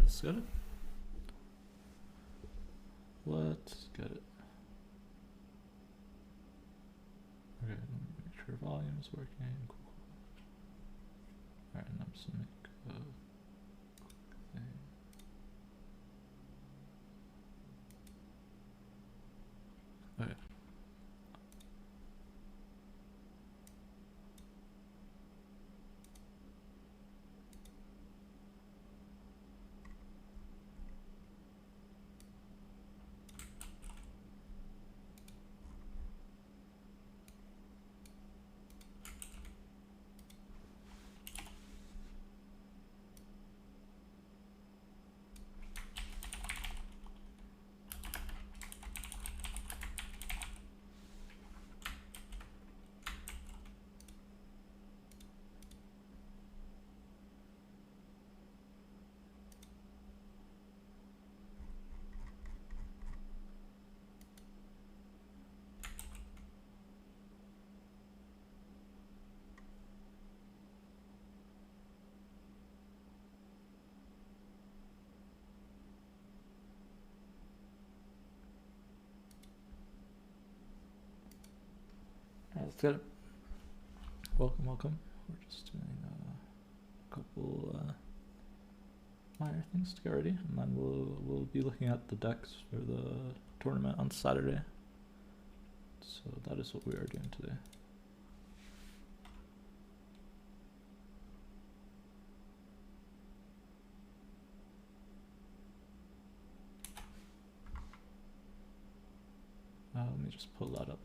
let's get it. Let's get it. Okay, let me make sure volume is working. Cool. Alright, and I'm just gonna make a thing. Okay. Let's get it. Welcome. We're just doing a couple minor things to get ready, and then we'll be looking at the decks for the tournament on Saturday. So that is what we are doing today. Let me just pull that up.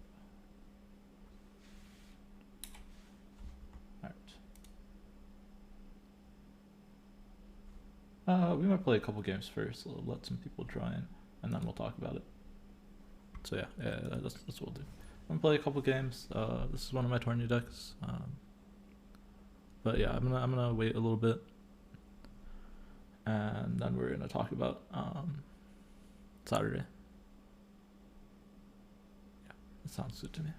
We might play a couple games first. We'll let some people join, and then we'll talk about it. So yeah, that's what we'll do. I'm gonna play a couple games. This is one of my tourney decks. But yeah, I'm gonna wait a little bit, and then we're gonna talk about Saturday. Yeah, that sounds good to me.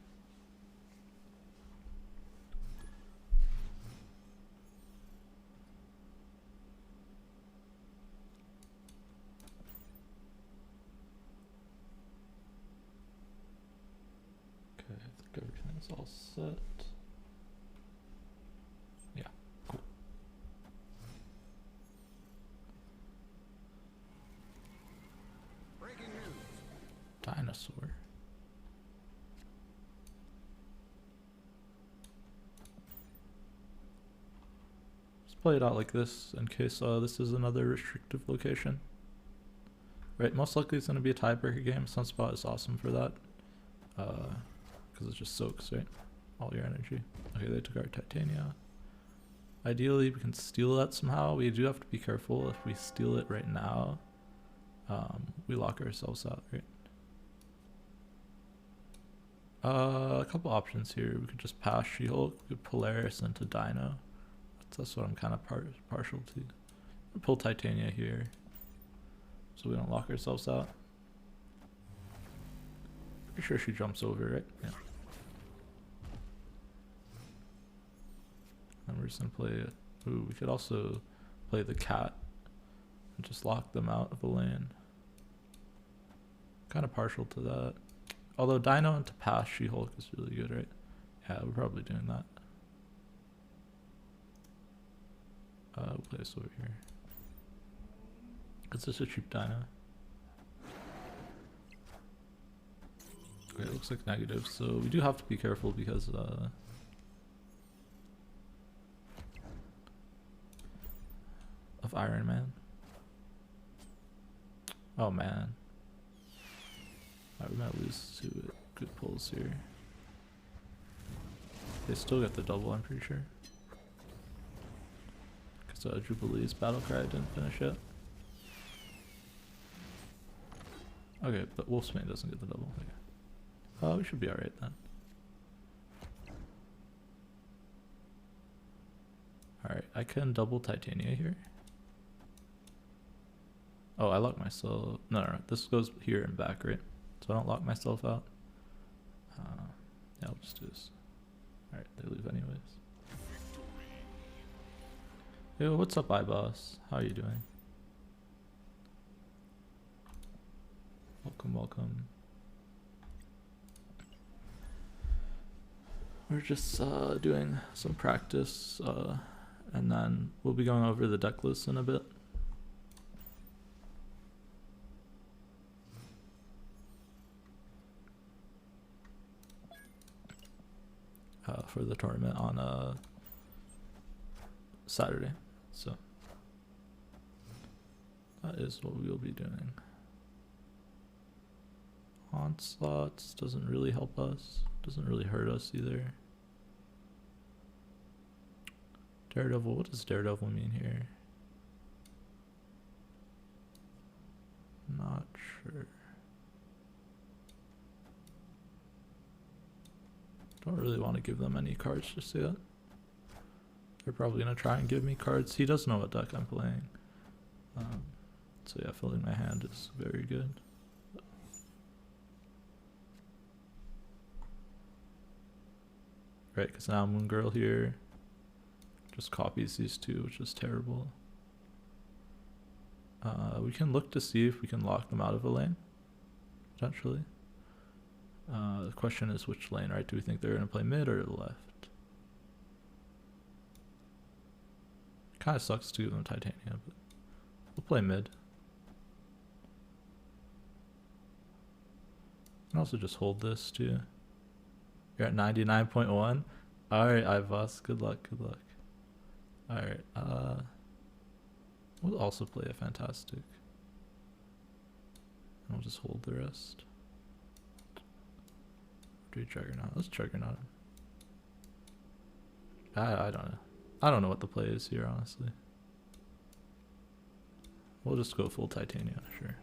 Everything is all set. Yeah, cool. Breaking news. Dinosaur. Let's play it out like this in case this is another restrictive location. Right, most likely it's going to be a tiebreaker game. Sunspot is awesome for that. Because it just soaks, right? All your energy. Okay, they took our Titania. Ideally, we can steal that somehow. We do have to be careful. If we steal it right now, we lock ourselves out, right? A couple options here. We could just pass She-Hulk. We could Polaris into Dino. That's what I'm kind of partial to. We'll pull Titania here, so we don't lock ourselves out. Pretty sure she jumps over, right? Yeah. And we're just gonna play it. Ooh, we could also play the cat and just lock them out of the lane. Kind of partial to that. Although Dino into pass She-Hulk is really good, right? Yeah, we're probably doing that. We'll play this over here. It's just a cheap Dino. Okay, it looks like negative, so we do have to be careful because of Iron Man. Oh man. Alright, we might lose to it. Good pulls here. They still get the double, I'm pretty sure. Because Jubilee's battle cry didn't finish yet. Okay, but Wolfsbane doesn't get the double. Okay. We should be alright then. Alright, I can double Titania here. Oh, I locked myself. No, this goes here and back, right? So I don't lock myself out. Yeah, I'll just do this. Alright, they leave anyways. Yo, what's up, iBoss? How are you doing? welcome. We're just doing some practice, and then we'll be going over the deck list in a bit. For the tournament on Saturday, so that is what we will be doing. Onslaughts doesn't really help us, doesn't really hurt us either. Daredevil, what does Daredevil mean here? Not sure. Don't really want to give them any cards just yet. They're probably going to try and give me cards. He does know what deck I'm playing. So yeah, filling my hand is very good. Right, because now Moon Girl here just copies these two, which is terrible. We can look to see if we can lock them out of a lane, potentially. The question is which lane, right? Do we think they're going to play mid or left? Kind of sucks to give them Titania, but we'll play mid. You can also just hold this too. You're at 99.1. Alright, iBoss, good luck, good luck. Alright, we'll also play a Fantastic. And we'll just hold the rest. Do we Juggernaut? Let's Juggernaut. I don't know. I don't know what the play is here, honestly. We'll just go full Titania, sure.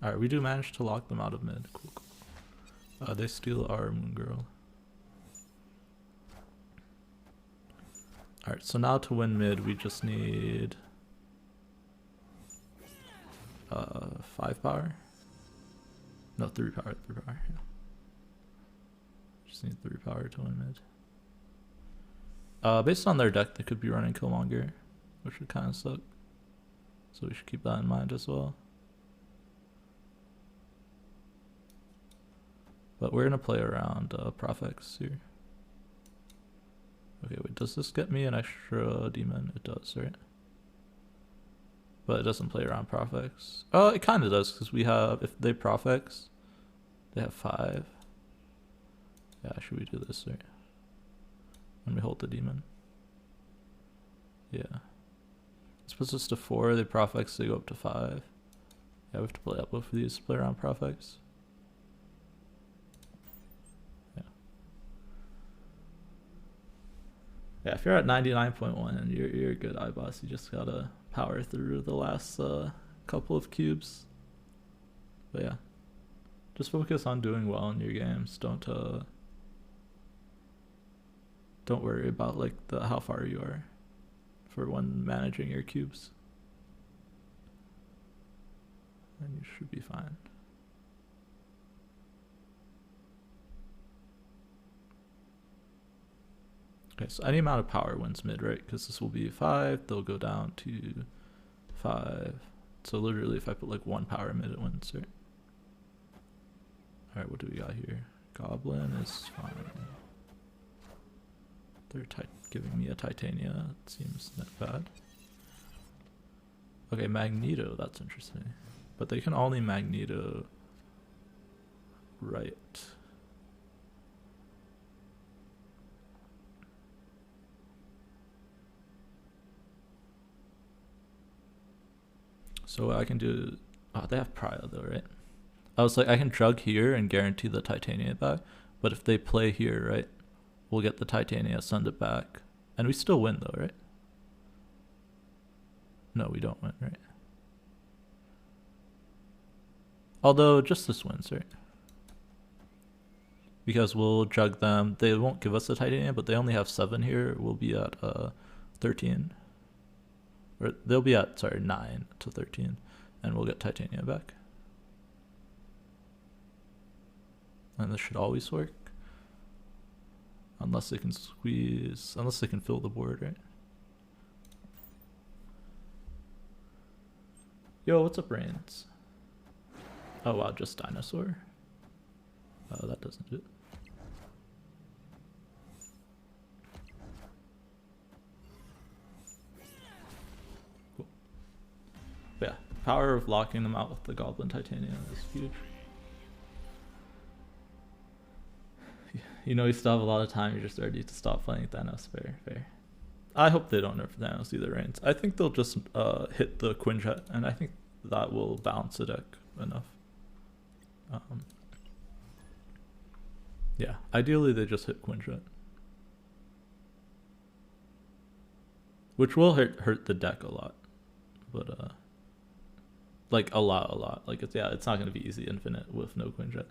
Alright, we do manage to lock them out of mid. Cool, cool. They steal our Moon Girl. Alright, so now to win mid, we just need 5 power. No, 3 power, 3 power, yeah. Just need 3 power to win mid. Based on their deck, they could be running Killmonger, which would kind of suck. So we should keep that in mind as well. But we're going to play around Profex here. Okay, wait, does this get me an extra demon? It does, right? But it doesn't play around Profex. Oh, it kind of does, because we have, if they Profex, they have 5. Yeah, should we do this, right? When we hold the demon. Yeah. This puts us to 4, they Profex, they go up to 5. Yeah, we have to play up both of these to play around Profex. Yeah, if you're at 99.1, you're a good iBoss. You just gotta power through the last couple of cubes. But yeah, just focus on doing well in your games. Don't worry about like how far you are for when managing your cubes, and you should be fine. Okay, so any amount of power wins mid, right? Because this will be 5, they'll go down to 5. So literally if I put like 1 power mid, it wins, right? Alright, what do we got here? Goblin is fine. They're giving me a Titania, it seems not bad. Okay, Magneto, that's interesting. But they can only Magneto right. So what I can do, oh, they have Prio though, right? I was like, I can Jug here and guarantee the Titania back, but if they play here, right, we'll get the Titania, send it back, and we still win though, right? No, we don't win, right? Although, just this wins, right? Because we'll Jug them, they won't give us the Titania, but they only have 7 here, we'll be at 13. Or they'll be at, sorry, 9 to 13, and we'll get Titania back. And this should always work. Unless they can squeeze, unless they can fill the board, right? Yo, what's up, Reigns? Oh wow, just dinosaur. That doesn't do it. Cool. But yeah, power of locking them out with the Goblin Titanium is huge. You know you still have a lot of time, you're just ready to stop playing Thanos. Fair. I hope they don't nerf Thanos either, Reigns. I think they'll just hit the Quinjet, and I think that will balance the deck enough. Yeah, ideally they just hit Quinjet. Which will hurt the deck a lot. But, like, a lot. Like, it's not going to be easy infinite with no Quinjet.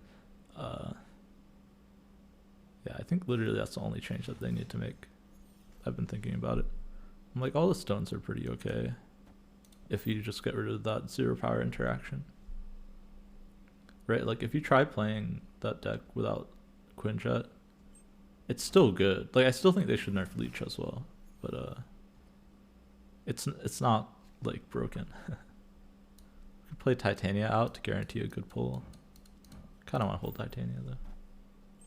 Yeah, I think literally that's the only change that they need to make. I've been thinking about it. I'm like, all the stones are pretty okay if you just get rid of that 0 power interaction. Right, like if you try playing that deck without Quinjet, it's still good. Like I still think they should nerf Leech as well, but it's not like broken. We could play Titania out to guarantee a good pull. Kind of want to hold Titania though.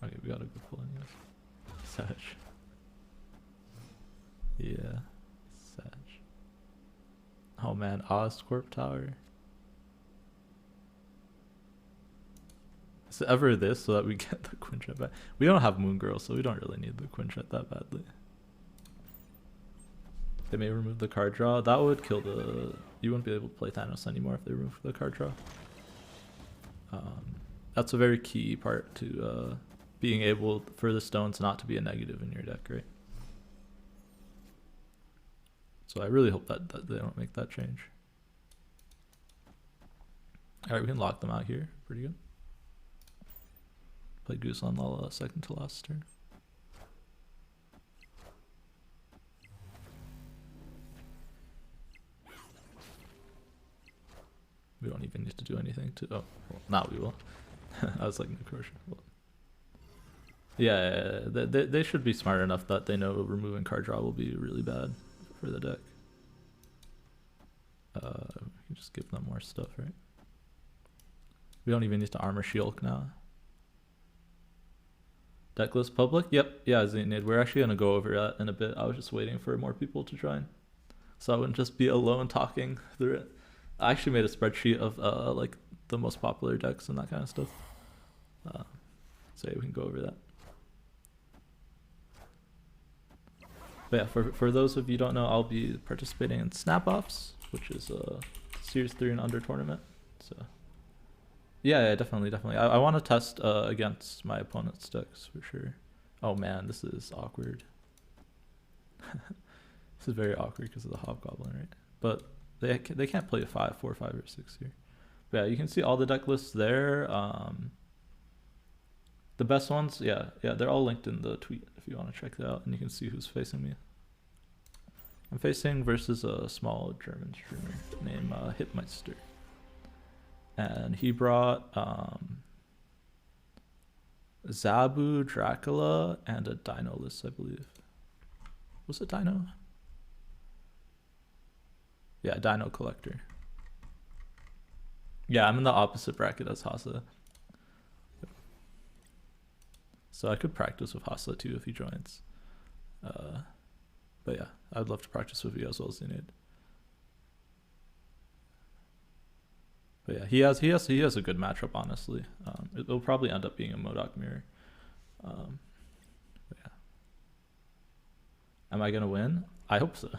Okay, we got a good pull anyways. Sag. Yeah, Sag. Oh man, Oscorp Tower. Is it ever this so that we get the Quinjet back? We don't have Moon Girl, so we don't really need the Quinjet that badly. They may remove the card draw. That would kill the... You wouldn't be able to play Thanos anymore if they remove the card draw. That's a very key part to being able for the stones not to be a negative in your deck, right? So I really hope that they don't make that change. Alright, we can lock them out here. Pretty good. Play Goose on Lala second to last turn. We don't even need to do anything to... Oh, well, now we will. I was like, Necrotia. Well, yeah, they should be smart enough that they know removing card draw will be really bad for the deck. We can just give them more stuff, right? We don't even need to armor Shield now. Decklist public? Yep, yeah, Zenid. We're actually gonna go over that in a bit. I was just waiting for more people to join, so I wouldn't just be alone talking through it. I actually made a spreadsheet of like the most popular decks and that kind of stuff. So yeah, we can go over that. But yeah, for those of you who don't know, I'll be participating in SnapOffs, which is a Series 3 and under tournament. So yeah, definitely. I want to test against my opponent's decks for sure. Oh man, this is awkward. This is very awkward because of the Hobgoblin, right? But they can't play a 5, 4, 5, or 6 here. But yeah, you can see all the deck lists there. The best ones, yeah, they're all linked in the tweet if you want to check that out, and you can see who's facing me. I'm facing versus a small German streamer named Hitmeister. And he brought Zabu, Dracula, and a Dino list, I believe. Was it Dino? Yeah, Dino Collector. Yeah, I'm in the opposite bracket as Hasa. So I could practice with Hasa too if he joins. But yeah, I'd love to practice with you as well as Zenid. But yeah, he has a good matchup, honestly. It'll probably end up being a MODOK mirror. But yeah. Am I gonna win? I hope so.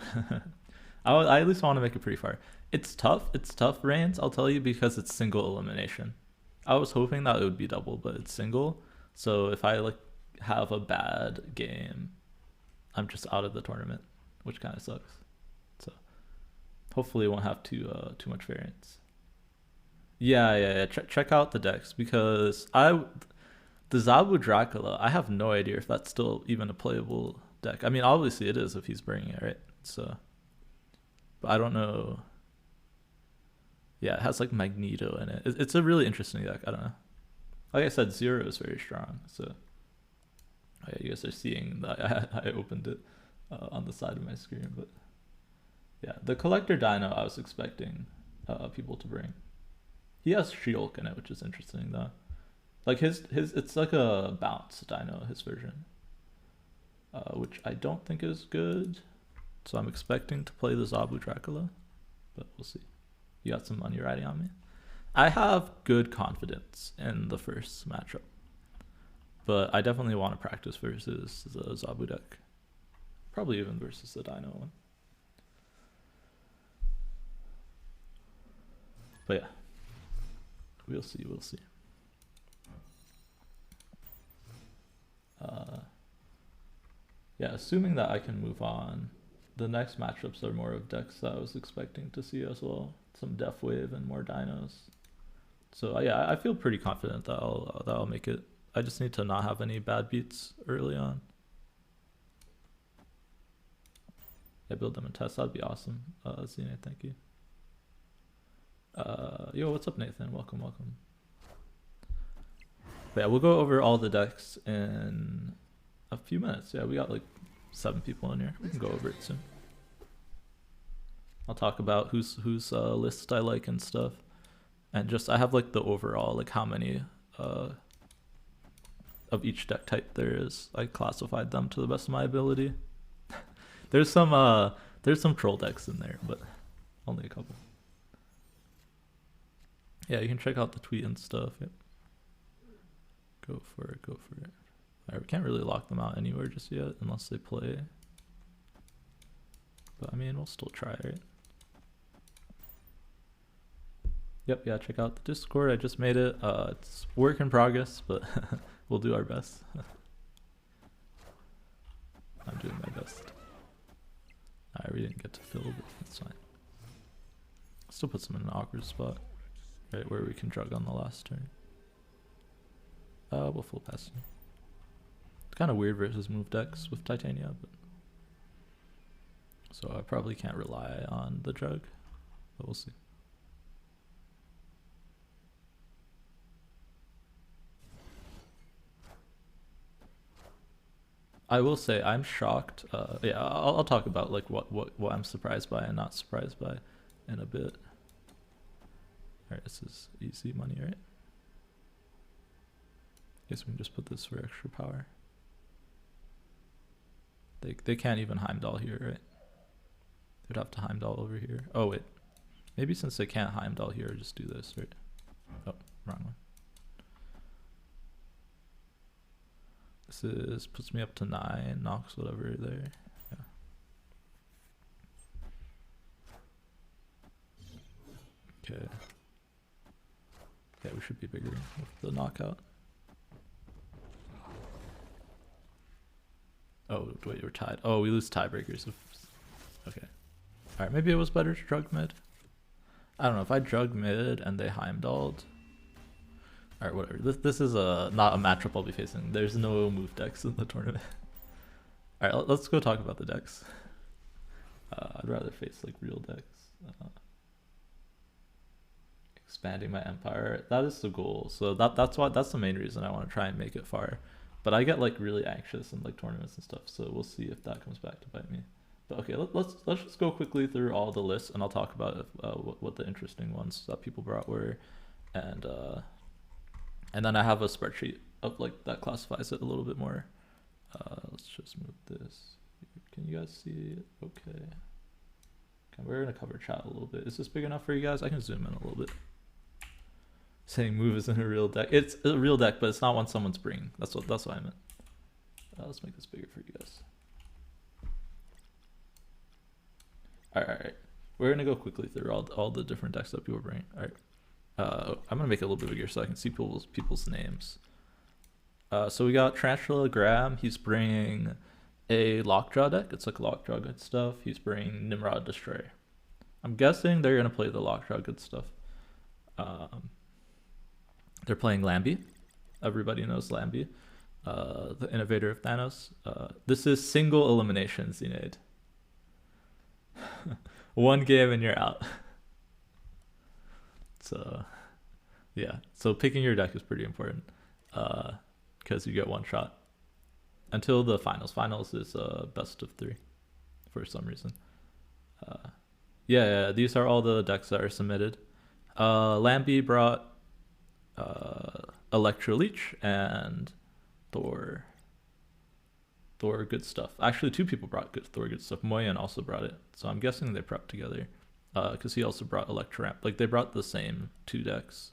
I at least want to make it pretty far. It's tough, Reigns, I'll tell you, because it's single elimination. I was hoping that it would be double, but it's single. So if I like have a bad game, I'm just out of the tournament, which kind of sucks. So hopefully it won't have too much variance. Yeah. Check out the decks, because the Zabu Dracula, I have no idea if that's still even a playable deck. I mean, obviously it is if he's bringing it, right? So, but I don't know. Yeah, it has like Magneto in it. It's a really interesting deck. I don't know. Like I said, 0 is very strong. So, oh yeah, you guys are seeing that I opened it on the side of my screen. But yeah, the Collector Dino I was expecting people to bring. He has She-Hulk in it, which is interesting though. Like his it's like a bounce dino, his version, which I don't think is good. So I'm expecting to play the Zabu Dracula, but we'll see. You got some money riding on me. I have good confidence in the first matchup, but I definitely want to practice versus the Zabu deck. Probably even versus the Dino one. But yeah, we'll see, we'll see. Yeah, assuming that I can move on, the next matchups are more of decks that I was expecting to see as well. Some Death Wave and more Dinos. So yeah, I feel pretty confident that I'll make it. I just need to not have any bad beats early on. Yeah, build them and test. That'd be awesome. Zine, thank you. Yo, what's up, Nathan? Welcome, welcome. But yeah, we'll go over all the decks in a few minutes. Yeah, we got like 7 people in here. We can go over it soon. I'll talk about whose list I like and stuff, and just I have like the overall, like how many of each deck type there is. I classified them to the best of my ability. There's some troll decks in there, but only a couple. Yeah, you can check out the tweet and stuff. Yep. Go for it, go for it. Alright, we can't really lock them out anywhere just yet unless they play. But I mean, we'll still try, right? Yep, yeah, check out the Discord. I just made it. It's work in progress, but we'll do our best. I'm doing my best. Alright, we didn't get to fill, but that's fine. Still puts them in an awkward spot. Right, where we can drug on the last turn. We'll full pass him. It's kind of weird versus move decks with Titania, but so I probably can't rely on the drug, but we'll see. I will say I'm shocked. Yeah, I'll talk about like what I'm surprised by and not surprised by in a bit. Alright, this is easy money, right? Guess we can just put this for extra power. They can't even Heimdall here, right? They'd have to Heimdall over here. Oh wait, maybe since they can't Heimdall here, just do this, right? Oh, wrong one. This is puts me up to 9, knocks whatever there. Yeah. Okay. Yeah, we should be bigger with the knockout. Oh, wait, we're tied. Oh, we lose tiebreakers. Okay. Alright, maybe it was better to drug mid. I don't know, if I drug mid and they Heimdalled. Alright, whatever. This is not a matchup I'll be facing. There's no move decks in the tournament. Alright, let's go talk about the decks. I'd rather face like real decks. Expanding my empire. That is the goal. So that's the main reason I want to try and make it far. But I get like really anxious in like tournaments and stuff, so we'll see if that comes back to bite me. But okay, let's just go quickly through all the lists, and I'll talk about what the interesting ones that people brought were, and then I have a spreadsheet of like that classifies it a little bit more. Let's just move this. Can you guys see it? Okay. Okay, we're gonna cover chat a little bit. Is this big enough for you guys? I can zoom in a little bit. Saying move isn't a real deck. It's a real deck, but it's not one someone's bringing. That's what I meant. Let's make this bigger for you guys. All right. We're gonna go quickly through all the different decks that people bring. All right. I'm gonna make it a little bit bigger so I can see people's names. So we got Tarantula Graham. He's bringing a Lockjaw deck. It's like Lockjaw good stuff. He's bringing Nimrod Destroyer. I'm guessing they're gonna play the Lockjaw good stuff. They're playing Lambie. Everybody knows Lambie, the innovator of Thanos. This is single elimination, Zenade. One game and you're out. So, yeah. So picking your deck is pretty important because you get one shot until the finals. Finals is best of 3 for some reason. Yeah, these are all the decks that are submitted. Lambie brought Electro Leech and Thor. Thor good stuff. Actually, two people brought Thor good stuff. Moyen also brought it, so I'm guessing they prepped together. Because he also brought Electramp. Like they brought the same two decks.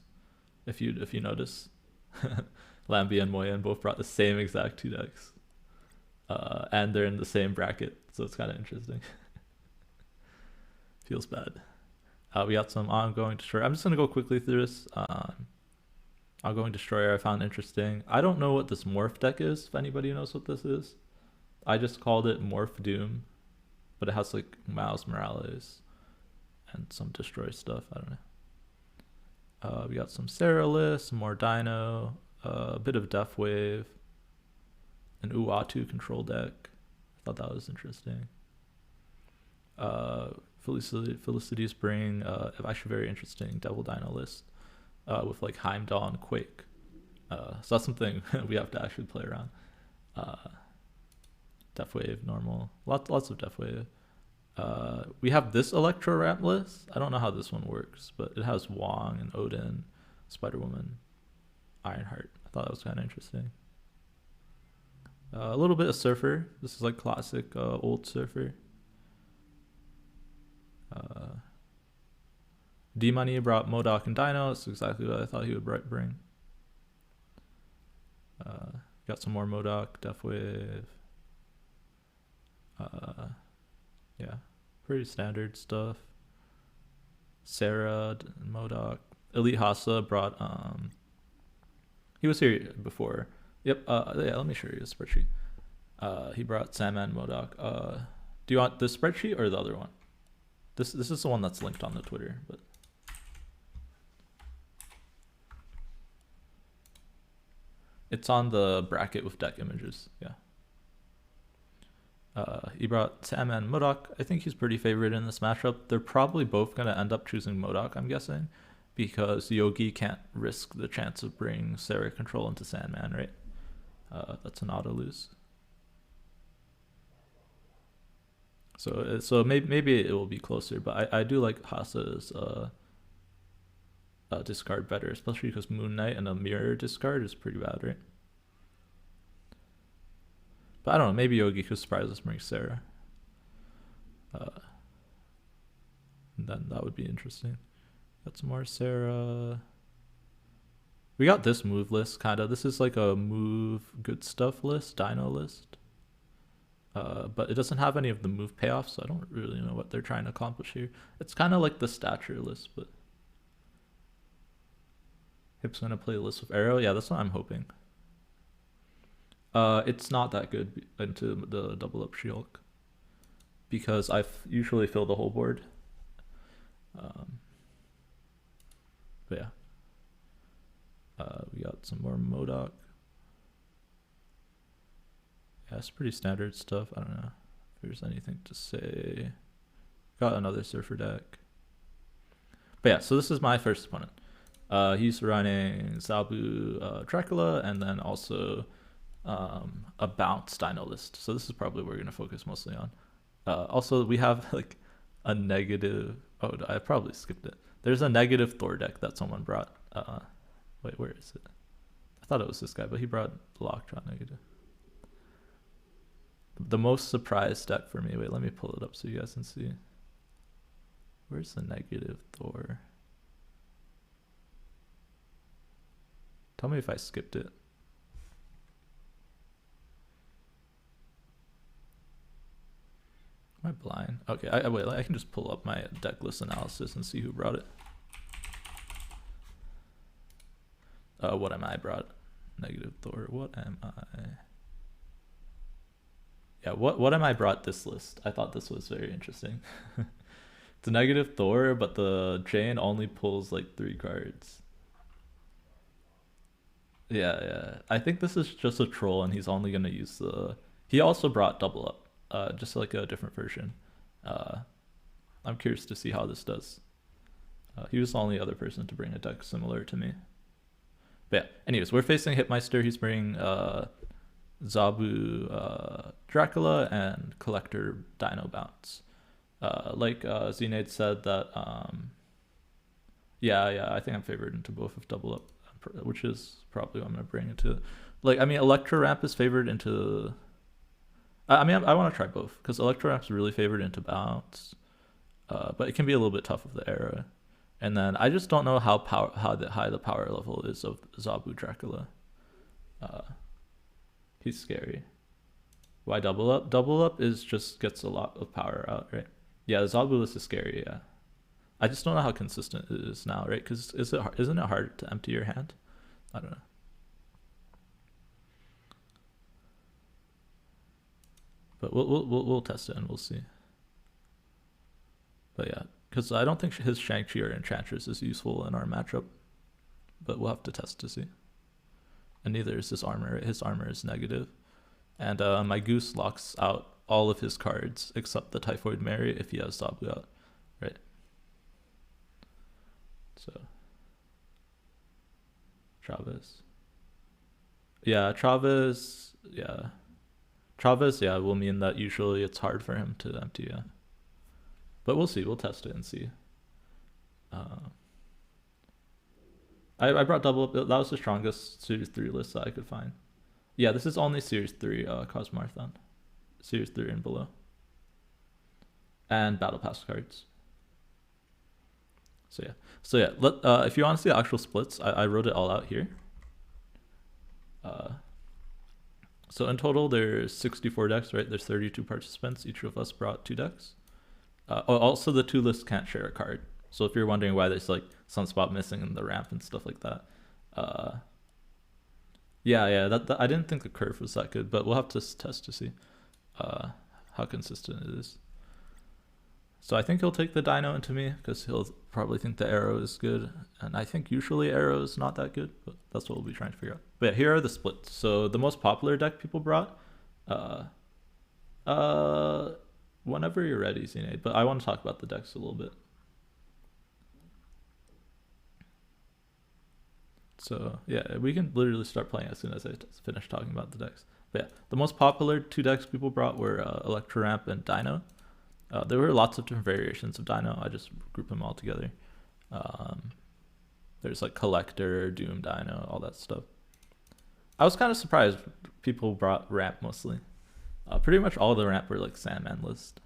If you notice, Lambie and Moyen both brought the same exact two decks, and they're in the same bracket, so it's kind of interesting. Feels bad. We got some ongoing destroyer. I'm just gonna go quickly through this. Ongoing destroyer I found interesting. I don't know what this morph deck is. If anybody knows what this is, I just called it Morph Doom, but it has like Miles Morales and some destroy stuff. I don't know. We got some Ceralis, some more Dino, a bit of Death Wave, an Uatu control deck. I thought that was interesting. Felicity Spring, actually very interesting Devil Dino list with like Heimdall and Quake. So that's something we have to actually play around. Death Wave, normal, lots of Death Wave. We have this Electro Ramp list. I don't know how this one works, but it has Wong and Odin, Spider-Woman, Ironheart. I thought that was kind of interesting. A little bit of Surfer. This is like classic old Surfer. D-Money brought MODOK and Dino. That's exactly what I thought he would bring. Got some more MODOK, Death Wave. Yeah, pretty standard stuff. Sarah, MODOK. Elite Hasa brought, he was here before. Yep, yeah, let me show you the spreadsheet. He brought Sandman, MODOK. Do you want this spreadsheet or the other one? This is the one that's linked on the Twitter, but it's on the bracket with deck images. Yeah. He brought Sandman, MODOK. I think he's pretty favored in this matchup. They're probably both gonna end up choosing MODOK, I'm guessing, because Yogi can't risk the chance of bringing Sarah control into Sandman, right? That's an auto lose. So maybe it will be closer, but I do like Hasa's discard better, especially because Moon Knight and a mirror discard is pretty bad, right? But I don't know, maybe Yogi could surprise us bring Sarah. And then that would be interesting. Got some more Sarah. We got this move list, kind of. This is like a move good stuff list, Dino list. But it doesn't have any of the move payoffs, so I don't really know what they're trying to accomplish here. It's kind of like the stature list, but Hip's gonna play a list with Arrow. Yeah, that's what I'm hoping. It's not that good into the double up She-Hulk because I usually fill the whole board. But yeah, we got some more MODOK. Yeah, it's pretty standard stuff. I don't know if there's anything to say. Got another Surfer deck. But yeah, so this is my first opponent. He's running Zabu, Dracula, and then also a bounce Dino list. So this is probably what we're going to focus mostly on. Also, we have like a negative... Oh, I probably skipped it. There's a negative Thor deck that someone brought. Wait, where is it? I thought it was this guy, but he brought Lockjaw negative. The most surprised deck for me. Wait, let me pull it up so you guys can see. Where's the negative Thor? Tell me if I skipped it. Am I blind? Okay, wait, I can just pull up my deck list analysis and see who brought it. What am I brought? Negative Thor. What am I? Yeah, what am I brought this list? I thought this was very interesting. It's a negative Thor, but the Jane only pulls like 3 cards. Yeah. I think this is just a troll and he's only gonna use the... He also brought double up, just like a different version. I'm curious to see how this does. He was the only other person to bring a deck similar to me. But yeah, anyways, we're facing Hitmeister. He's bringing Zabu, Dracula, and Collector Dino Bounce. Like Zenade said that Yeah, I think I'm favored into both of double up, which is probably what I'm gonna bring into. Like, I mean, Electro Ramp is favored into. I mean, I want to try both because Electro Ramp's really favored into bounce, but it can be a little bit tough with the arrow. And then I just don't know how high the power level is of Zabu Dracula. He's scary. Why double up? Double up is just gets a lot of power out, right? Yeah, the Zobulus is scary, yeah. I just don't know how consistent it is now, right? Because isn't it hard to empty your hand? I don't know. But we'll test it and we'll see. But yeah, because I don't think his Shang-Chi or Enchantress is useful in our matchup. But we'll have to test to see. And neither is his armor, right? His armor is negative. And my Goose locks out all of his cards except the Typhoid Mary if he has Zabu out, right? So, Travis. Yeah, Travis, yeah. Travis, yeah, will mean that usually it's hard for him to empty, yeah. But we'll see, we'll test it and see. I brought double up, that was the strongest Series 3 list that I could find. Yeah, this is only Series 3 Cosmarathon. Series 3 and below. And Battle Pass cards. So yeah, if you want to see the actual splits, I wrote it all out here. So in total, there's 64 decks, right? There's 32 participants. Each of us brought 2 decks. Also, the 2 lists can't share a card. So if you're wondering why there's like Sunspot missing in the ramp and stuff like that. Yeah, that I didn't think the curve was that good, but we'll have to test to see how consistent it is. So I think he'll take the Dino into me because he'll probably think the arrow is good. And I think usually arrow is not that good, but that's what we'll be trying to figure out. But yeah, here are the splits. So the most popular deck people brought, whenever you're ready, Zine, but I want to talk about the decks a little bit. So yeah, we can literally start playing as soon as I finish talking about the decks. But yeah, the most popular 2 decks people brought were Electro Ramp and Dino. There were lots of different variations of Dino. I just grouped them all together. There's like Collector, Doom Dino, all that stuff. I was kind of surprised people brought Ramp mostly. Pretty much all the Ramp were like Sandman list.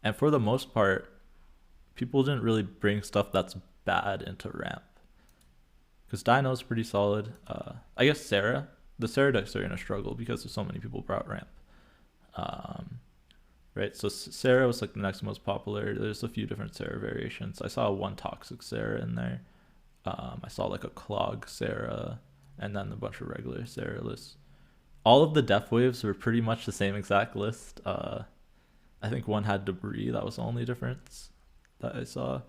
And for the most part, people didn't really bring stuff that's bad into Ramp. Because Dino's pretty solid. I guess Sarah. The Sarah decks are going to struggle because there's so many people brought Ramp. Right, so Sarah was like the next most popular. There's a few different Sarah variations. I saw one Toxic Sarah in there. I saw like a Clog Sarah, and then a bunch of regular Sarah lists. All of the Death Waves were pretty much the same exact list. I think one had Debris. That was the only difference that I saw.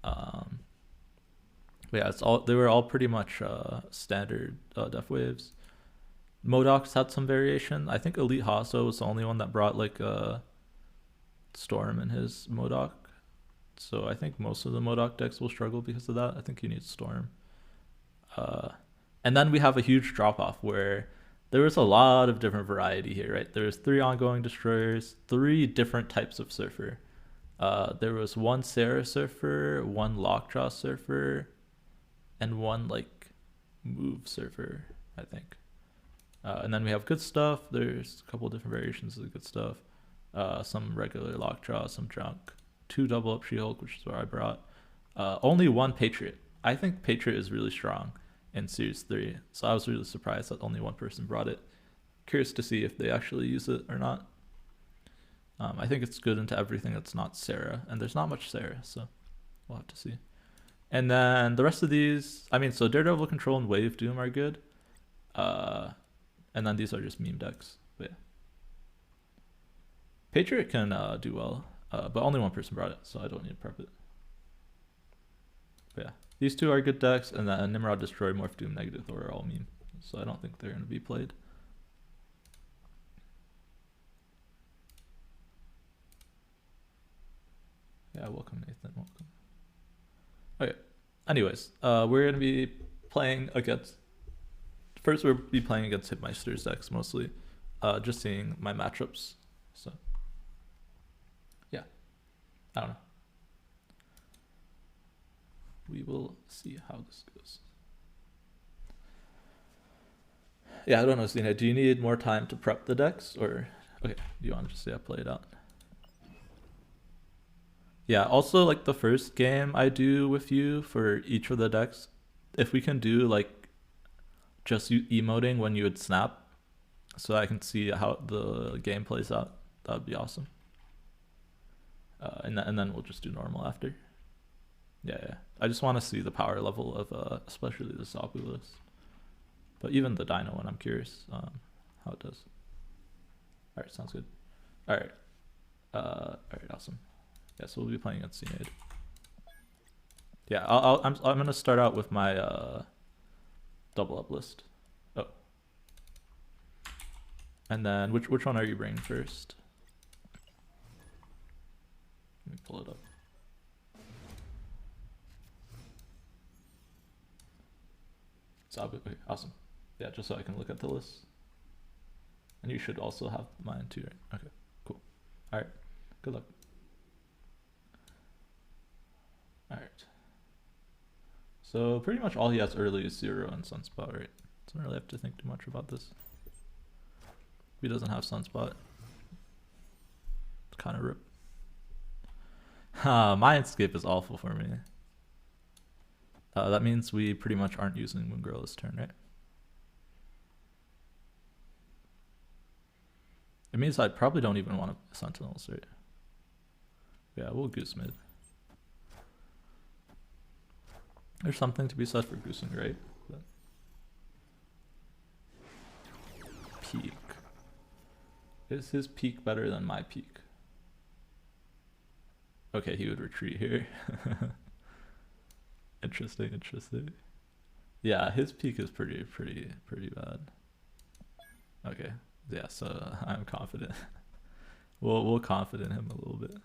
But yeah, they were all pretty much standard Death Waves. Modocs had some variation. I think Elite Hasso was the only one that brought like a Storm in his Modoc. So I think most of the Modoc decks will struggle because of that. I think you need Storm. And then we have a huge drop off where there was a lot of different variety here, right? There was 3 ongoing destroyers, 3 different types of Surfer. There was 1 Sarah Surfer, 1 Lockjaw Surfer, and 1 like Move Surfer, I think. And then we have good stuff. There's a couple different variations of the good stuff. Some regular Lockjaw, some junk. 2 double up She-Hulk, which is what I brought. Only 1 Patriot. I think Patriot is really strong in Series 3. So I was really surprised that only 1 person brought it. Curious to see if they actually use it or not. I think it's good into everything that's not Sarah. And there's not much Sarah, so we'll have to see. And then the rest of these, I mean, so Daredevil Control and Wave Doom are good. And then these are just meme decks. But yeah. Patriot can do well, but only 1 person brought it, so I don't need to prep it. But yeah, these 2 are good decks, and then Nimrod, Destroy, Morph, Doom, Negative Thor are all meme, so I don't think they're going to be played. Yeah, welcome Nathan, welcome. Okay, anyways, we're going to be playing against... First, we'll be playing against Hitmeister's decks mostly, just seeing my matchups. So, yeah, I don't know. we will see how this goes. Yeah, I don't know, Zena. Do you need more time to prep the decks, or okay? Do you want to just play it out? Yeah. Also, like the first game I do with you for each of the decks, if we can do like just you emoting when you would snap, so I can see how the game plays out, that would be awesome. And then we'll just do normal after. Yeah. I just want to see the power level of especially the Sabu list. But even the Dino one, I'm curious how it does. All right, sounds good. All right, awesome. Yeah, so we'll be playing against CNAID. Yeah, I'm gonna start out with my double up list. Oh, and then which one are you bringing first? Let me pull it up. Sabu, okay, awesome. Yeah, just so I can look at the list. And you should also have mine too, right? Okay, cool. All right, good luck. All right. So pretty much all he has early is 0 and Sunspot, right? Doesn't really have to think too much about this. If he doesn't have Sunspot, it's kind of rip. Mindscape is awful for me. That means we pretty much aren't using Moon Girl this turn, right? It means I probably don't even want to Sentinels, right? Yeah, we'll goose mid. There's something to be said for goosing, right? But peak. Is his peak better than my peak? Okay, he would retreat here. Interesting. Yeah, his peak is pretty bad. Okay, yeah, so I'm confident. we'll confident him a little bit.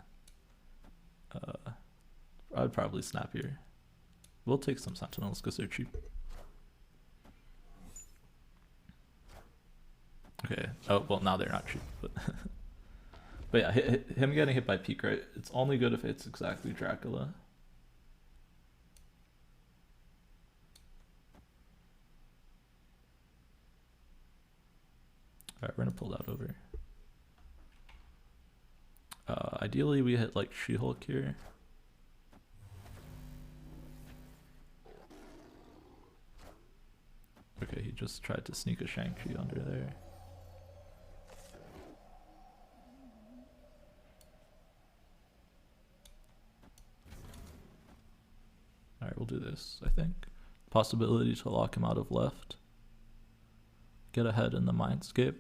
I'd probably snap here. We'll take some Sentinels because they're cheap. Okay. Oh well, now they're not cheap, but but yeah, him getting hit by peak, right? It's only good if it's exactly Dracula. Alright, we're gonna pull that over. Ideally, we hit like She-Hulk here. Okay, he just tried to sneak a Shang-Chi under there. Alright, we'll do this, I think. Possibility to lock him out of left. Get ahead in the Mindscape.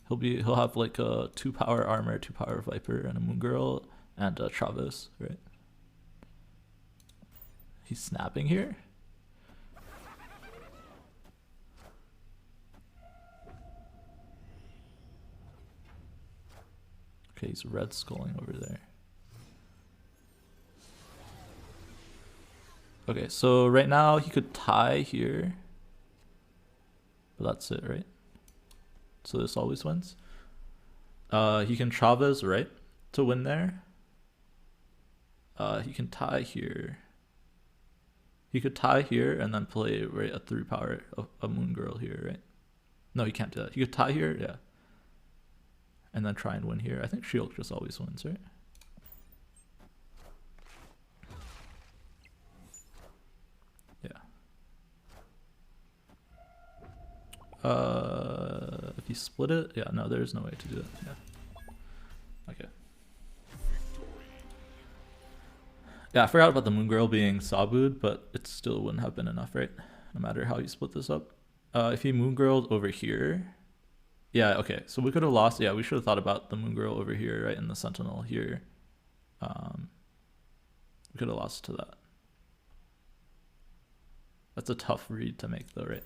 He'll have like a 2 power armor, 2 power Viper, and a Moon Girl, and a Travis, right? He's snapping here. Okay, he's red sculling over there. Okay, so right now he could tie here. But that's it, right? So this always wins. He can Chavez, right? To win there. He can tie here. He could tie here and then play right a 3 power a Moon Girl here, right? No, he can't do that. He could tie here, yeah. And then try and win here. I think Shield just always wins, right? Yeah. If you split it, yeah, no, there's no way to do it. Yeah. Okay. Yeah, I forgot about the Moon Girl being Sabud, but it still wouldn't have been enough, right? No matter how you split this up. If he Moon Girled over here, yeah, okay. So we could have lost. Yeah, we should have thought about the Moon Girl over here, right, and the Sentinel here. We could have lost to that. That's a tough read to make, though, right?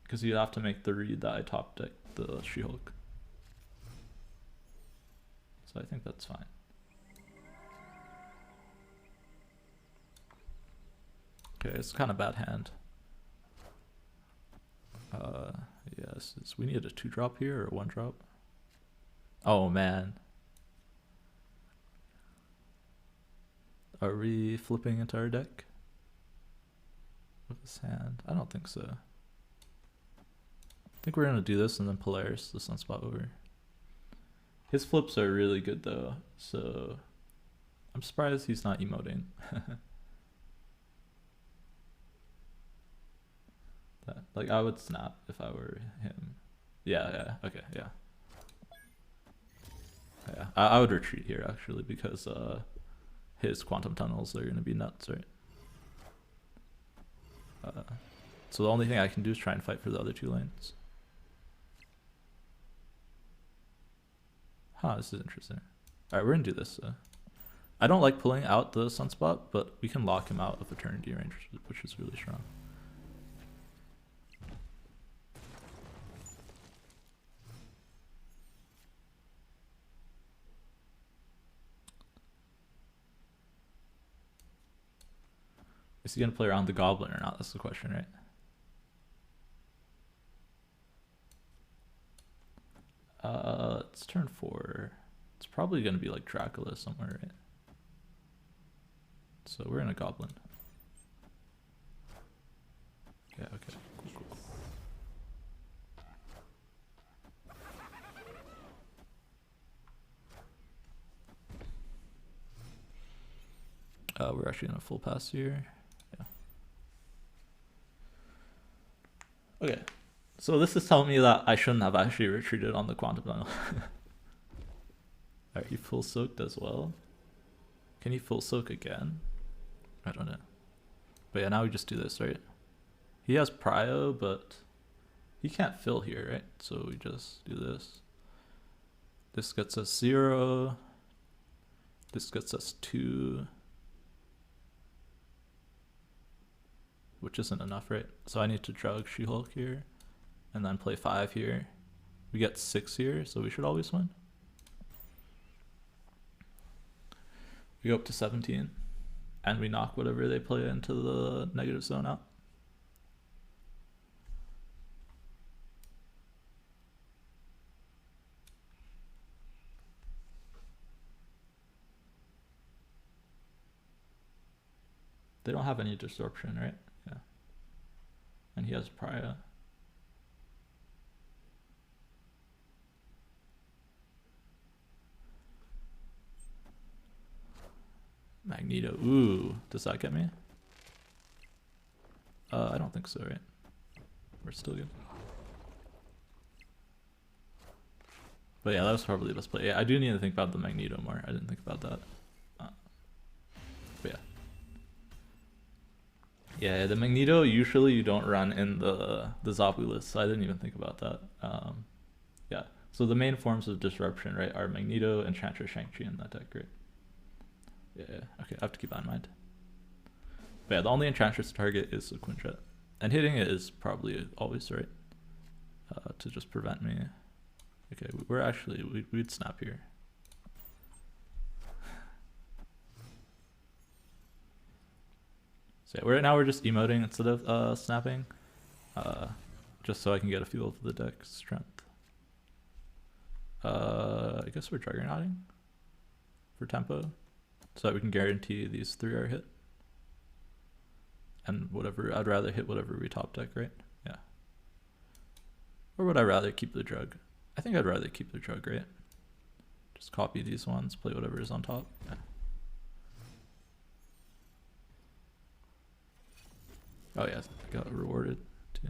Because you have to make the read that I top deck the She-Hulk. So I think that's fine. Okay, it's kind of bad hand. Yes, we need a 2-drop here or a 1-drop. Oh man. Are we flipping into our deck? with his hand? I don't think so. I think we're gonna do this and then Polaris the Sunspot over. His flips are really good though, so I'm surprised he's not emoting. Like I would snap if I were him. Yeah, okay, yeah. Yeah, I would retreat here actually because his quantum tunnels are gonna be nuts, right? So the only thing I can do is try and fight for the other 2 lanes. Huh, this is interesting. Alright, we're gonna do this. I don't like pulling out the Sunspot, but we can lock him out of Eternity range, which is really strong. Is he gonna play around the Goblin or not? That's the question, right? It's turn 4. It's probably gonna be like Dracula somewhere, right? So we're in a Goblin. Yeah, okay. Cool. We're actually gonna full pass here. Yeah. Okay. So this is telling me that I shouldn't have actually retreated on the quantum tunnel. Alright, he full soaked as well. Can he full soak again? I don't know. But yeah, now we just do this, right? He has prio, but he can't fill here, right? So we just do this. This gets us 0. This gets us 2. Which isn't enough, right? So I need to drug She-Hulk here. And then play 5 here. We get 6 here, so we should always win. We go up to 17. And we knock whatever they play into the negative zone out. They don't have any disruption, right? Yeah. And he has prio. Magneto. Ooh, does that get me? I don't think so, right? We're still good. But yeah, that was probably the best play. Yeah, I do need to think about the Magneto more. I didn't think about that. But yeah. Yeah, the Magneto, usually you don't run in the Zabu list, so I didn't even think about that. Yeah, so the main forms of disruption, right, are Magneto, Enchantress, Shang-Chi in that deck, right? Yeah, okay, I have to keep that in mind. But yeah, the only Enchantress target is the Quinjet. And hitting it is probably always right. To just prevent me. Okay, we're actually, we'd snap here. So yeah, now we're just emoting instead of snapping. Just so I can get a feel of the deck's strength. I guess we're Juggernauting for tempo. So that we can guarantee these 3 are hit. And whatever, I'd rather hit whatever we top deck, right? Yeah. Or would I rather keep the drug? I think I'd rather keep the drug, right? Just copy these ones, play whatever is on top. Yeah. Oh yeah, I got rewarded too.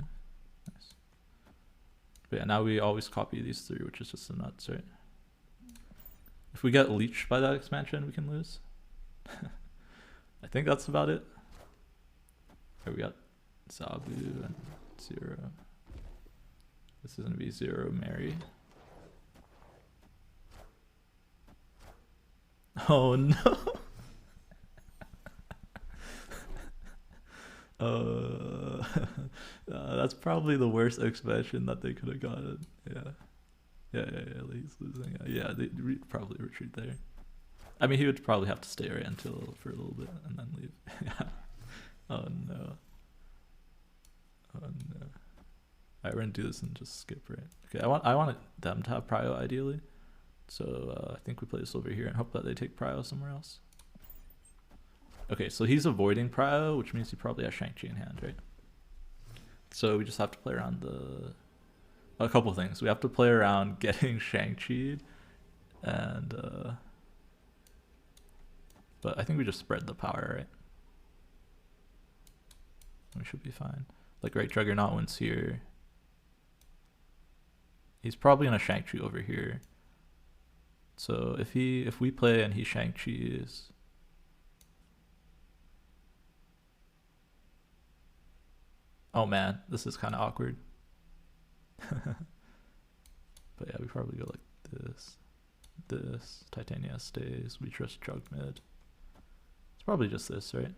Nice. But yeah, now we always copy these 3, which is just the nuts, right? If we get leeched by that expansion, we can lose. I think that's about it. Here we got Zabu and 0. This is gonna be 0 Mary. Oh no. That's probably the worst expansion that they could have gotten. Yeah, he's losing. Yeah, they probably retreat there. I mean, he would probably have to stay right until for a little bit and then leave. Yeah. Oh no. Oh no. Alright, we're gonna do this and just skip, right? Okay, I want them to have prio ideally. So I think we play this over here and hope that they take prio somewhere else. Okay, so he's avoiding prio, which means he probably has Shang-Chi in hand, right? So we just have to play around a couple things. We have to play around getting Shang-Chi, and but I think we just spread the power, right? We should be fine. Like, right, Juggernaut wins here. He's probably gonna Shang-Chi over here. So if we play and he Shang-Chi's, oh man, this is kind of awkward. But yeah, we probably go like this. Titania stays. We trust Jug mid. It's probably just this, right?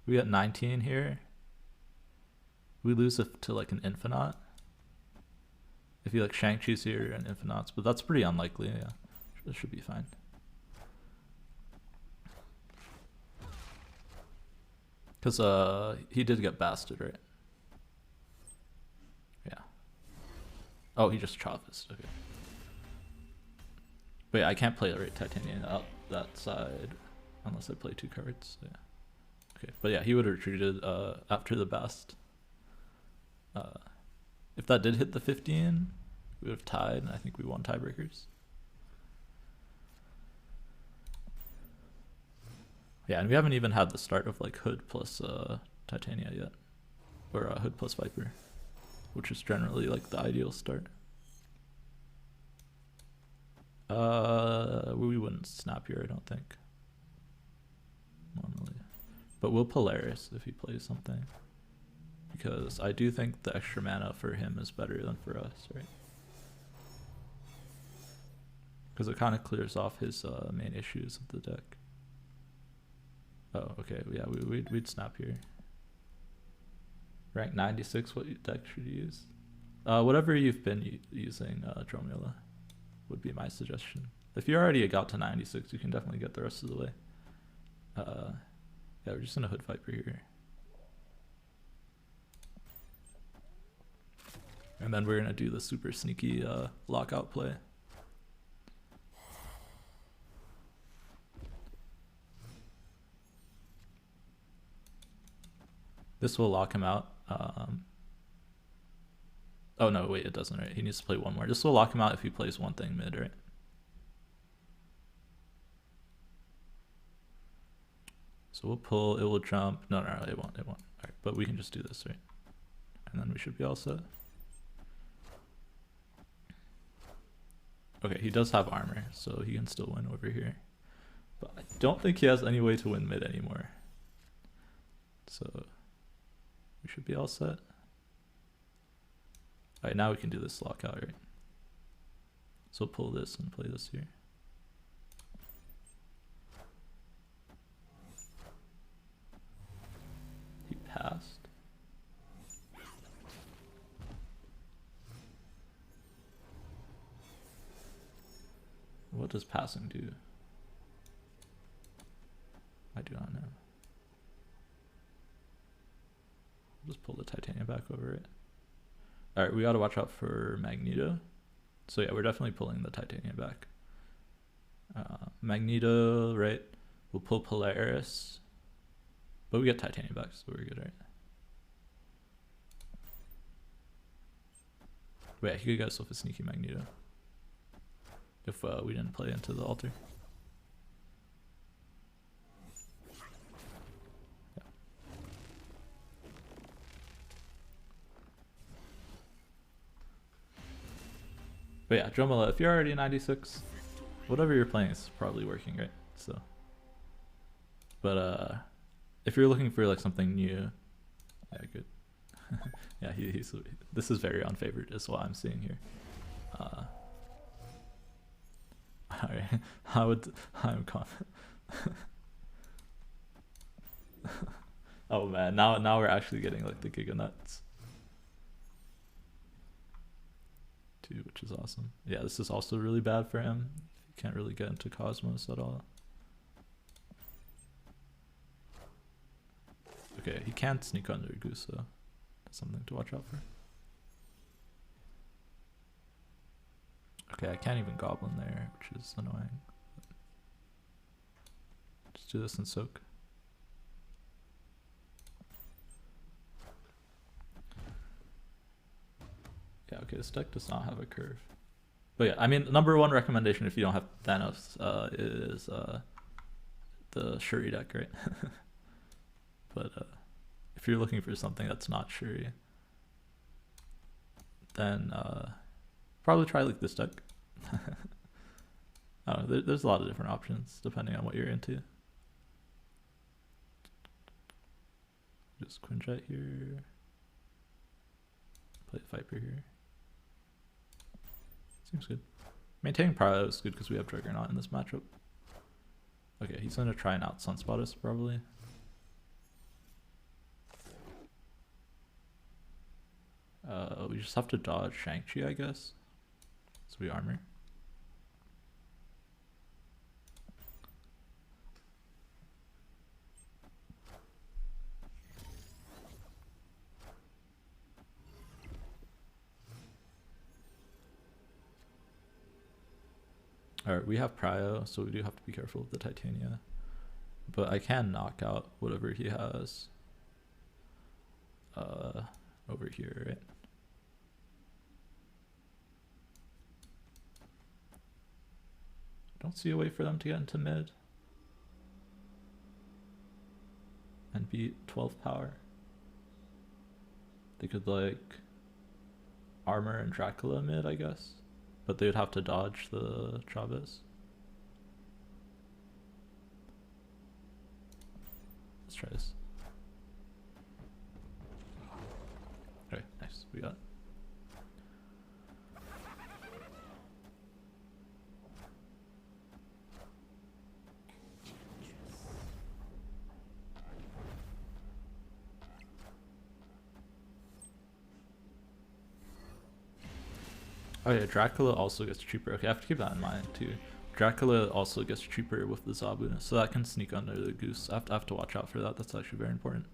We got 19 here. We lose it to like an Infinite. If he like Shang-Chi's here and Infinites, but that's pretty unlikely. Yeah, this should be fine. Because he did get basted, right? Yeah. Oh, he just Chavis. Okay. But yeah, I can't play right Titanium out that side unless I play 2 cards. So yeah. Okay, but yeah, he would have retreated after the bast. If that did hit the 15, we would have tied, and I think we won tiebreakers. Yeah, and we haven't even had the start of like Hood plus Titania yet, or Hood plus Viper, which is generally like the ideal start. We wouldn't snap here, I don't think, normally, but we'll Polaris if he plays something, because I do think the extra mana for him is better than for us, right? Because it kind of clears off his main issues of the deck. Oh, okay, yeah, we'd snap here. Rank 96, what deck should you use? Whatever you've been using, Dromula, would be my suggestion. If you already got to 96, you can definitely get the rest of the way. Yeah, we're just gonna Hood Viper here. And then we're gonna do the super sneaky lockout play. This will lock him out. Oh no, wait, it doesn't, right? He needs to play one more. This will lock him out if he plays one thing mid, right? So we'll pull, it will jump. No, it won't. All right, but we can just do this, right? And then we should be all set. Okay, he does have armor, so he can still win over here. But I don't think he has any way to win mid anymore. So we should be all set. Alright, now we can do this lockout, right? So pull this and play this here. He passed. What does passing do? I do not know. Just pull the Titania back over it. Alright, we gotta watch out for Magneto. So yeah, we're definitely pulling the Titania back. Magneto, right? We'll pull Polaris. But we get Titania back, so we're good, right? Wait, he could get himself a sneaky Magneto. If we didn't play into the altar. Yeah. But yeah, Dromula, if you're already 96, whatever you're playing is probably working, right? So, but if you're looking for like something new, yeah, good. Yeah, he's this is very unfavored is what I'm seeing here. Alright, I'm confident. Oh man, now we're actually getting like the Giga Nuts. Too, which is awesome. Yeah, this is also really bad for him. He can't really get into Cosmos at all. Okay, he can't sneak under Goose though. That's something to watch out for. Okay, I can't even Goblin there, which is annoying. Just do this and soak. this deck does not have a curve. But yeah, I mean, number one recommendation if you don't have Thanos is the Shuri deck, right? But if you're looking for something that's not Shuri, then probably try like this deck. I don't know, there's a lot of different options depending on what you're into. Just Quinjet here. Play Viper here. Seems good. Maintaining Prio is good because we have Juggernaut in this matchup. Okay, he's gonna try and out Sunspot us probably. We just have to dodge Shang-Chi, I guess. So we armor. Alright, we have Prio, so we do have to be careful with the Titania. But I can knock out whatever he has over here, right? Don't see a way for them to get into mid and beat 12 power. They could like armor and Dracula mid, I guess, but they would have to dodge the Chavez. Let's try this. Okay, nice, we got it. Oh yeah, Dracula also gets cheaper. Okay, I have to keep that in mind too. Dracula also gets cheaper with the Zabu, so that can sneak under the Goose. I have to watch out for that. That's actually very important.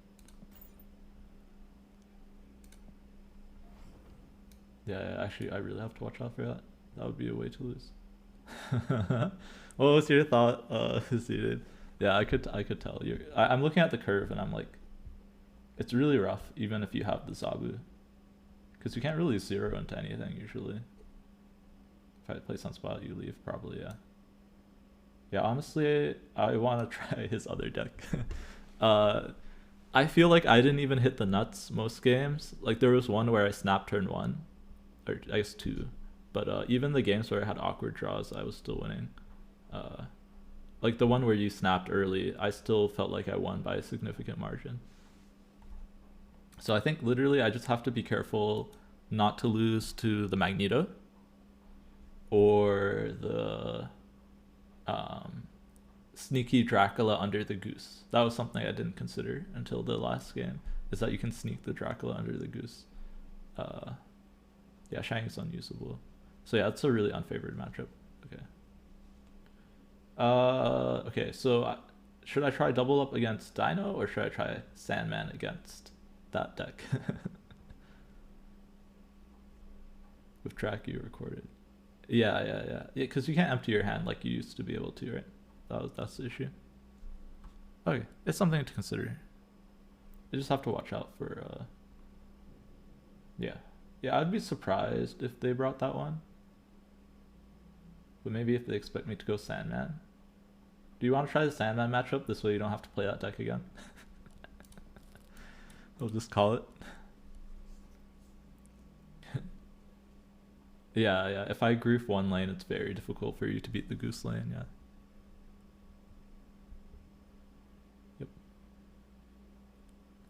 Yeah, actually, I really have to watch out for that. That would be a way to lose. What was your thought, Seated? Yeah, I could tell you. I'm looking at the curve and I'm like, it's really rough, even if you have the Zabu, because you can't really zero into anything usually. If I play Sunspot, you leave probably, yeah. Yeah, honestly, I want to try his other deck. I feel like I didn't even hit the nuts most games. Like there was one where I snapped turn 1, or I guess 2. But even the games where I had awkward draws, I was still winning. Like the one where you snapped early, I still felt like I won by a significant margin. So I think literally I just have to be careful not to lose to the Magneto or the sneaky Dracula under the Goose. That was something I didn't consider until the last game, is that you can sneak the Dracula under the Goose. Yeah, Shang is unusable. So yeah, it's a really unfavored matchup. Okay. Okay, so should I try double up against Dino, or should I try Sandman against that deck? With track you recorded. Yeah, because you can't empty your hand like you used to be able to, right? That's the issue. Okay, it's something to consider. You just have to watch out for yeah, I'd be surprised if they brought that one, but maybe if they expect me to go Sandman. Do you want to try the Sandman matchup? This way you don't have to play that deck again. We'll just call it. Yeah, if I grief one lane, it's very difficult for you to beat the Goose lane, yeah. Yep.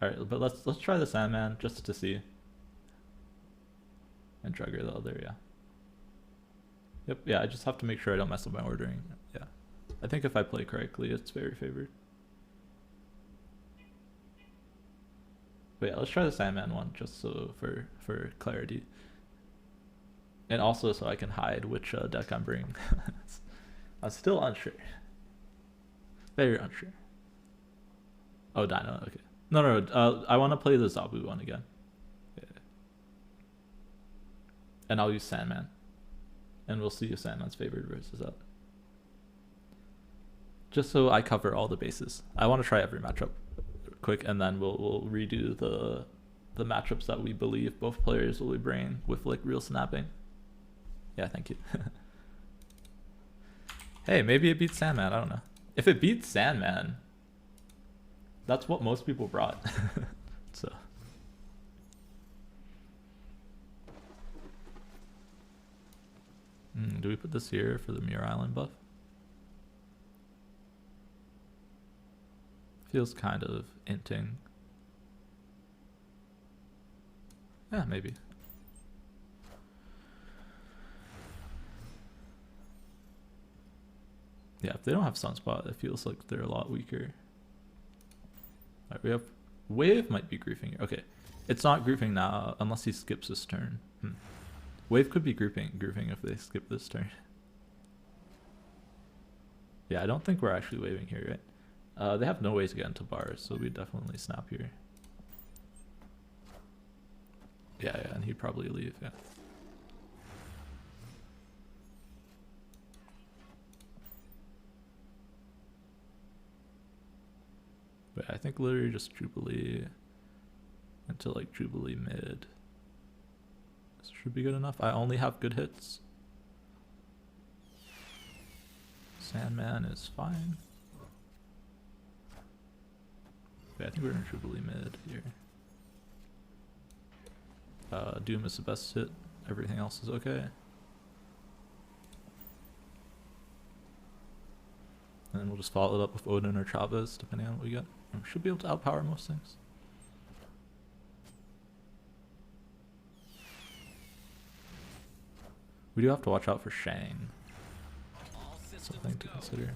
Alright, but let's try the Sandman just to see. And Drugger the other, yeah. Yep, yeah, I just have to make sure I don't mess up my ordering. Yeah. I think if I play correctly, it's very favored. But yeah, let's try the Sandman one just so for clarity. And also so I can hide which deck I'm bringing. I'm still unsure. Very unsure. Oh, Dino, okay. No, I want to play the Zabu one again. Yeah. And I'll use Sandman. And we'll see if Sandman's favored versus that. Just so I cover all the bases. I want to try every matchup quick, and then we'll redo the the matchups that we believe both players will be bringing with like real snapping. Yeah, thank you. Hey, maybe it beats Sandman, I don't know. If it beats Sandman, that's what most people brought. So. Do we put this here for the Muir Island buff? Feels kind of inting. Yeah, maybe. Yeah, if they don't have Sunspot, it feels like they're a lot weaker. Alright, we have... Wave might be grouping here. Okay, it's not grouping now unless he skips his turn. Wave could be grouping if they skip this turn. Yeah, I don't think we're actually waving here, right? They have no way to get into bars, so we definitely snap here. Yeah, and he'd probably leave, yeah. But I think literally just Jubilee until like Jubilee mid. This should be good enough. I only have good hits. Sandman is fine. Yeah, I think we're in Jubilee mid here. Doom is the best hit. Everything else is okay. And then we'll just follow it up with Odin or Chavez, depending on what we get. We should be able to outpower most things. We do have to watch out for Shang. Something to consider.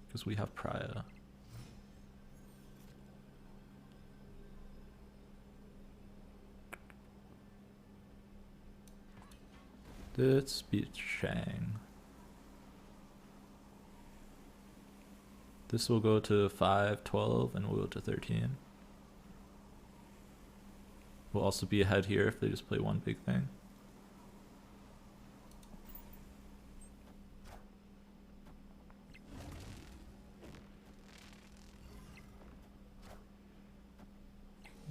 Because we have Praya. Let's beat Shang. This will go to 5, 12, and we'll go to 13. We'll also be ahead here if they just play one big thing.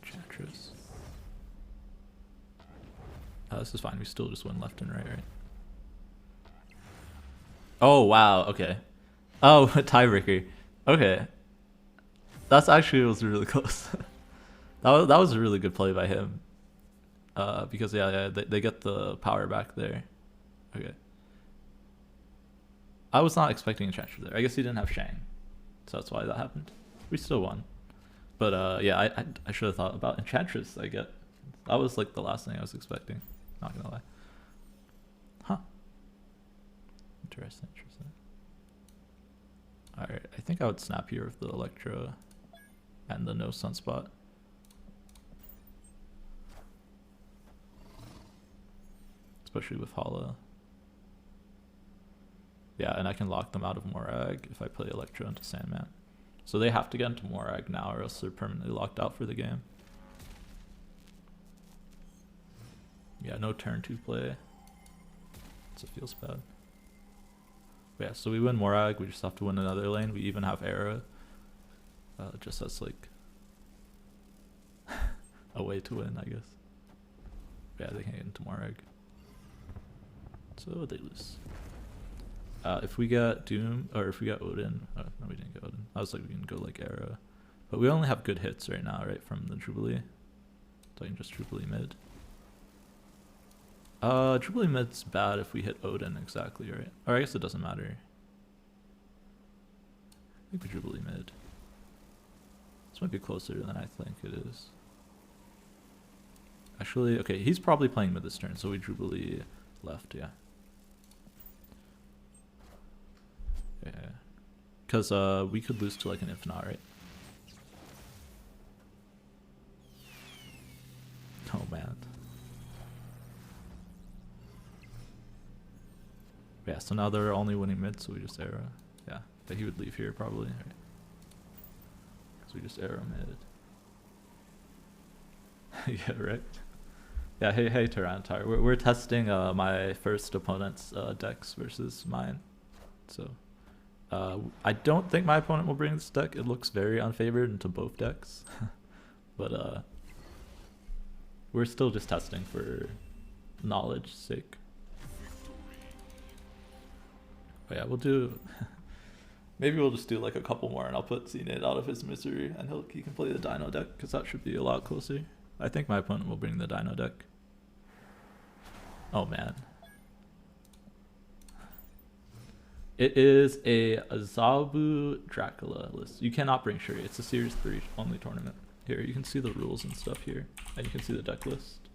Enchantress. This is fine. We still just win left and right, right? Oh, wow. Okay. Oh, tiebreaker. Okay. That's actually was really close. that was a really good play by him. Because yeah, they get the power back there. Okay. I was not expecting Enchantress there. I guess he didn't have Shang. So that's why that happened. We still won. But yeah, I should have thought about Enchantress, I get. That was like the last thing I was expecting. Not gonna lie. Huh. Interesting. Alright, I think I would snap here with the Electro and the no Sunspot. Especially with Hala. Yeah, and I can lock them out of Morag if I play Electro into Sandman. So they have to get into Morag now or else they're permanently locked out for the game. Yeah, no turn 2 play. So it feels bad. But yeah, so we win Morag, we just have to win another lane. We even have Era. Just as like a way to win, I guess. But yeah, they can't get into Morag. So they lose. If we get Doom, or if we get Odin, oh, no we didn't get Odin. I was like, we can go like Era. But we only have good hits right now, right, from the Jubilee. So I can just Jubilee mid. Jubilee mid's bad if we hit Odin exactly, right? Or I guess it doesn't matter. I think we Jubilee mid. This might be closer than I think it is. Actually, okay, he's probably playing mid this turn, so we Jubilee left, yeah. Yeah. Because we could lose to like an Infinite, right? Oh man. Yeah, so now they're only winning mid, so we just Era. Yeah, but he would leave here probably, right? So we just Era mid. Yeah, right? Yeah, hey Tarantar. We're testing my first opponent's decks versus mine. So I don't think my opponent will bring this deck. It looks very unfavored into both decks. But We're still just testing for knowledge's sake. But yeah, we'll do... Maybe we'll just do like a couple more and I'll put CNIT out of his misery and he can play the Dino deck because that should be a lot closer. I think my opponent will bring the Dino deck. Oh man. It is a Zabu Dracula list. You cannot bring Shuri. It's a Series 3 only tournament. Here, you can see the rules and stuff here. And you can see the deck list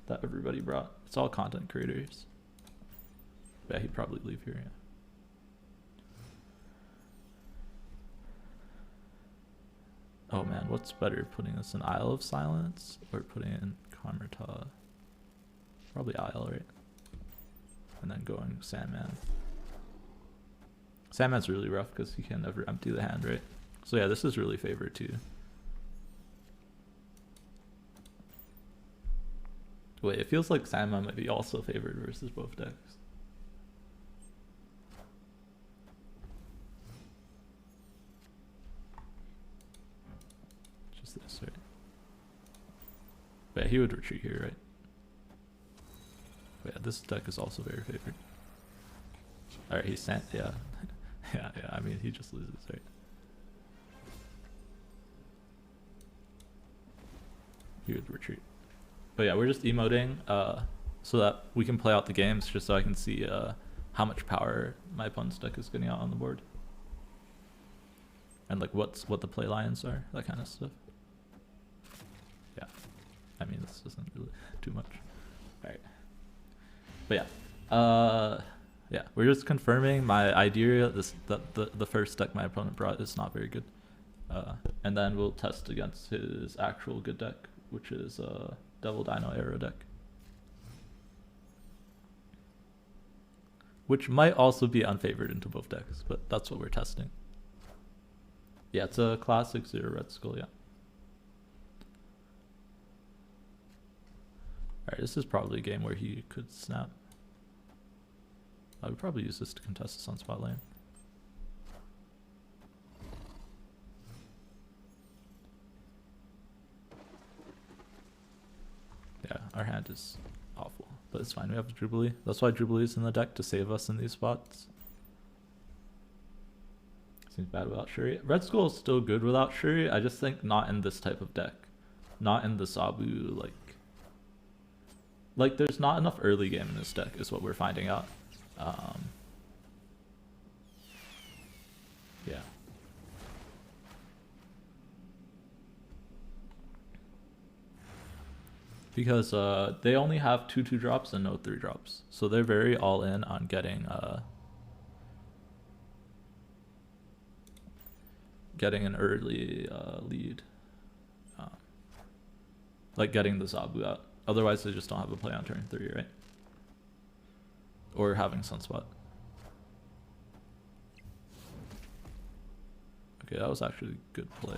that everybody brought. It's all content creators. Yeah, he'd probably leave here, yeah. Oh man, what's better, putting this in Isle of Silence or putting it in Kamarta? Probably Isle, right? And then going Sandman. Sandman's really rough because he can never empty the hand, right? So yeah, this is really favored too. Wait, it feels like Sandman might be also favored versus both decks. Just this, right? But yeah, he would retreat here, right? But yeah, this deck is also very favored. Alright, he's sent, yeah. Yeah, I mean, he just loses, right? He would retreat. But yeah, we're just emoting so that we can play out the games, just so I can see how much power my opponent's deck is getting out on the board. And like what the play lines are, that kind of stuff. Yeah. I mean, this doesn't really do much. Alright. But yeah. Yeah, we're just confirming my idea that the first deck my opponent brought is not very good. And then we'll test against his actual good deck, which is Devil Dino Arrow deck. Which might also be unfavored into both decks, but that's what we're testing. Yeah, it's a classic 0 Red Skull, yeah. Alright, this is probably a game where he could snap. I would probably use this to contest the Sunspot lane. Yeah, our hand is awful, but it's fine. We have Jubilee. That's why Jubilee is in the deck, to save us in these spots. Seems bad without Shuri. Red Skull is still good without Shuri. I just think not in this type of deck. Not in the Sabu, like there's not enough early game in this deck is what we're finding out. Yeah. Because they only have 2/2 drops and no 3 drops. So they're very all in on getting an early lead. Like getting the Zabu out. Otherwise they just don't have a play on turn 3, right? Or having Sunspot. Okay, that was actually a good play.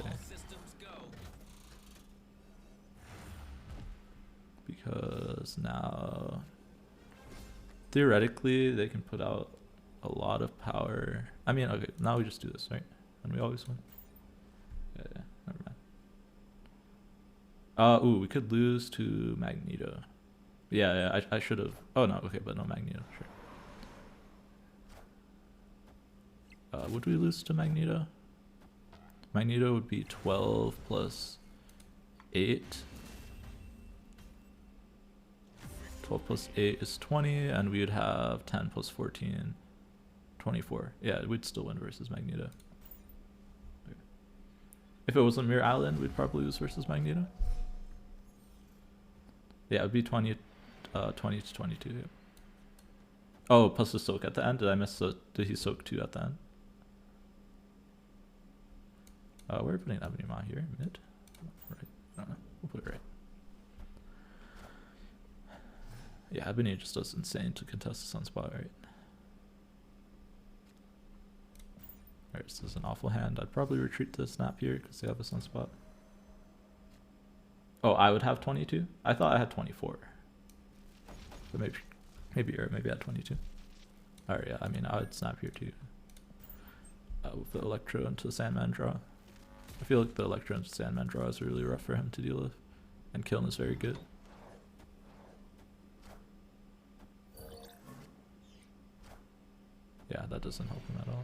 Because now, theoretically, they can put out a lot of power. I mean, okay, now we just do this, right? And we always win. Yeah, never mind. Ooh, we could lose to Magneto. Yeah, I should have. Oh no, okay, but no Magneto, sure. Would we lose to Magneto? Magneto would be 12 plus 8. 12 plus 8 is 20, and we would have 10 plus 14, 24. Yeah, we'd still win versus Magneto. Okay. If it wasn't Mirror Island, we'd probably lose versus Magneto. Yeah, it would be 20 to 22. Yeah. Oh, plus the soak at the end. Did I miss the? Did he soak 2 at the end? We're putting Ebony Maw here, mid. Right. I don't know. We'll put it right. Yeah, Ebony just does insane to contest the Sunspot, right? Alright, this is an awful hand. I'd probably retreat to Snap here because they have a Sunspot. Oh, I would have 22? I thought I had 24. But maybe I had 22. Alright, yeah, I mean, I would Snap here too. With the Electro into the Sandman draw. I feel like the Electro into Sandman draw is really rough for him to deal with. And Kiln is very good. Yeah, that doesn't help him at all.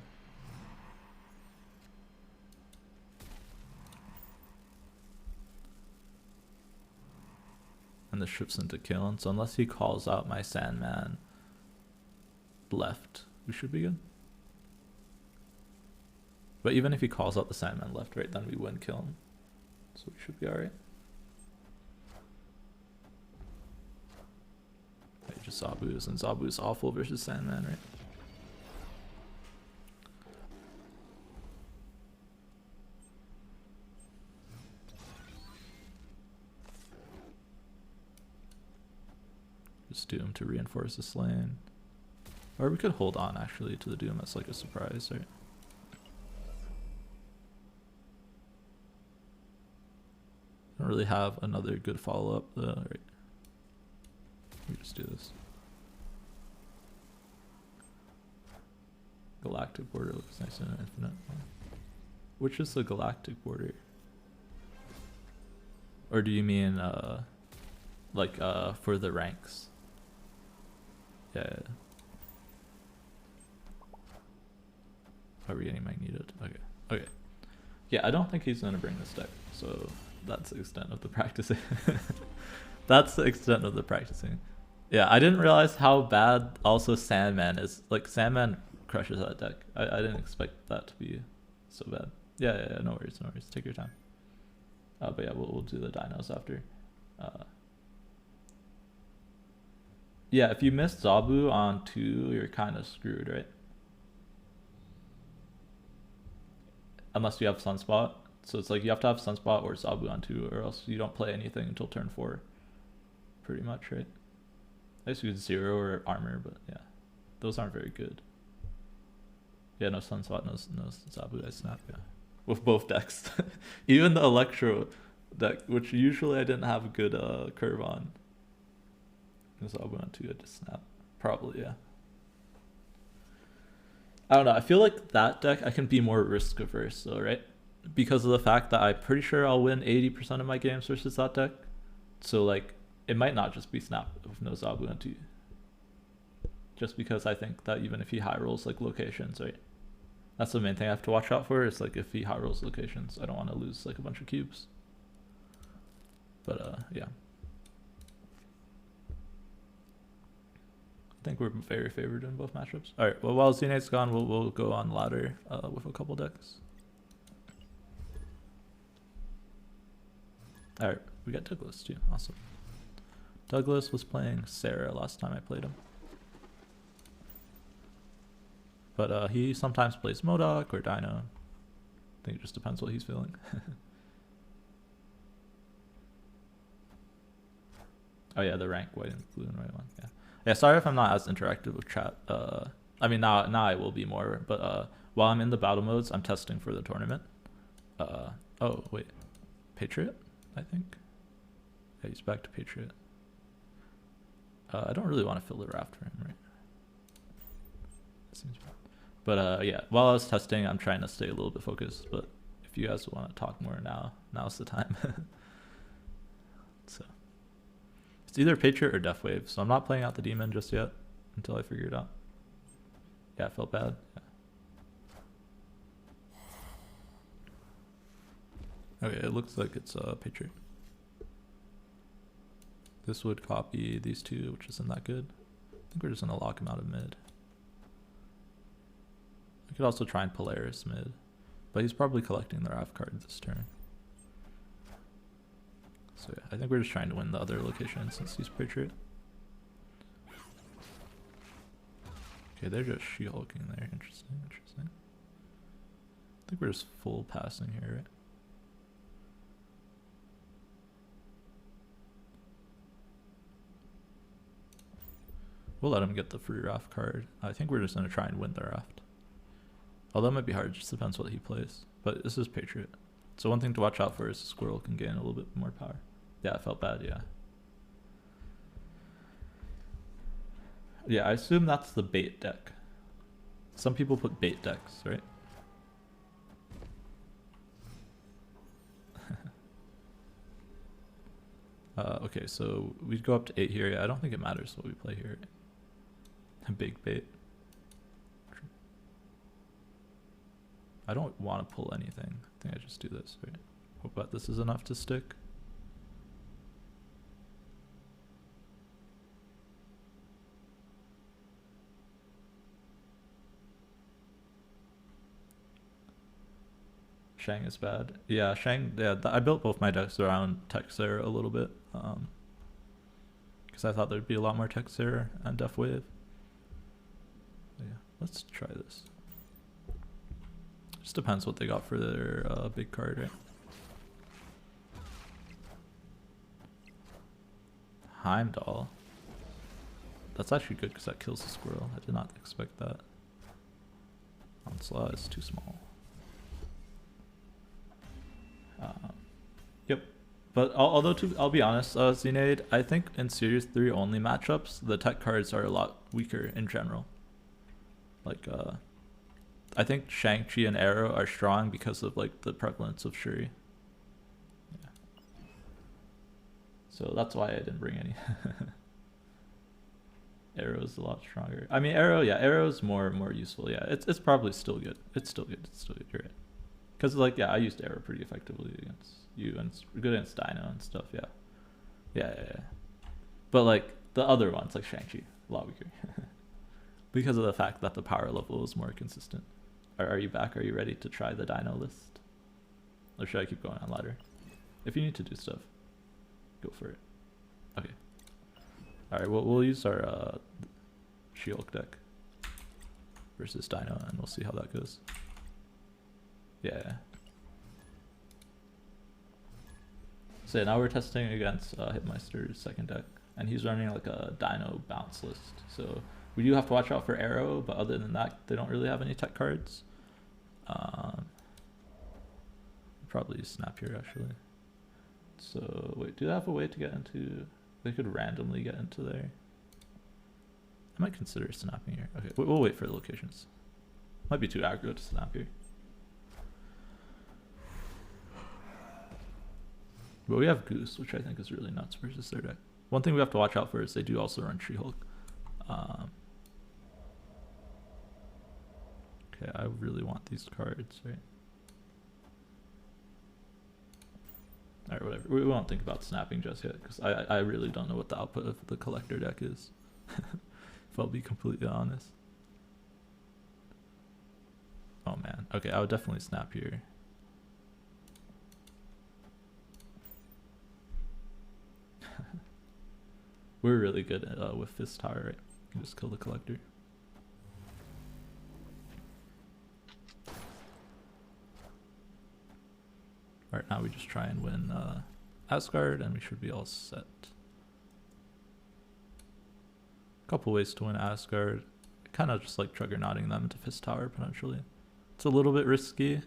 And the ship's into killing, so unless he calls out my Sandman left, we should be good. But even if he calls out the Sandman left, right, then we win killing. So we should be alright. Right, just Zabu's, and Zabu's awful versus Sandman, right? Just Doom to reinforce this lane. Or we could hold on actually to the Doom as like a surprise, right? Don't really have another good follow-up though, right? We just do this. Galactic border looks nice in Infinite. Which is the galactic border? Or do you mean like for the ranks? Yeah. Are we getting magneted? Okay. Okay. Yeah, I don't think he's gonna bring this deck, so that's the extent of the practicing. That's the extent of the practicing. Yeah, I didn't realize how bad also Sandman is. Like, Sandman crushes that deck. I didn't expect that to be so bad. Yeah, no worries, no worries. Take your time. But yeah, we'll do the dinos after. Yeah, if you miss Zabu on 2, you're kind of screwed, right? Unless you have Sunspot. So it's like you have to have Sunspot or Zabu on 2, or else you don't play anything until turn 4. Pretty much, right? I guess you could 0 or Armor, but yeah. Those aren't very good. Yeah, no Sunspot, no Zabu, I snap, yeah. With both decks. Even the Electro deck, which usually I didn't have a good curve on. Zabu on 2, I just snap. Probably, yeah. I don't know, I feel like that deck I can be more risk averse though, right? Because of the fact that I'm pretty sure I'll win 80% of my games versus that deck. So like, it might not just be snap with no Zabu on 2. Just because I think that even if he high rolls like locations, right? That's the main thing I have to watch out for, is like if he high rolls locations, I don't want to lose like a bunch of cubes. But yeah. I think we're very favored in both matchups. Alright, well while Xenate's gone, we'll go on ladder with a couple decks. Alright, we got Douglas too, awesome. Douglas was playing Sarah last time I played him. But he sometimes plays Modok or Dino. I think it just depends what he's feeling. Oh yeah, the rank white and blue and white one. Yeah. Yeah, sorry if I'm not as interactive with chat. I mean now I will be more, but while I'm in the battle modes, I'm testing for the tournament. Oh wait. Patriot, I think. Yeah, he's back to Patriot. I don't really want to fill the raft for him, right? That seems bad. But yeah, while I was testing, I'm trying to stay a little bit focused. But if you guys want to talk more now's the time. So it's either Patriot or Death Wave. So I'm not playing out the demon just yet until I figure it out. Yeah, it felt bad. Yeah. Okay, it looks like it's Patriot. This would copy these two, which isn't that good. I think we're just gonna lock him out of mid. I could also try and Polaris mid, but he's probably collecting the Raft card this turn. So yeah, I think we're just trying to win the other location since he's Patriot. Okay, they're just She-Hulking there. Interesting, interesting. I think we're just full passing here, right? We'll let him get the free Raft card. I think we're just going to try and win the Raft. Although it might be hard, it just depends what he plays. But this is Patriot. So one thing to watch out for is the Squirrel can gain a little bit more power. Yeah, it felt bad, yeah. Yeah, I assume that's the bait deck. Some people put bait decks, right? Okay, so we'd go up to 8 here. Yeah, I don't think it matters what we play here. A big bait. I don't want to pull anything. I think I just do this, right? Hope that this is enough to stick. Shang is bad. Yeah, Shang, yeah, I built both my decks around Texer a little bit. Because I thought there'd be a lot more Texer and Death Wave. But yeah, let's try this. Just depends what they got for their big card, right? Heimdall. That's actually good because that kills the squirrel. I did not expect that. Onslaught is too small. Yep. But although I'll be honest, Zenade, I think in Series 3 only matchups, the tech cards are a lot weaker in general. Like, I think Shang-Chi and Arrow are strong because of like the prevalence of Shuri. Yeah. So that's why I didn't bring any. Arrow's a lot stronger. I mean, Arrow, yeah, Arrow's more useful. Yeah, it's probably still good. It's still good. It's still good. You're right. Because, like, yeah, I used Arrow pretty effectively against you, and it's good against Dino and stuff, yeah. Yeah. But, like, the other ones, like Shang-Chi, a lot weaker. Because of the fact that the power level is more consistent. Are you back? Are you ready to try the Dino list? Or should I keep going on ladder? If you need to do stuff, go for it. Okay. Alright, we'll use our She-Hulk deck versus Dino, and we'll see how that goes. Yeah. So now we're testing against Hitmeister's second deck, and he's running like a Dino bounce list. So we do have to watch out for Arrow, but other than that, they don't really have any tech cards. Probably Snap here actually. So wait, do they have a way to get into? They could randomly get into there. I might consider snapping here. Okay, we'll wait for the locations. Might be too aggro to snap here. But we have Goose, which I think is really nuts versus their deck. One thing we have to watch out for is they do also run She-Hulk. Okay, I really want these cards, right? Alright, whatever. We won't think about snapping just yet, because I really don't know what the output of the collector deck is. If I'll be completely honest. Oh man. Okay, I would definitely snap here. We're really good at, with Fist Tower, right? You can just kill the collector. Alright, now we just try and win Asgard, and we should be all set. Couple ways to win Asgard. Kind of just like Juggernauting them into Fist Tower, potentially. It's a little bit risky,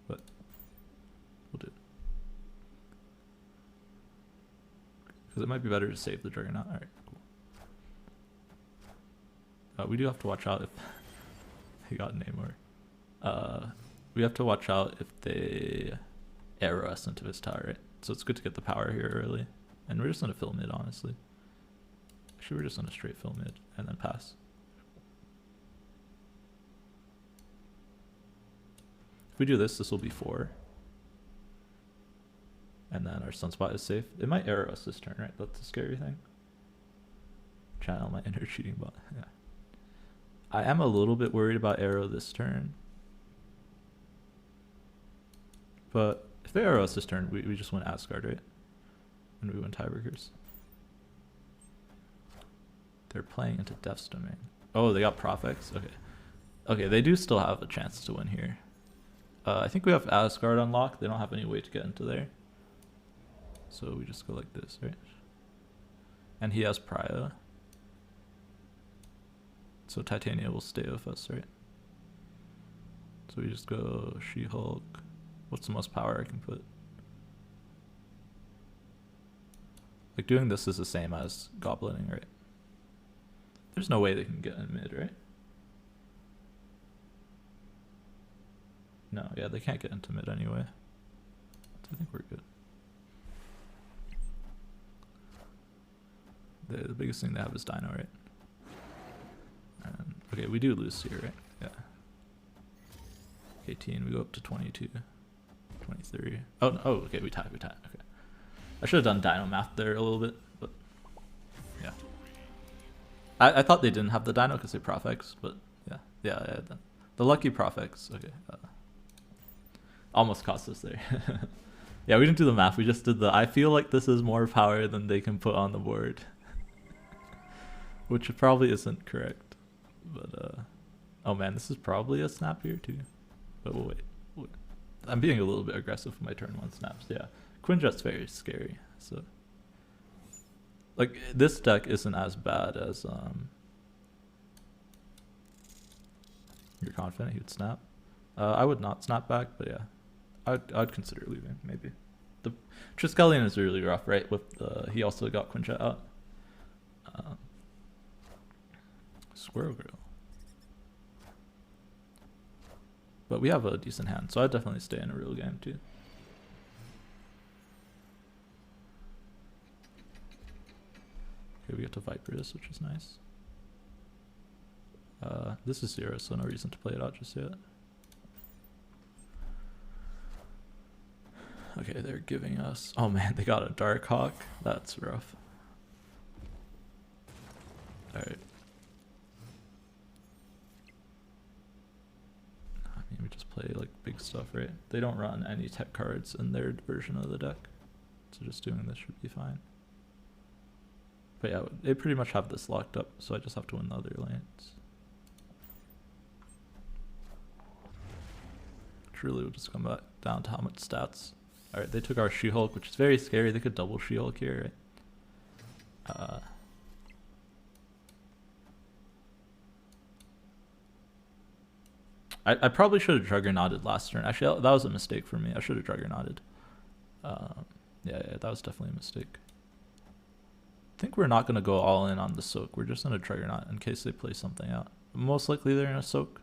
but we'll do it. Because it might be better to save the Juggernaut. Alright, cool. We do have to watch out if he got Namor. We have to watch out if they arrow us into his tower, right? So it's good to get the power here early. And we're just gonna fill mid, honestly. Actually, we're just gonna straight fill mid and then pass. If we do this, this will be 4. And then our Sunspot is safe. It might arrow us this turn, right? That's the scary thing. Channel my inner cheating bot. Yeah. I am a little bit worried about arrow this turn. But if they arrow us this turn, we just win Asgard, right? And we win tiebreakers. They're playing into Death's Domain. Oh, they got Profex? Okay. Okay, they do still have a chance to win here. I think we have Asgard unlocked. They don't have any way to get into there. So we just go like this, right? And he has Pria. So Titania will stay with us, right? So we just go She-Hulk. What's the most power I can put? Like doing this is the same as goblining, right? There's no way they can get in mid, right? No, yeah, they can't get into mid anyway. So I think we're good. The biggest thing they have is Dino, right? And, okay, we do lose here, right? Yeah. 18, we go up to 22, 23. Oh, no, oh, okay, we tie, okay. I should have done Dino math there a little bit, but yeah. I thought they didn't have the Dino because they Profx, but yeah, the lucky Profx, okay. Almost cost us there. Yeah, we didn't do the math, we just did the, I feel like this is more power than they can put on the board. Which probably isn't correct, but oh man, this is probably a snap here too, but we'll wait. I'm being a little bit aggressive with my turn 1 snaps. Yeah, Quinjet's very scary, so like this deck isn't as bad as you're confident he would snap. I would not snap back, but yeah, I'd consider leaving maybe. The Triskelion is really rough, right? With he also got Quinjet out. Squirrel Grill. But we have a decent hand, so I'd definitely stay in a real game too. Okay, we get to Viper this, which is nice. This is 0, so no reason to play it out just yet. Okay, they're giving us... Oh man, they got a Dark Hawk. That's rough. Alright. We just play like big stuff, right? They don't run any tech cards in their version of the deck, so just doing this should be fine. But yeah, they pretty much have this locked up, so I just have to win the other lanes. Truly will just come back down to how much stats. Alright, they took our She-Hulk, which is very scary. They could double She-Hulk here, right? I probably should have Juggernauted last turn. Actually, that was a mistake for me. I should have Juggernauted. Yeah, that was definitely a mistake. I think we're not going to go all in on the soak. We're just going to Juggernaut in case they play something out. Most likely they're going to soak.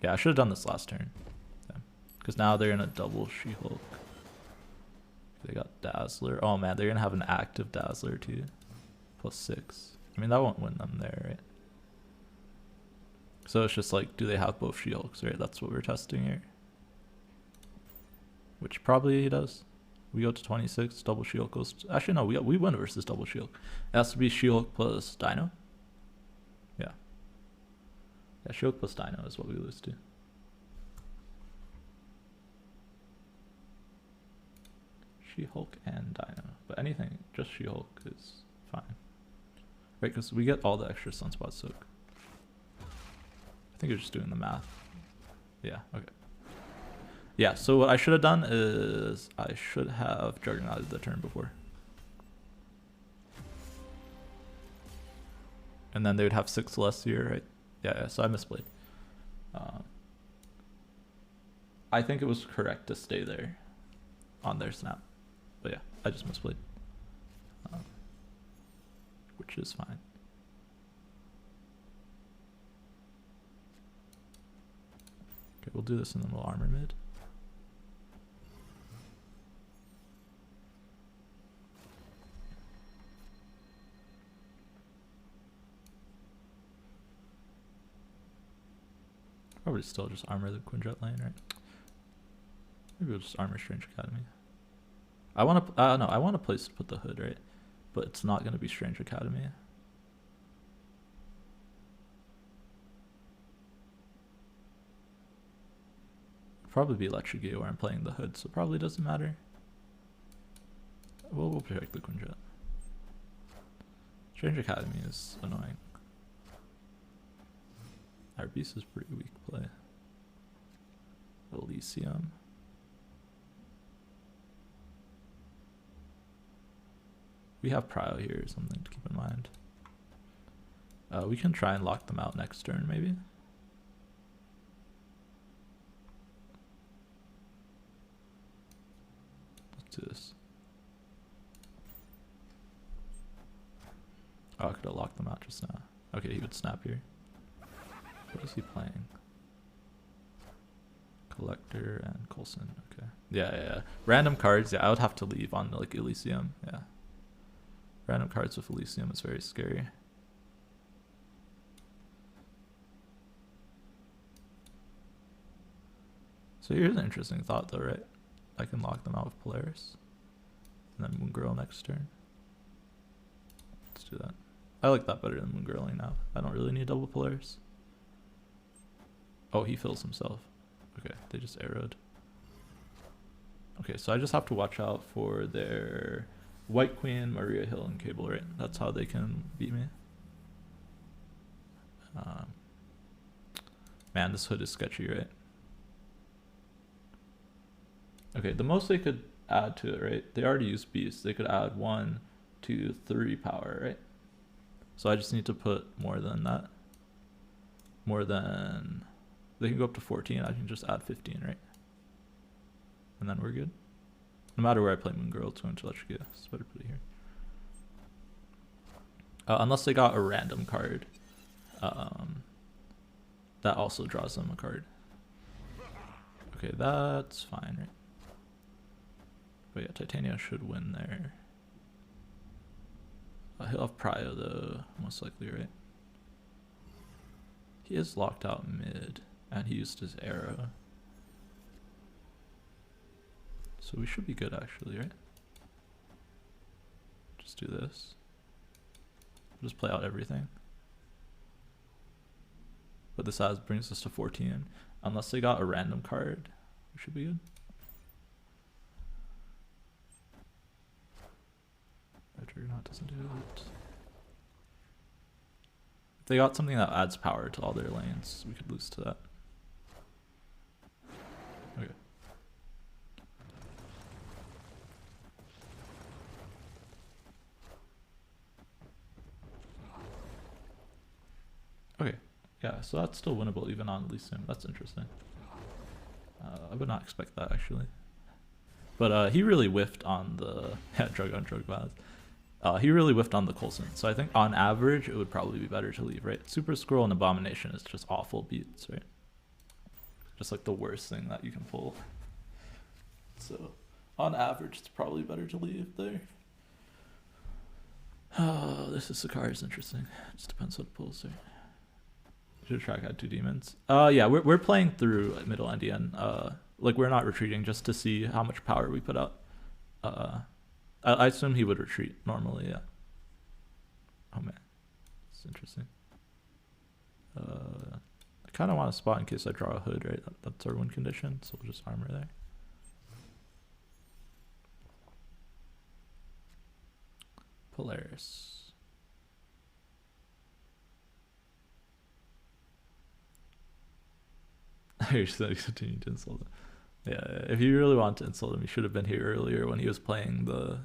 Yeah, I should have done this last turn. Because now they're going to double She-Hulk. They got Dazzler. Oh man, they're going to have an active Dazzler too. +6. I mean, that won't win them there, right? So it's just like, do they have both She-Hulks, right? That's what we're testing here. Which probably he does. We go to 26, double She-Hulk goes to, actually no, we win versus double She-Hulk. It has to be She-Hulk plus Dino. Yeah. Yeah, She-Hulk plus Dino is what we lose to. She-Hulk and Dino. But anything, just She-Hulk is fine. Right, because we get all the extra Sunspot soak. I think you're just doing the math. Yeah, okay. Yeah, so what I should have done is I should have Juggernauted the turn before. And then they would have 6 less here, right? Yeah, so I misplayed. I think it was correct to stay there on their snap. But yeah, I just misplayed. Which is fine. Okay, we'll do this and then we'll armor mid. Probably still just armor the Quinjet lane, right? Maybe we'll just armor Strange Academy. I want to, no, I want a place to put the hood, right? But it's not going to be Strange Academy. Probably be Electric Geo where I'm playing the hood, so it probably doesn't matter. We'll protect the Quinjet. Strange Academy is annoying. Our beast is pretty weak play. Elysium. We have Prio here or something to keep in mind. We can try and lock them out next turn maybe. Let's do this. Oh, I could have locked them out just now. Okay, he would snap here. What is he playing? Collector and Coulson. Okay. Yeah. Random cards. Yeah, I would have to leave on like Elysium. Yeah. Random cards with Elysium is very scary. So here's an interesting thought though, right? I can lock them out with Polaris. And then Moon Girl next turn. Let's do that. I like that better than Moon Girling now. I don't really need double Polaris. Oh, he fills himself. Okay, they just arrowed. Okay, so I just have to watch out for their White Queen, Maria Hill, and Cable, right? That's how they can beat me. Man, this hood is sketchy, right? Okay, the most they could add to it, right? They already used Beast. They could add 1, 2, 3 power, right? So I just need to put more than that. More than... They can go up to 14. I can just add 15, right? And then we're good. No matter where I play Moon Girl, it's going to let you get. So better put it here. Unless they got a random card. That also draws them a card. Okay, that's fine, right? But yeah, Titania should win there. He'll have Prio though, most likely, right? He is locked out mid, and he used his arrow. So we should be good actually, right? Just do this. Just play out everything. But this brings us to 14. Unless they got a random card, we should be good. Juggernaut doesn't do it. If they got something that adds power to all their lanes, we could lose to that. Okay. Okay. Yeah, so that's still winnable even on Elysium. That's interesting. I would not expect that actually. But he really whiffed on the drug on drug violence. He really whiffed on the Coulson. So I think on average it would probably be better to leave, right? Super Scroll and Abomination is just awful beats, right? Just like the worst thing that you can pull. So on average it's probably better to leave there. Oh, this is Sakari is interesting. It just depends what it pulls there. Should track had 2 demons. Yeah, we're playing through middle Endian. Like we're not retreating just to see how much power we put out. I assume he would retreat normally, yeah. Oh man, it's interesting. I kind of want to spot in case I draw a hood, right? That's our win condition, so we'll just armor there. Polaris. You're still continuing to insult him. Yeah, if you really want to insult him, you should have been here earlier when he was playing the...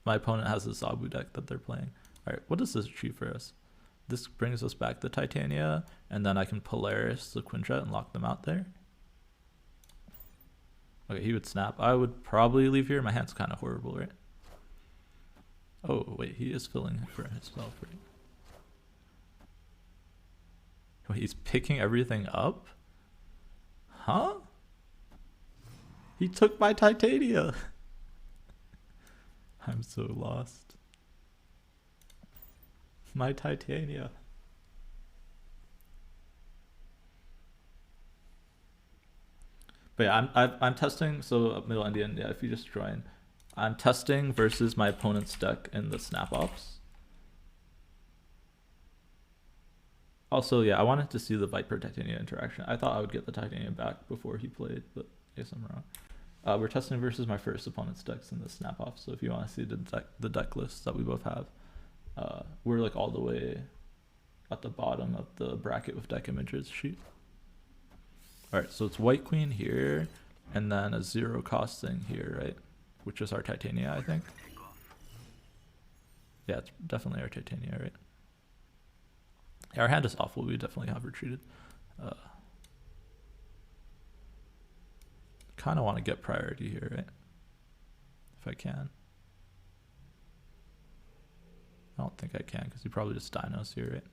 My opponent has a Zabu deck that they're playing. Alright, what does this achieve for us? This brings us back to Titania, and then I can Polaris the Quinjet and lock them out there. Okay, he would snap. I would probably leave here. My hand's kind of horrible, right? Oh, wait, he is filling for himself, right? Wait, he's picking everything up? Huh? He took my Titania. I'm so lost. My Titania. But yeah, I'm testing. So middle Endian, yeah. If you just join, I'm testing versus my opponent's deck in the SnapOffs. Also, yeah, I wanted to see the Viper Titania interaction. I thought I would get the Titania back before he played, but I guess I'm wrong. We're testing versus my first opponent's decks in the SnapOff. So if you want to see the deck lists that we both have, we're like all the way at the bottom of the bracket with deck images sheet. All right, so it's White Queen here, and then a 0 cost thing here, right? Which is our Titania, I think. Yeah, it's definitely our Titania, right? Yeah, our hand is awful. We definitely have retreated. Kind of want to get priority here, right? If I can. I don't think I can because he probably just dinos here, right?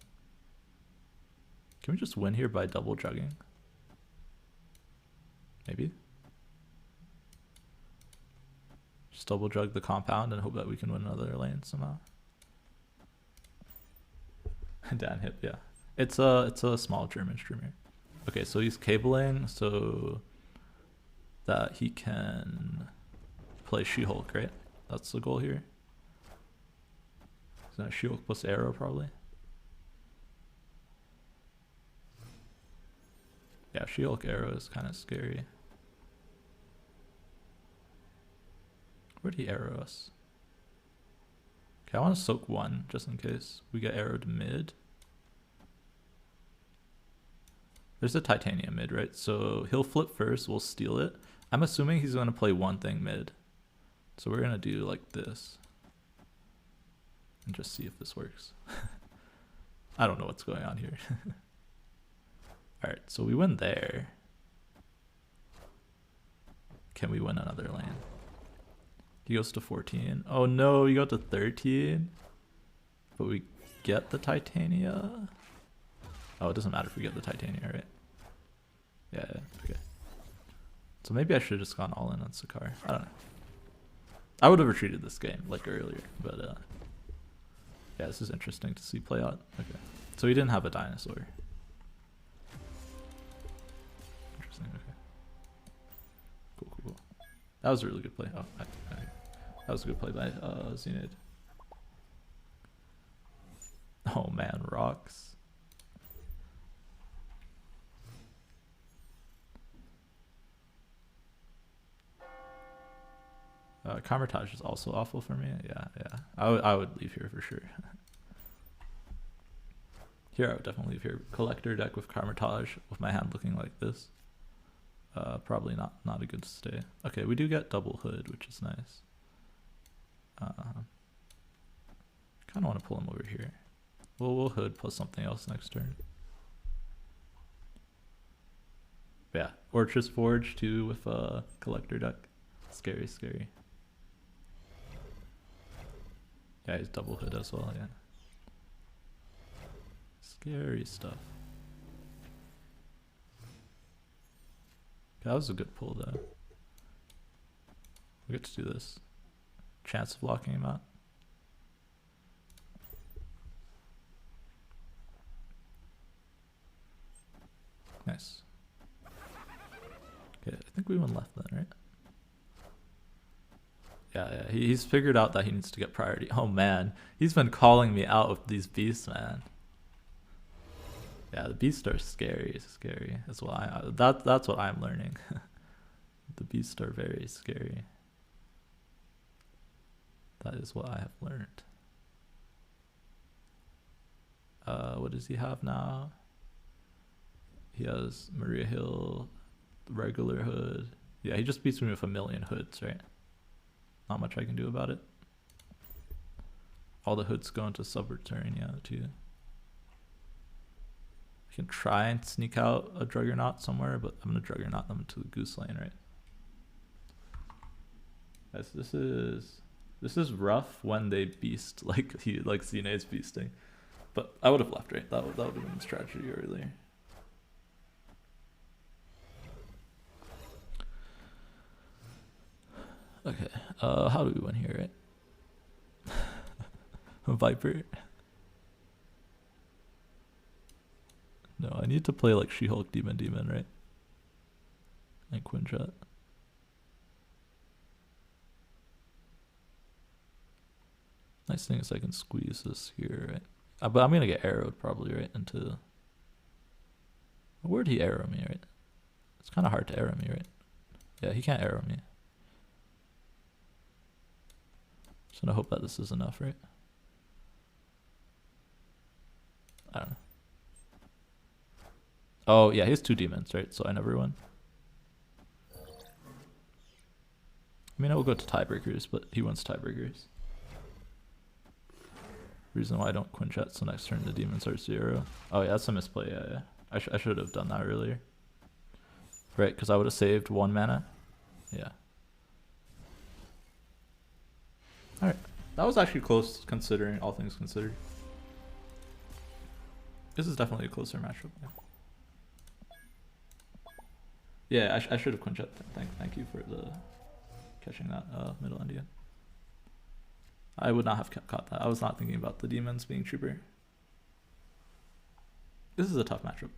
Can we just win here by double jugging? Maybe. Just double jug the compound and hope that we can win another lane somehow. Dan hip, yeah. It's a small German streamer. Okay, so he's cabling, so that he can play She-Hulk, right? That's the goal here. Is that She-Hulk plus arrow probably? Yeah, She-Hulk arrow is kind of scary. Where'd he arrow us? Okay, I want to soak one just in case we get arrowed mid. There's a titanium mid, right? So he'll flip first, we'll steal it. I'm assuming he's going to play one thing mid. So we're going to do like this. And just see if this works. I don't know what's going on here. Alright, so we win there. Can we win another lane? He goes to 14. Oh no, we go to 13. But we get the Titania. Oh, it doesn't matter if we get the Titania, right? Yeah, okay. So maybe I should have just gone all in on Sakar. I don't know. I would have retreated this game like earlier, but yeah, this is interesting to see play out. Okay, so he didn't have a dinosaur. Interesting. Okay. Cool, cool, cool. That was a really good play. Oh, that was a good play by Zenid. Oh man, rocks. Camertage is also awful for me. Yeah. I would leave here for sure. Here I would definitely leave here. Collector deck with Camertage with my hand looking like this. Probably not a good stay. Okay, we do get double hood, which is nice. Kind of want to pull him over here. We'll hood plus something else next turn. Yeah, Orchard's Forge too with a collector deck. Scary, scary. Yeah, he's double hood as well, yeah. Scary stuff. That was a good pull though. We get to do this. Chance of locking him out. Nice. Okay, I think we went left then, right? Yeah, he's figured out that he needs to get priority. Oh man, he's been calling me out with these beasts, man. Yeah, the beasts are scary. That's what that's what I'm learning. The beasts are very scary. That is what I have learned. What does he have now? He has Maria Hill, regular hood. Yeah, he just beats me with a million hoods, right? Not much I can do about it. All the hoods go into Subterranea too. I can try and sneak out a Juggernaut somewhere, but I'm gonna Juggernaut them into the Goose Lane, right? Guys, this is rough when they beast like Xena's beasting. But I would have left, right? That would have been the strategy earlier. Okay, how do we win here, right? Viper. No, I need to play like She-Hulk Demon, right? And Quinjet. Nice thing is I can squeeze this here, right? But I'm gonna get arrowed probably, right? Into... Where'd he arrow me, right? It's kind of hard to arrow me, right? Yeah, he can't arrow me. Just gonna hope that this is enough, right? I don't know. Oh yeah, he has 2 demons, right? So I never win. I mean, I will go to tiebreakers, but he wins tiebreakers. Reason why I don't Quinjet, so next turn the demons are 0. Oh yeah, that's a misplay. Yeah. I should have done that earlier. Right, because I would have saved 1 mana. Yeah. Alright, that was actually close considering all things considered. This is definitely a closer matchup. Yeah, I should have Quinjet. Thank you for the catching that middle Indian. I would not have caught that. I was not thinking about the demons being cheaper. This is a tough matchup.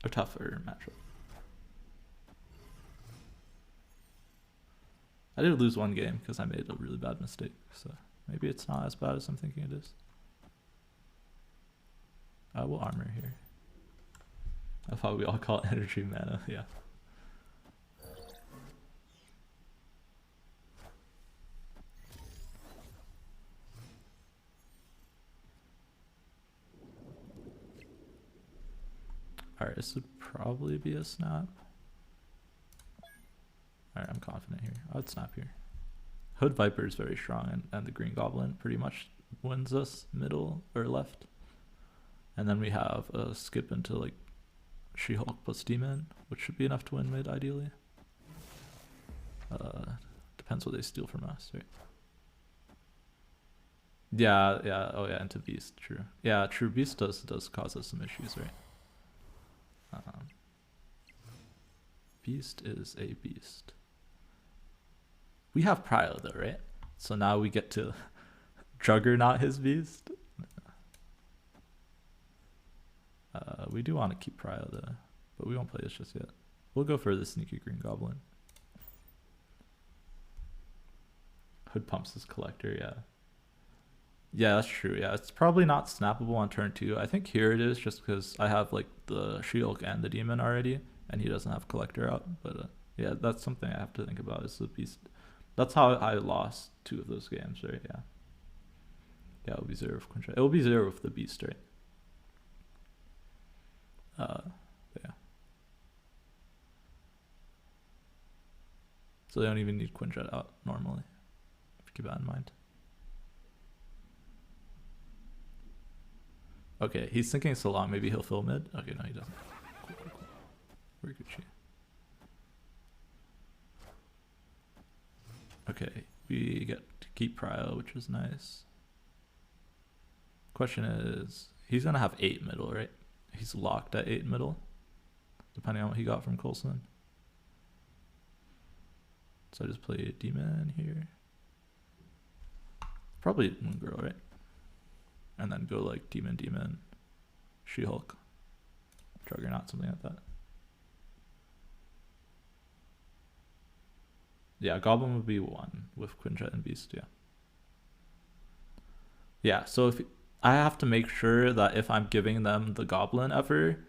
A tougher matchup. I did lose one game because I made a really bad mistake, so maybe it's not as bad as I'm thinking it is. We'll armor here. I thought we all call it energy mana, yeah. Alright, this would probably be a snap. Alright, I'm confident here. I would snap here. Hood Viper is very strong, and the Green Goblin pretty much wins us middle or left. And then we have a skip into like She-Hulk plus Demon, which should be enough to win mid ideally. Depends what they steal from us, right? Yeah, oh yeah, into Beast, true. Yeah, true, Beast does cause us some issues, right? Beast is a beast. We have Prio though, right? So now we get to Juggernaut his beast. We do want to keep Prio though, but we won't play this just yet. We'll go for the sneaky Green Goblin. Hood pumps his Collector, yeah. Yeah, that's true. Yeah, it's probably not snappable on turn 2. I think here it is just because I have like the She-Hulk and the Demon already, and he doesn't have Collector out. But yeah, that's something I have to think about is the Beast. That's how I lost 2 of those games, right? Yeah. Yeah, it'll be 0 with Quintet. It will be 0 with the Beast, right? Yeah. So they don't even need Quinjet out normally. Keep that in mind. Okay, he's thinking so long. Maybe he'll fill mid. Okay, no, he doesn't. Cool. Very good shit. Okay, we get to keep Prio, which is nice. Question is, he's gonna have 8 middle, right? He's locked at 8 middle, depending on what he got from Coulson. So I just play a Demon here. Probably Moon Girl, right? And then go like Demon, She-Hulk, Juggernaut, something like that. Yeah, Goblin would be 1 with Quinjet and Beast, yeah. Yeah, so if I have to make sure that if I'm giving them the Goblin ever,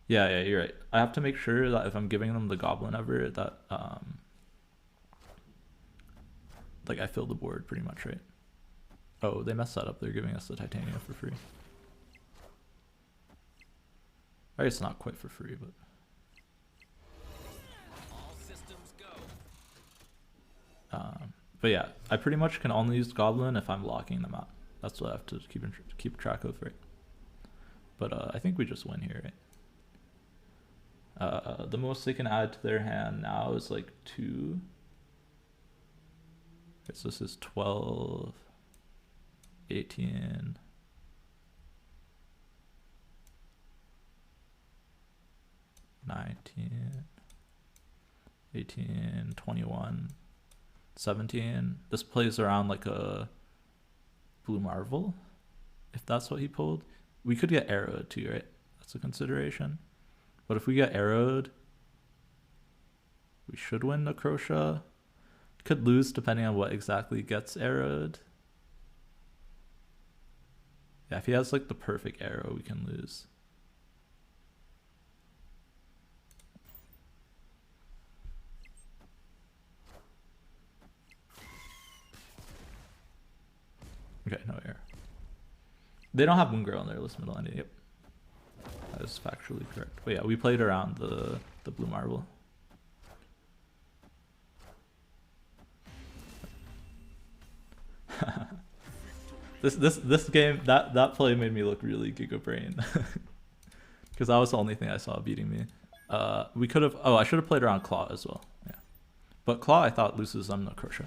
yeah, you're right. I have to make sure that if I'm giving them the Goblin ever, that like I fill the board pretty much, right? Oh, they messed that up. They're giving us the Titanium for free. I guess not quite for free, but all systems go. But yeah, I pretty much can only use Goblin if I'm locking them out. That's what I have to keep track of, right? But I think we just win here, right? The most they can add to their hand now is like 2. Okay, so this is 12, 18, 19, 18, 21, 17. This plays around like a Blue Marvel, if that's what he pulled. We could get arrowed too, right? That's a consideration. But if we get arrowed, we should win Necrosha. Could lose depending on what exactly gets arrowed. Yeah, if he has like the perfect arrow, we can lose. Okay, no error. They don't have Moon Girl in their list middle ending. Yep, that is factually correct. But yeah, we played around the Blue Marble. This game, that play made me look really Giga Brain, because that was the only thing I saw beating me. We could have. Oh, I should have played around Claw as well. Yeah, but Claw I thought loses on Necrosha.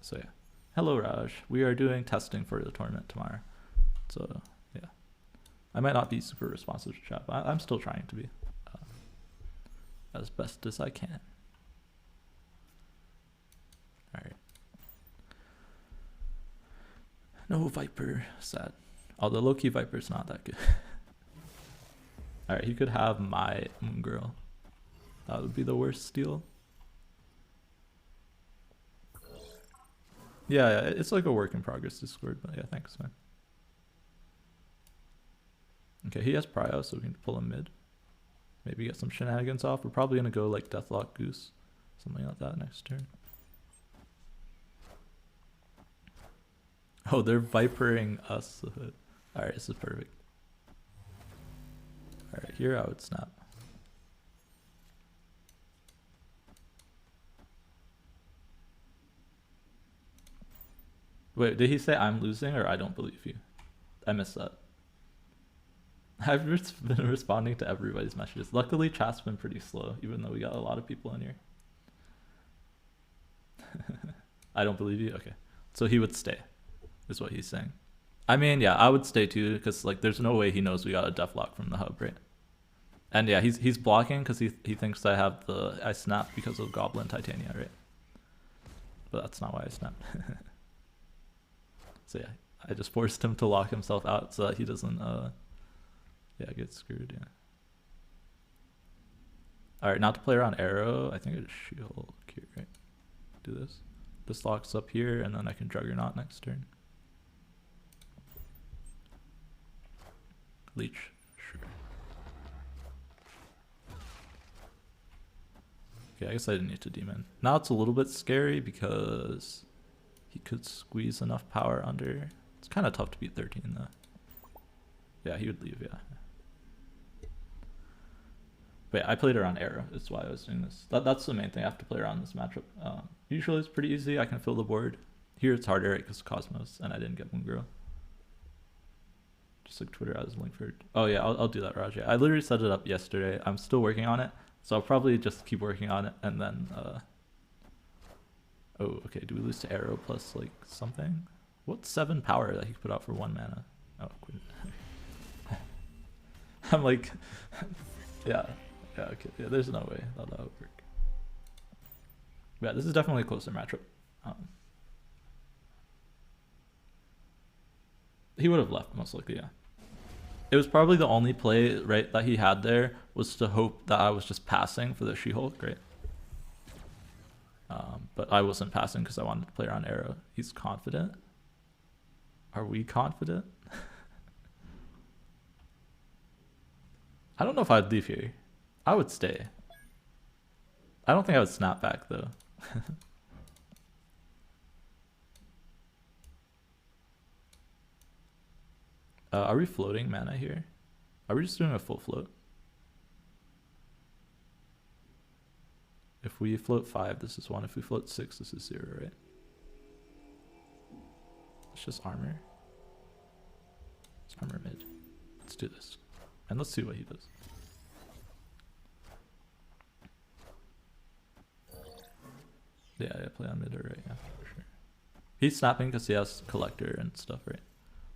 So yeah. Hello Raj, we are doing testing for the tournament tomorrow. So yeah, I might not be super responsive to chat, but I'm still trying to be as best as I can. All right. No Viper, sad. Although low-key Viper's not that good. Alright, he could have my Moon Girl. That would be the worst steal. Yeah, it's like a work in progress Discord, but yeah, thanks, man. Okay, he has Prio, so we can pull him mid. Maybe get some shenanigans off. We're probably gonna go like Deathlock Goose, something like that next turn. Oh, they're vipering us. Alright, this is perfect. Alright, here I would snap. Wait, did he say I'm losing or I don't believe you? I missed that. I've been responding to everybody's messages. Luckily, chat's been pretty slow, even though we got a lot of people in here. I don't believe you? Okay. So he would stay, is what he's saying. I mean, yeah, I would stay too, because like there's no way he knows we got a Deathlock from the hub, right? And yeah, he's blocking because he thinks I snapped because of Goblin Titania, right? But that's not why I snapped. So yeah, I just forced him to lock himself out so that he doesn't get screwed. Yeah. All right, not to play around arrow. I think I just She-Hulk here, right? Do this. This locks up here, and then I can Juggernaut next turn. Leech, sure. Okay, I guess I didn't need to demon. Now it's a little bit scary because he could squeeze enough power under. It's kind of tough to beat 13 though. Yeah, he would leave, yeah. But yeah, I played around arrow, that's why I was doing this. That's the main thing, I have to play around this matchup. Usually it's pretty easy, I can fill the board. Here it's harder, right, because Cosmos, and I didn't get Moongirl. Just like Twitter as Linkford. Oh yeah, I'll do that, Raj. I literally set it up yesterday. I'm still working on it, so I'll probably just keep working on it, and then, oh, okay, do we lose to arrow plus like something? What's 7 power that he put out for 1 mana? Oh, quit. I'm like, yeah, okay, yeah, there's no way that would work. Yeah, this is definitely a closer matchup. He would have left most likely, yeah. It was probably the only play, right, that he had there was to hope that I was just passing for the She-Hulk, right? But I wasn't passing because I wanted to play around arrow. He's confident. Are we confident? I don't know if I'd leave here. I would stay. I don't think I would snap back though. Are we floating mana here? Are we just doing a full float? If we float 5, this is 1. If we float 6, this is 0, right? It's just armor. It's armor mid. Let's do this. And let's see what he does. Yeah, play on mid or right, yeah, for sure. He's snapping because he has collector and stuff, right?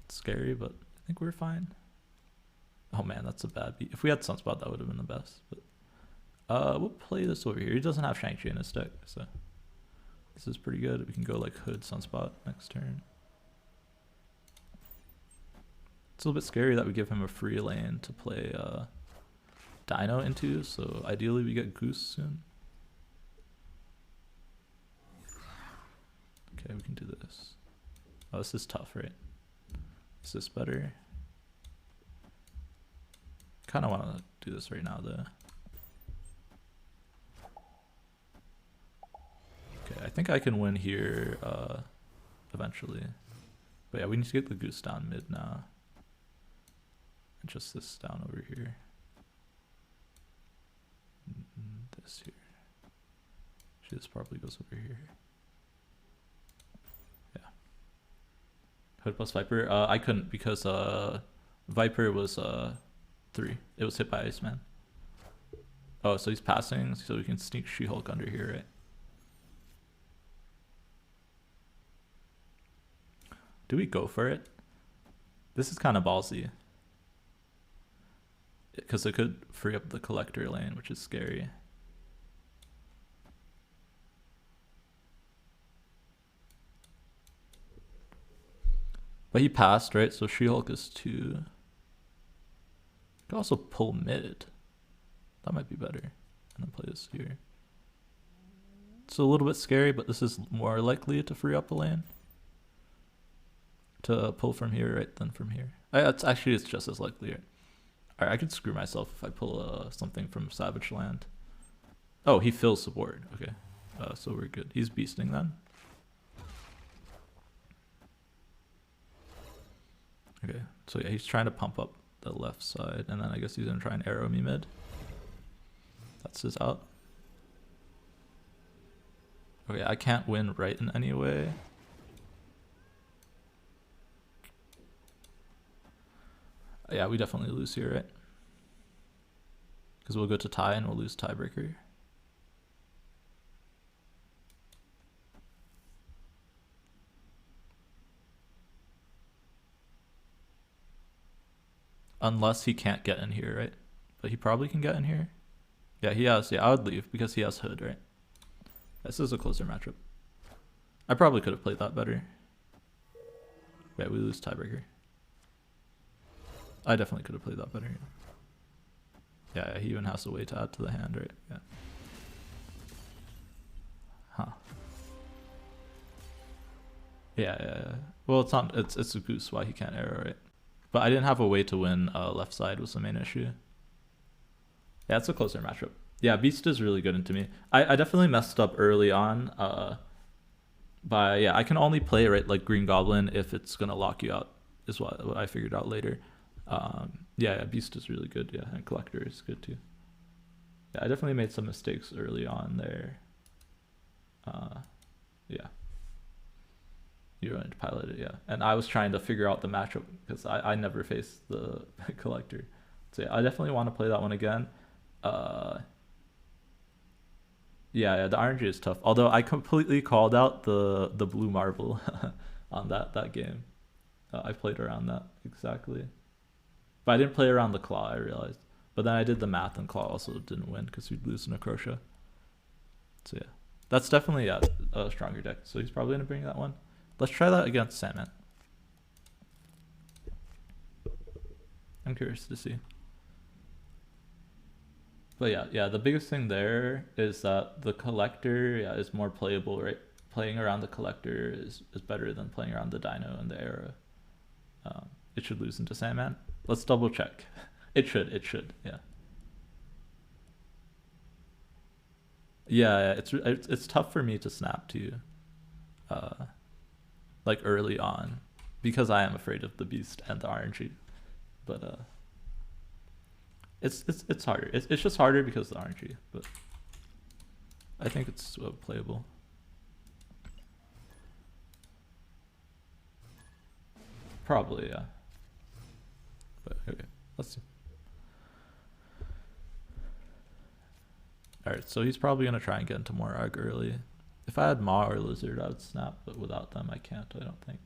It's scary, but I think we're fine. Oh man, that's a bad beat. If we had Sunspot, that would have been the best. But we'll play this over here. He doesn't have Shang-Chi in his deck, so this is pretty good. We can go like Hood Sunspot next turn. It's a little bit scary that we give him a free lane to play Dino into, so ideally we get Goose soon. Okay, we can do this. Oh, this is tough, right? Is this better? Kind of want to do this right now, though. Okay, I think I can win here eventually. But yeah, we need to get the Goose down mid now. And just this down over here. This here. Actually, this probably goes over here. Yeah. Hood plus Viper. I couldn't because Viper was 3. It was hit by Iceman. Oh, so he's passing, so we can sneak She-Hulk under here, right? Do we go for it? This is kind of ballsy. Because it could free up the collector lane, which is scary. But he passed, right? So She-Hulk is 2. You could also pull mid. That might be better. And then play this here. It's a little bit scary, but this is more likely to free up the lane. to pull from here, right? Then from here. It's just as likely. Right? Alright, I could screw myself if I pull something from Savage Land. Oh, he fills support. Okay, so we're good. He's beasting then. Okay, so yeah, he's trying to pump up the left side, and then I guess he's gonna try and arrow me mid. That's his out. Okay, I can't win right in any way. Yeah, we definitely lose here, right? Because we'll go to tie and we'll lose tiebreaker. Unless he can't get in here, right? But he probably can get in here. Yeah, he has. Yeah, I would leave because he has hood, right? This is a closer matchup. I probably could have played that better. Yeah, we lose tiebreaker. I definitely could have played that better. Yeah, he even has a way to add to the hand, right? Yeah. Huh. Yeah. Well, it's not. It's a goose why he can't arrow, right? But I didn't have a way to win left side was the main issue. Yeah, it's a closer matchup. Yeah, Beast is really good into me. I definitely messed up early on. But yeah, I can only play right like Green Goblin if it's gonna lock you out. Is what I figured out later. Yeah, Beast is really good. Yeah, and Collector is good too. Yeah, I definitely made some mistakes early on there. Yeah. You wanted to pilot it, yeah. And I was trying to figure out the matchup because I never faced the Collector. So yeah, I definitely want to play that one again. Yeah, the RNG is tough. Although I completely called out the blue marble on that game. I played around that exactly. But I didn't play around the claw, I realized. But then I did the math and claw also didn't win because we'd lose Necrotia. So yeah, that's definitely a stronger deck. So he's probably going to bring that one. Let's try that against Sandman. I'm curious to see. But yeah, the biggest thing there is that the Collector is more playable, right? Playing around the Collector is better than playing around the Dino and the Era. It should lose into Sandman. Let's double check. It should, yeah. Yeah, it's tough for me to snap too. Like early on, because I am afraid of the Beast and the RNG. But it's harder. It's just harder because of the RNG. But I think it's playable. Probably, yeah. But okay, let's see. Alright, so he's probably gonna try and get into Morag early. If I had Maw or Lizard, I would snap, but without them, I can't, I don't think.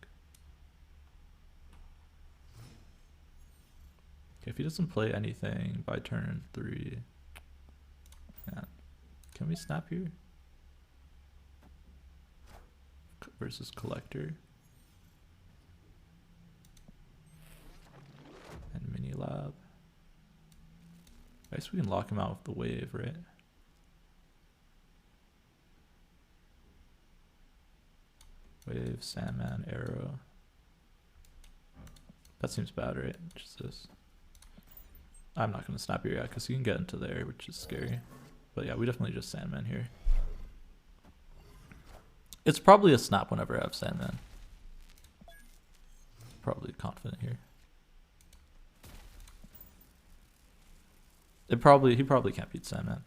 Okay, if he doesn't play anything by turn 3, man, can we snap here? Versus Collector. And Mini Lab. I guess we can lock him out with the wave, right? Wave, Sandman, Arrow. That seems bad, right? Just this. I'm not going to snap here yet because you can get into there, which is scary. But yeah, we definitely just Sandman here. It's probably a snap whenever I have Sandman. Probably confident here. He probably can't beat Sandman.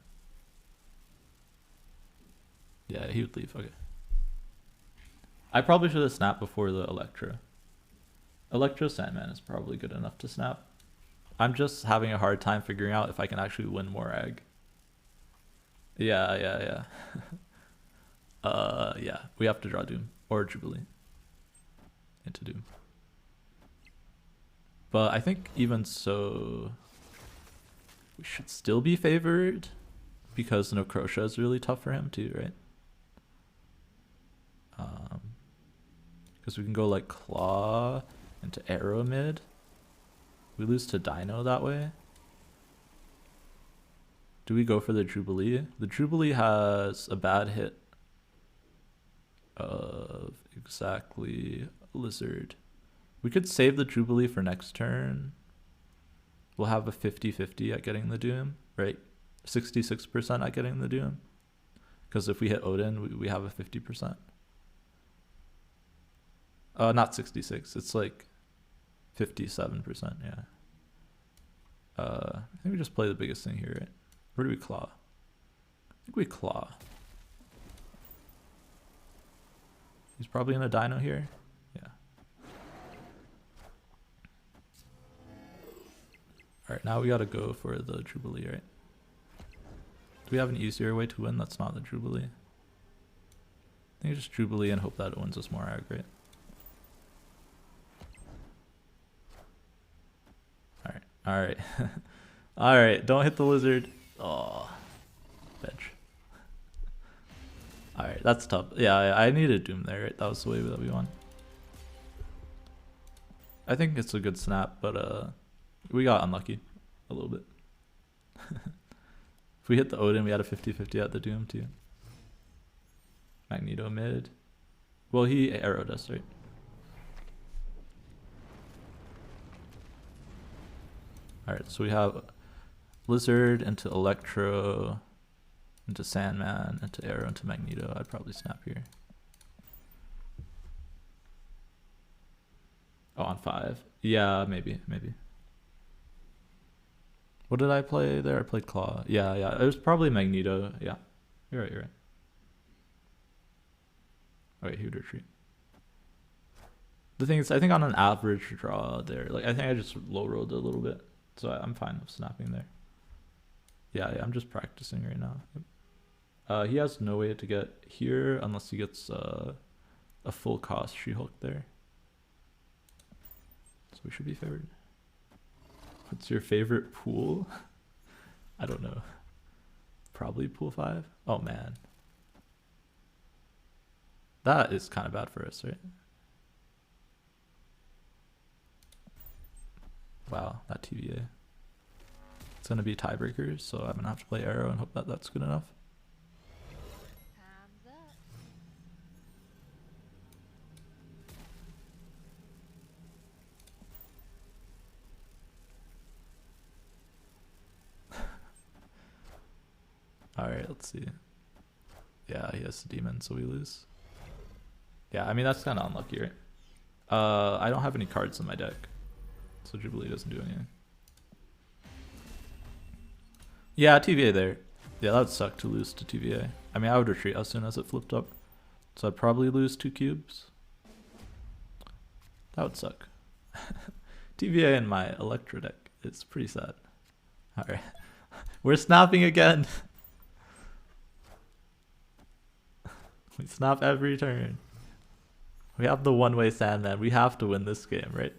Yeah, he would leave. Okay. I probably should have snapped before the Electro. Electro Sandman is probably good enough to snap. I'm just having a hard time figuring out if I can actually win Morag. Yeah. Yeah, we have to draw Doom or Jubilee into Doom. But I think even so, we should still be favored because Necrotia is really tough for him too, right? Because we can go like Claw into Arrow mid. We lose to Dino that way. Do we go for the Jubilee? The Jubilee has a bad hit of exactly Lizard. We could save the Jubilee for next turn. We'll have a 50-50 at getting the Doom, right? 66% at getting the Doom. Because if we hit Odin, we have a 50%. Not 66. It's like 57%, yeah. I think we just play the biggest thing here, right? Where do we claw? I think we claw. He's probably in a dino here. Yeah. Alright, now we gotta go for the Jubilee, right? Do we have an easier way to win that's not the Jubilee? I think just Jubilee and hope that it wins us more ag, right? Alright, alright. Alright, don't hit the lizard. Oh, bitch. Alright, that's tough. Yeah, I needed Doom there, right? That was the way that we won. I think it's a good snap, but we got unlucky a little bit. If we hit the Odin, we had a 50-50 at the Doom too. Magneto mid. Well, he arrowed us, right? Alright, so we have Lizard into Electro, into Sandman, into Arrow, into Magneto. I'd probably snap here. Oh, on 5. Yeah, maybe. What did I play there? I played Claw. Yeah. It was probably Magneto. Yeah. You're right. Okay, he would retreat. The thing is, I think on an average draw there, like I think I just low rolled it a little bit. So I'm fine with snapping there. Yeah, I'm just practicing right now. He has no way to get here unless he gets a full cost She-Hulk there. So we should be favored. What's your favorite pool? I don't know. Probably pool 5. Oh man. That is kind of bad for us, right? Wow, that TVA. It's going to be tiebreakers, so I'm going to have to play Arrow and hope that that's good enough. Alright, let's see. Yeah, he has the demon, so we lose. Yeah, I mean, that's kind of unlucky, right? I don't have any cards in my deck, so Jubilee doesn't do anything. Yeah, TVA there. Yeah, that would suck to lose to TVA. I mean, I would retreat as soon as it flipped up. So I'd probably lose 2 cubes. That would suck. TVA in my Electro deck. It's pretty sad. Alright. We're snapping again. We snap every turn. We have the one-way Sandman. We have to win this game, right?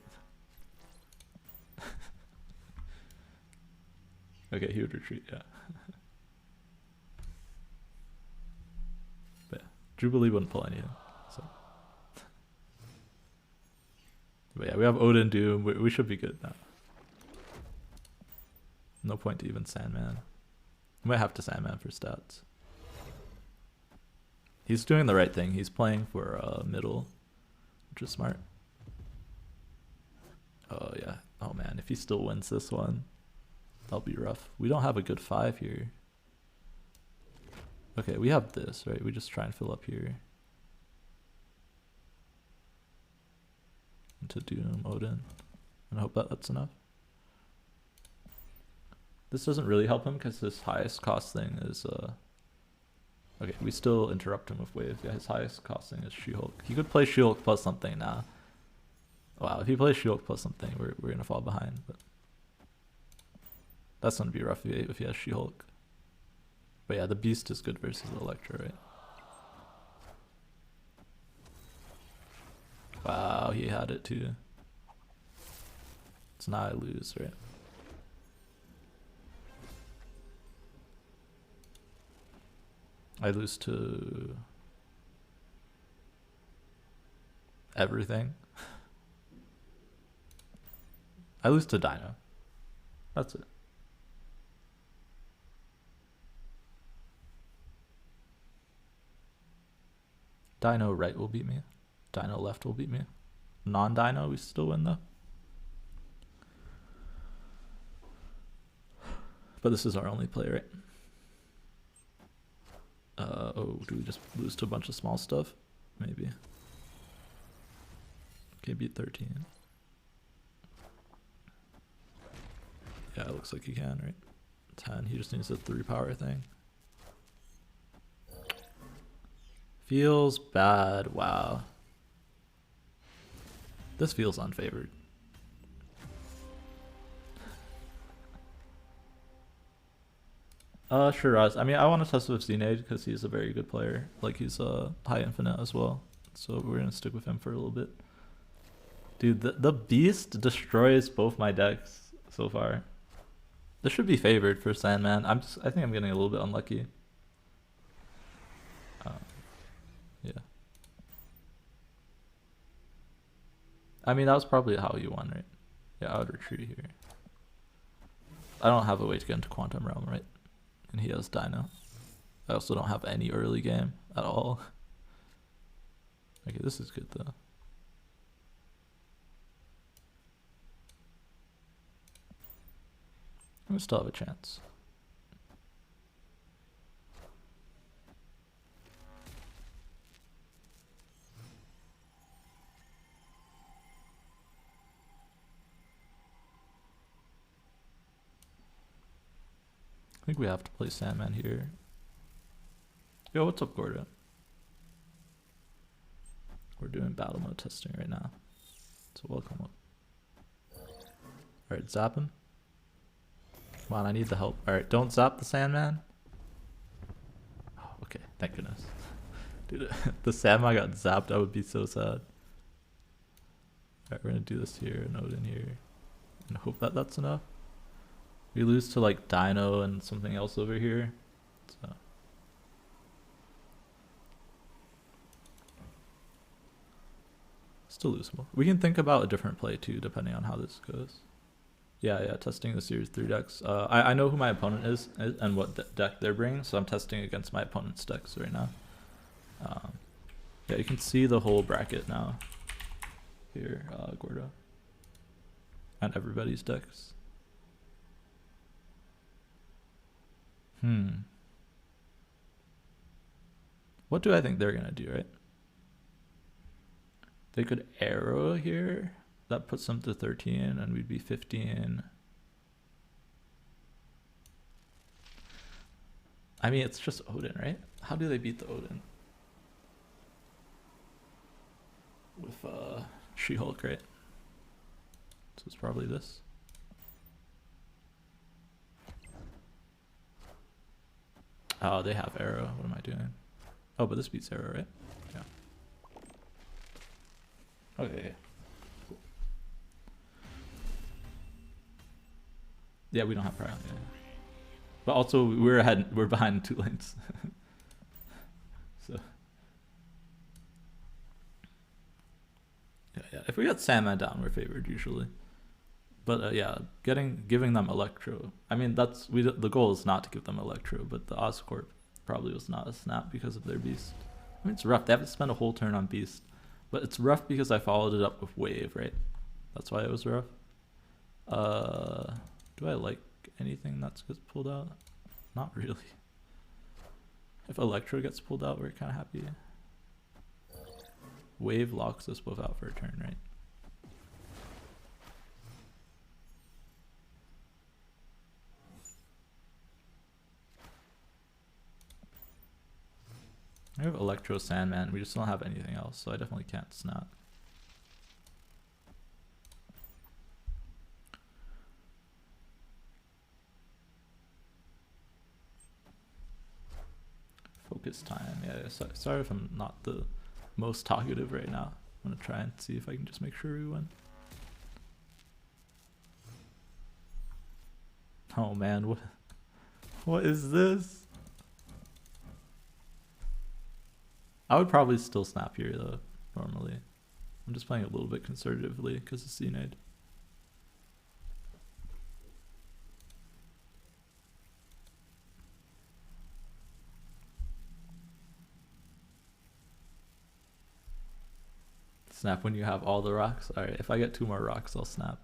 Okay, he would retreat, yeah. But yeah, Jubilee wouldn't pull anything. So. But yeah, we have Odin Doom. We should be good now. No point to even Sandman. We might have to Sandman for stats. He's doing the right thing. He's playing for middle, which is smart. Oh yeah. Oh man, if he still wins this one, that'll be rough. We don't have a good 5 here. Okay, we have this, right? We just try and fill up here. Into Doom, Odin. And I hope that that's enough. This doesn't really help him because his highest cost thing is... Okay, we still interrupt him with Wave. Yeah, his highest cost thing is She-Hulk. He could play She-Hulk plus something now. Wow, if he plays She-Hulk plus something, we're going to fall behind. But that's going to be rough if he has She-Hulk. But yeah, the Beast is good versus the Electro, right? Wow, he had it too. So now I lose, right? I lose to everything. I lose to Dino. That's it. Dino right will beat me. Dino left will beat me. non-dino, we still win though. But this is our only play, right? Oh, do we just lose to a bunch of small stuff? Maybe. Okay, beat 13. Yeah, it looks like he can, right? 10, he just needs a 3 power thing. Feels bad, wow. This feels unfavored. Shiraz. I mean, I want to test with Xenade because he's a very good player. Like, he's high infinite as well. So we're going to stick with him for a little bit. Dude, the Beast destroys both my decks so far. This should be favored for Sandman. I think I'm getting a little bit unlucky. Yeah. I mean, that was probably how you won, right? Yeah, I would retreat here. I don't have a way to get into Quantum Realm, right? And he has Dino. I also don't have any early game at all. Okay, this is good though. We still have a chance. I think we have to play Sandman here. Yo, what's up, Gordo? We're doing battle mode testing right now. So welcome up. Alright, zap him. Come on, I need the help. Alright, don't zap the Sandman. Oh, okay, thank goodness. Dude, if the Sandman got zapped, I would be so sad. Alright, we're gonna do this here, node in here. And hope that that's enough. We lose to like Dino and something else over here. So. Still losable. We can think about a different play too, depending on how this goes. Yeah, testing the series 3 decks. I know who my opponent is and what deck they're bringing, so I'm testing against my opponent's decks right now. Yeah, you can see the whole bracket now. Here, Gordo. And everybody's decks. What do I think they're gonna do, right? They could arrow here. That puts them to 13 and we'd be 15. I mean, it's just Odin, right? How do they beat the Odin? With She-Hulk, right? So it's probably this. Oh, they have arrow. What am I doing? Oh, but this beats arrow, right? Yeah. Okay. Cool. Yeah, we don't have prior. Yeah. But also, we're behind 2 lanes. So. Yeah. If we got Sandman down, we're favored usually. But yeah, giving them Electro. I mean, the goal is not to give them Electro, but the Oscorp probably was not a snap because of their Beast. I mean, it's rough. They have to spend a whole turn on Beast, but it's rough because I followed it up with Wave, right? That's why it was rough. Do I like anything that gets pulled out? Not really. If Electro gets pulled out, we're kind of happy. Wave locks us both out for a turn, right? I have Electro Sandman, we just don't have anything else, so I definitely can't snap. Focus time, yeah, sorry if I'm not the most talkative right now. I'm gonna try and see if I can just make sure we win. Oh man, what is this? I would probably still snap here though, normally. I'm just playing a little bit conservatively because of Xenade. Snap when you have all the rocks. Alright, if I get 2 more rocks, I'll snap.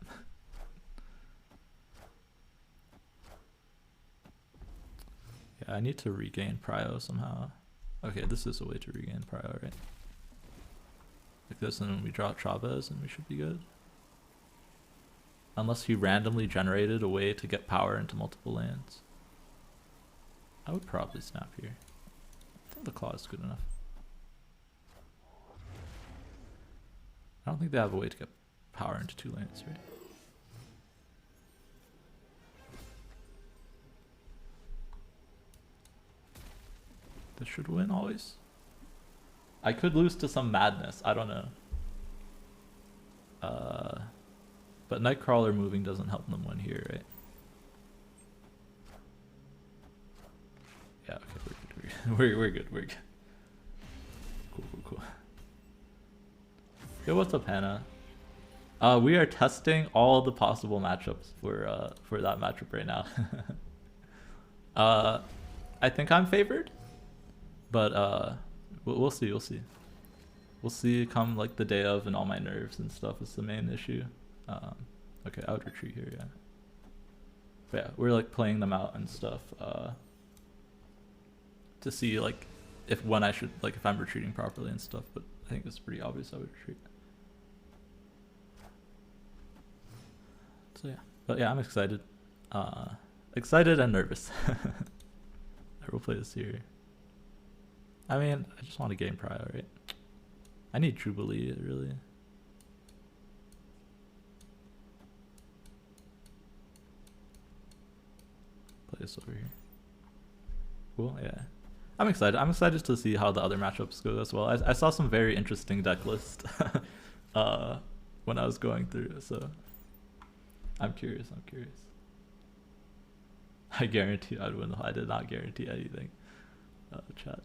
Yeah, I need to regain prio somehow. Okay, this is a way to regain prio, right? Like this, and then we draw Chavez, and we should be good. Unless he randomly generated a way to get power into multiple lands. I would probably snap here. I think the claw is good enough. I don't think they have a way to get power into 2 lanes, right? This should win always. I could lose to some madness. I don't know. But Nightcrawler moving doesn't help them win here, right? Yeah, okay, we're good. We're good. Cool. Yo, what's up, Hannah? We are testing all the possible matchups for that matchup right now. I think I'm favored, but we'll see. We'll see come like the day of, and all my nerves and stuff is the main issue. Okay, I would retreat here, yeah. But yeah, we're like playing them out and stuff to see like if I'm retreating properly and stuff. But I think it's pretty obvious I would retreat. So yeah, but yeah, I'm excited. Excited and nervous. I will play this here. I mean, I just want to gain prio, right? I need Jubilee, really. Play this over here. Cool, yeah. I'm excited. I'm excited to see how the other matchups go as well. I saw some very interesting deck list when I was going through, so I'm curious. I guarantee I'd win. I did not guarantee anything. Chat.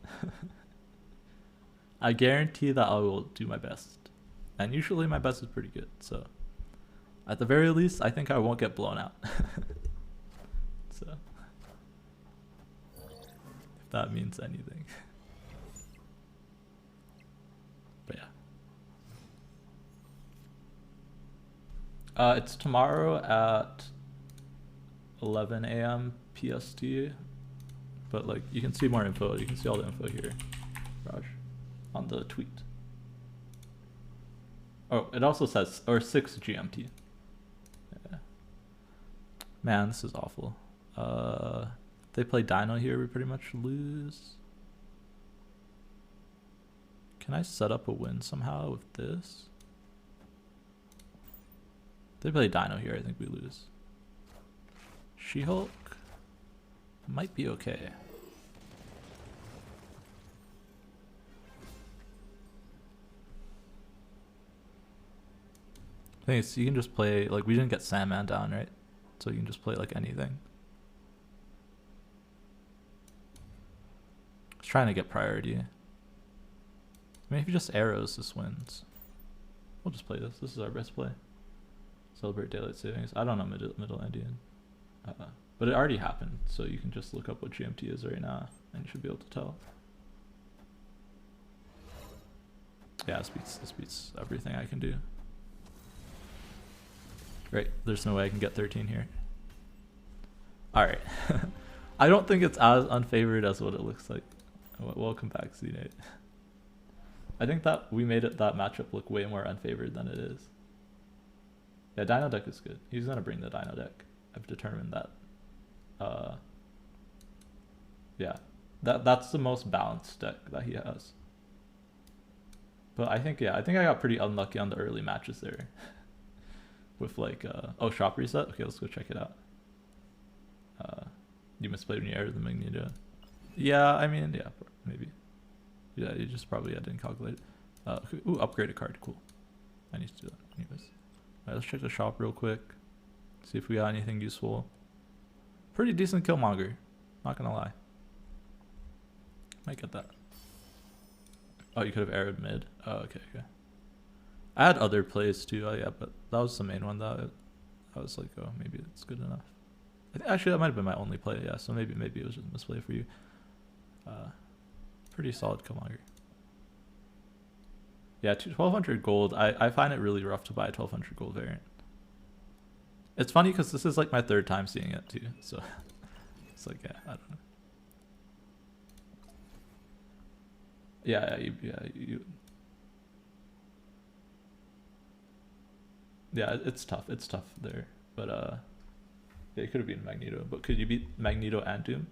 I guarantee that I will do my best. And usually my best is pretty good, so at the very least, I think I won't get blown out. So, if that means anything. But yeah. It's tomorrow at 11 a.m. PST. But like, you can see more info. You can see all the info here, Raj, on the tweet. Oh, it also says, or 6 GMT. Yeah. Man, this is awful. If they play Dino here, we pretty much lose. Can I set up a win somehow with this? If they play Dino here, I think we lose. She-Hulk might be okay. I think it's, you can just play, like, we didn't get Sandman down, right? So you can just play like anything. I was trying to get priority. I mean, if you just arrows, this wins. We'll just play this. This is our best play. Celebrate daylight savings. I don't know middle Indian. But it already happened, so you can just look up what GMT is right now, and you should be able to tell. Yeah, this beats everything I can do. Great, there's no way I can get 13 here. Alright. I don't think it's as unfavored as what it looks like. Welcome back, C-Nate. I think that we made that matchup look way more unfavored than it is. Yeah, Dino deck is good. He's gonna bring the Dino deck. I've determined that. Yeah, that's the most balanced deck that he has. But I think I got pretty unlucky on the early matches there. With like, oh, shop reset? Okay, let's go check it out. You misplayed when you aired the Magneto. Yeah, I mean, yeah, maybe. Yeah, you just probably didn't calculate it. Ooh, upgrade a card, cool. I need to do that anyways. Alright, let's check the shop real quick. See if we got anything useful. Pretty decent Killmonger, not gonna lie. Might get that. Oh, you could have arrowed mid. Oh, okay. I had other plays too, yeah, but that was the main one that I was like, oh, maybe it's good enough. Actually, that might have been my only play, yeah, so maybe it was just a misplay for you. Pretty solid Killmonger. Yeah, 1200 gold. I find it really rough to buy a 1200 gold variant. It's funny because this is like my third time seeing it too, so it's like, yeah, I don't know. Yeah, it's tough. It's tough there, but yeah, it could have been Magneto. But could you beat Magneto and Doom?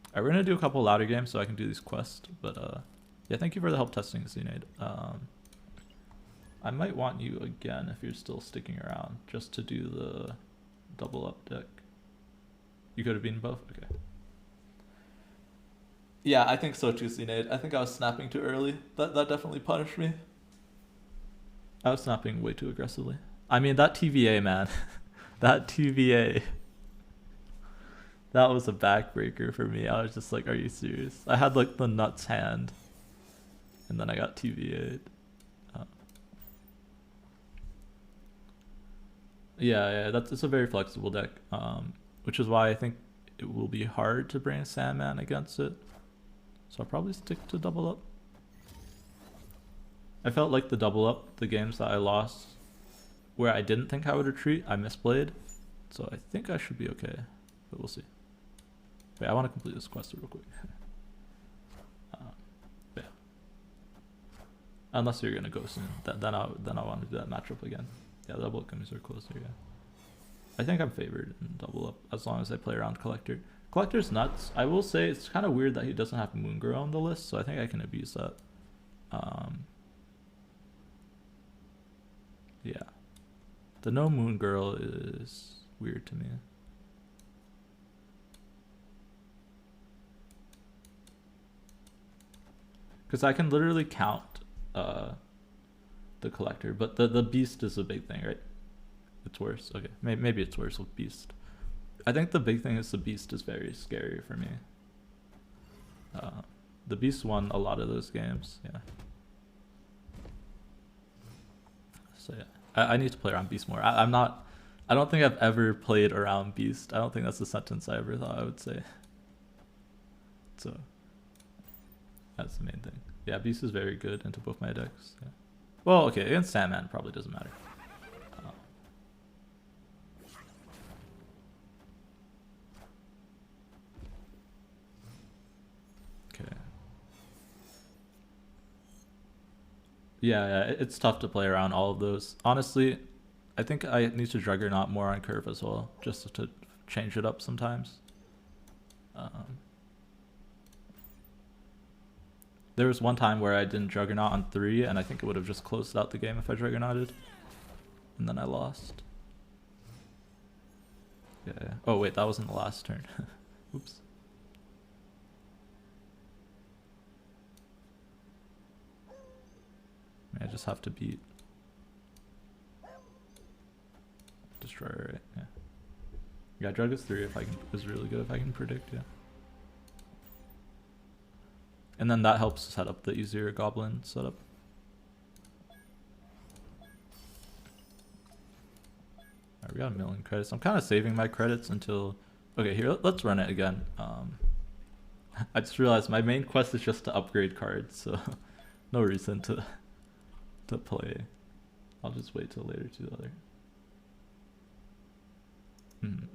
Alright, we're gonna do a couple louder games so I can do these quests. But yeah, thank you for the help testing, Cnade. I might want you again if you're still sticking around, just to do the double up deck. You could have been both? Okay. Yeah, I think so too, Cnade. I think I was snapping too early. That definitely punished me. I was snapping way too aggressively. I mean, that TVA, man. That TVA. That was a backbreaker for me. I was just like, are you serious? I had like the nuts hand. And then I got TVA'd. Yeah, it's a very flexible deck, which is why I think it will be hard to bring Sandman against it. So I'll probably stick to double up. I felt like the double up, the games that I lost, where I didn't think I would retreat, I misplayed. So I think I should be okay, but we'll see. Wait, I want to complete this quest real quick. Yeah. Unless you're gonna go soon, then I want to do that matchup again. Yeah, double up comes are closer. Yeah. I think I'm favored in double up as long as I play around Collector. Collector's nuts. I will say it's kind of weird that he doesn't have Moon Girl on the list, so I think I can abuse that. Yeah. The no Moon Girl is weird to me. Because I can literally count the Collector, but the Beast is a big thing, right? It's worse. Okay, maybe it's worse with Beast. I think the big thing is the Beast is very scary for me. The Beast won a lot of those games, yeah. So yeah, I need to play around Beast more. I don't think I've ever played around Beast. I don't think that's the sentence I ever thought I would say. So that's the main thing. Yeah, Beast is very good into both my decks. Yeah. Well, okay, against Sandman probably doesn't matter. Okay. Yeah, it's tough to play around all of those. Honestly, I think I need to Juggernaut more on curve as well, just to change it up sometimes. There was one time where I didn't Juggernaut on 3, and I think it would have just closed out the game if I Juggernauted. And then I lost. Yeah. Oh wait, that wasn't the last turn. Oops. I just have to beat Destroyer, right? Yeah. Yeah, Drug is 3 if I can is really good if I can predict, yeah. And then that helps set up the easier Goblin setup. Alright, we got 1 million credits. I'm kind of saving my credits until... Okay, here, let's run it again. I just realized my main quest is just to upgrade cards, so no reason to play. I'll just wait till later to the other.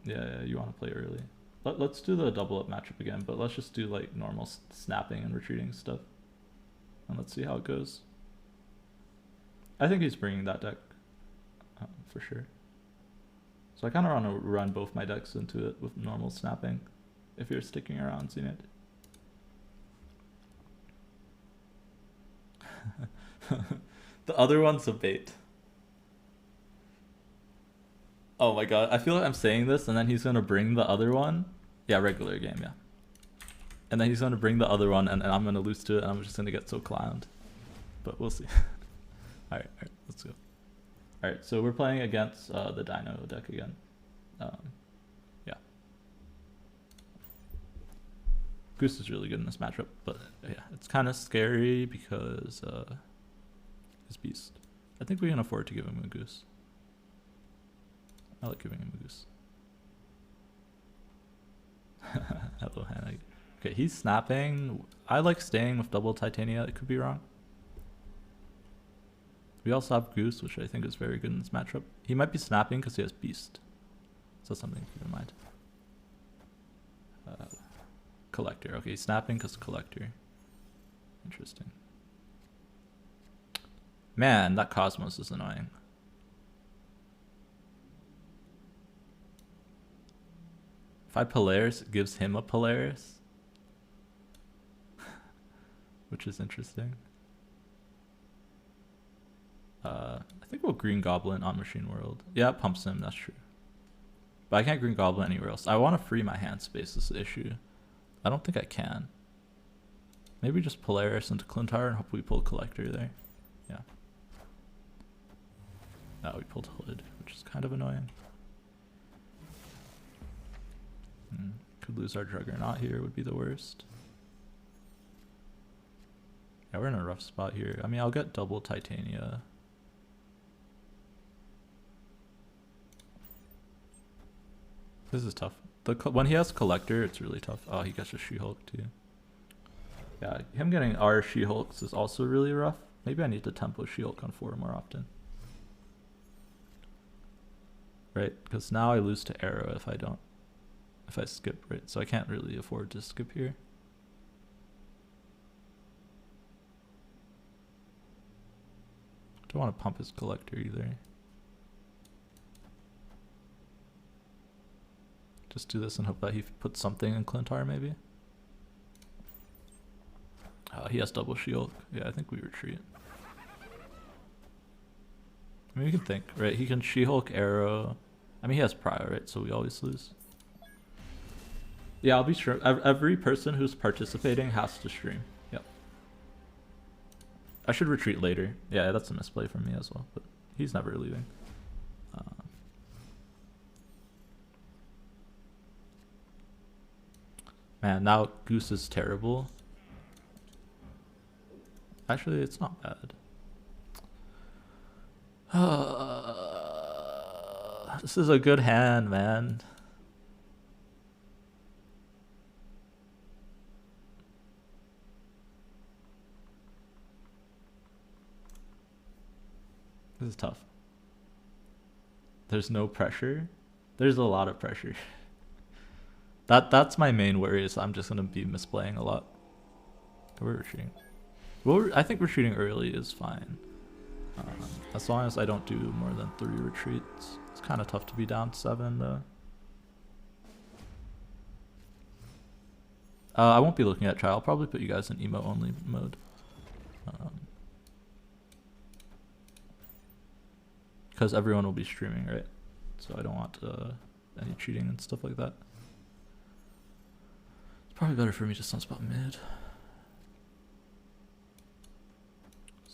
Yeah, you want to play early. Let's do the double up matchup again, but let's just do like normal snapping and retreating stuff. And let's see how it goes. I think he's bringing that deck for sure. So I kind of want to run both my decks into it with normal snapping if you're sticking around, seeing it. The other one's a bait. Oh my god, I feel like I'm saying this and then he's gonna bring the other one. Yeah, regular game, yeah. And then he's gonna bring the other one and I'm gonna lose to it and I'm just gonna get so clowned. But we'll see. Alright, let's go. Alright, so we're playing against the Dino deck again. Yeah. Goose is really good in this matchup, but yeah, it's kind of scary because his Beast. I think we can afford to give him a Goose. I like giving him a Goose. Hello, Hannah. Okay, he's snapping. I like staying with double Titania. It could be wrong. We also have Goose, which I think is very good in this matchup. He might be snapping because he has Beast. So that's something to keep in mind. Collector. Okay, he's snapping because Collector. Interesting. Man, that Cosmos is annoying. If I Polaris, it gives him a Polaris. Which is interesting. I think we'll Green Goblin on Machine World. Yeah, it pumps him, that's true. But I can't Green Goblin anywhere else. I want to free my hand space is the issue. I don't think I can. Maybe just Polaris into Clintar and hope we pull Collector there. Yeah. No, we pulled Hood, which is kind of annoying. Could lose our Juggernaut here, would be the worst. Yeah, we're in a rough spot here. I mean, I'll get double Titania. This is tough. When he has Collector, it's really tough. Oh, he gets a She-Hulk too. Yeah, him getting our She-Hulks is also really rough. Maybe I need to tempo She-Hulk on 4 more often. Right, because now I lose to Arrow if I skip, right? So I can't really afford to skip here. Don't want to pump his Collector either. Just do this and hope that he puts something in Clintar maybe. He has double She-Hulk. Yeah, I think we retreat. I mean, we can think, right? He can She-Hulk, Arrow. I mean, he has Prio, right? So we always lose. Yeah, I'll be sure. Every person who's participating has to stream. Yep. I should retreat later. Yeah, that's a misplay from me as well. But he's never leaving. Man, now Goose is terrible. Actually, it's not bad. This is a good hand, man. This is tough. There's no pressure. There's a lot of pressure. That's my main worry is I'm just gonna be misplaying a lot. We're retreating. Well, I think retreating early is fine. As long as I don't do more than 3 retreats. It's kind of tough to be down 7 though. I won't be looking at trial. I'll probably put you guys in emo only mode. Because everyone will be streaming, right? So I don't want any cheating and stuff like that. It's probably better for me to sunspot mid.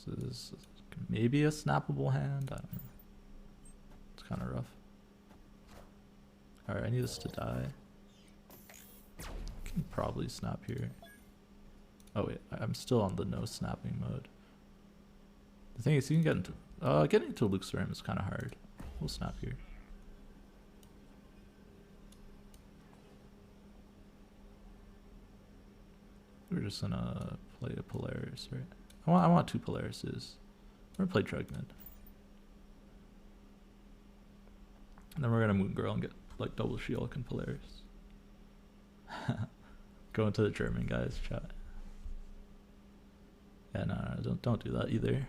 This is maybe a snappable hand. I don't know. It's kind of rough. Alright, I need this to die. Can probably snap here. Oh wait, I'm still on the no snapping mode. The thing is, you can get into getting into Luke's room is kind of hard. We'll snap here. We're just gonna play a Polaris, right? I want 2 Polarises. We're gonna play Drugman. And then we're gonna Moon Girl and get like double She-Hulk and Polaris. Go into the German guys chat. Yeah, no, don't do that either.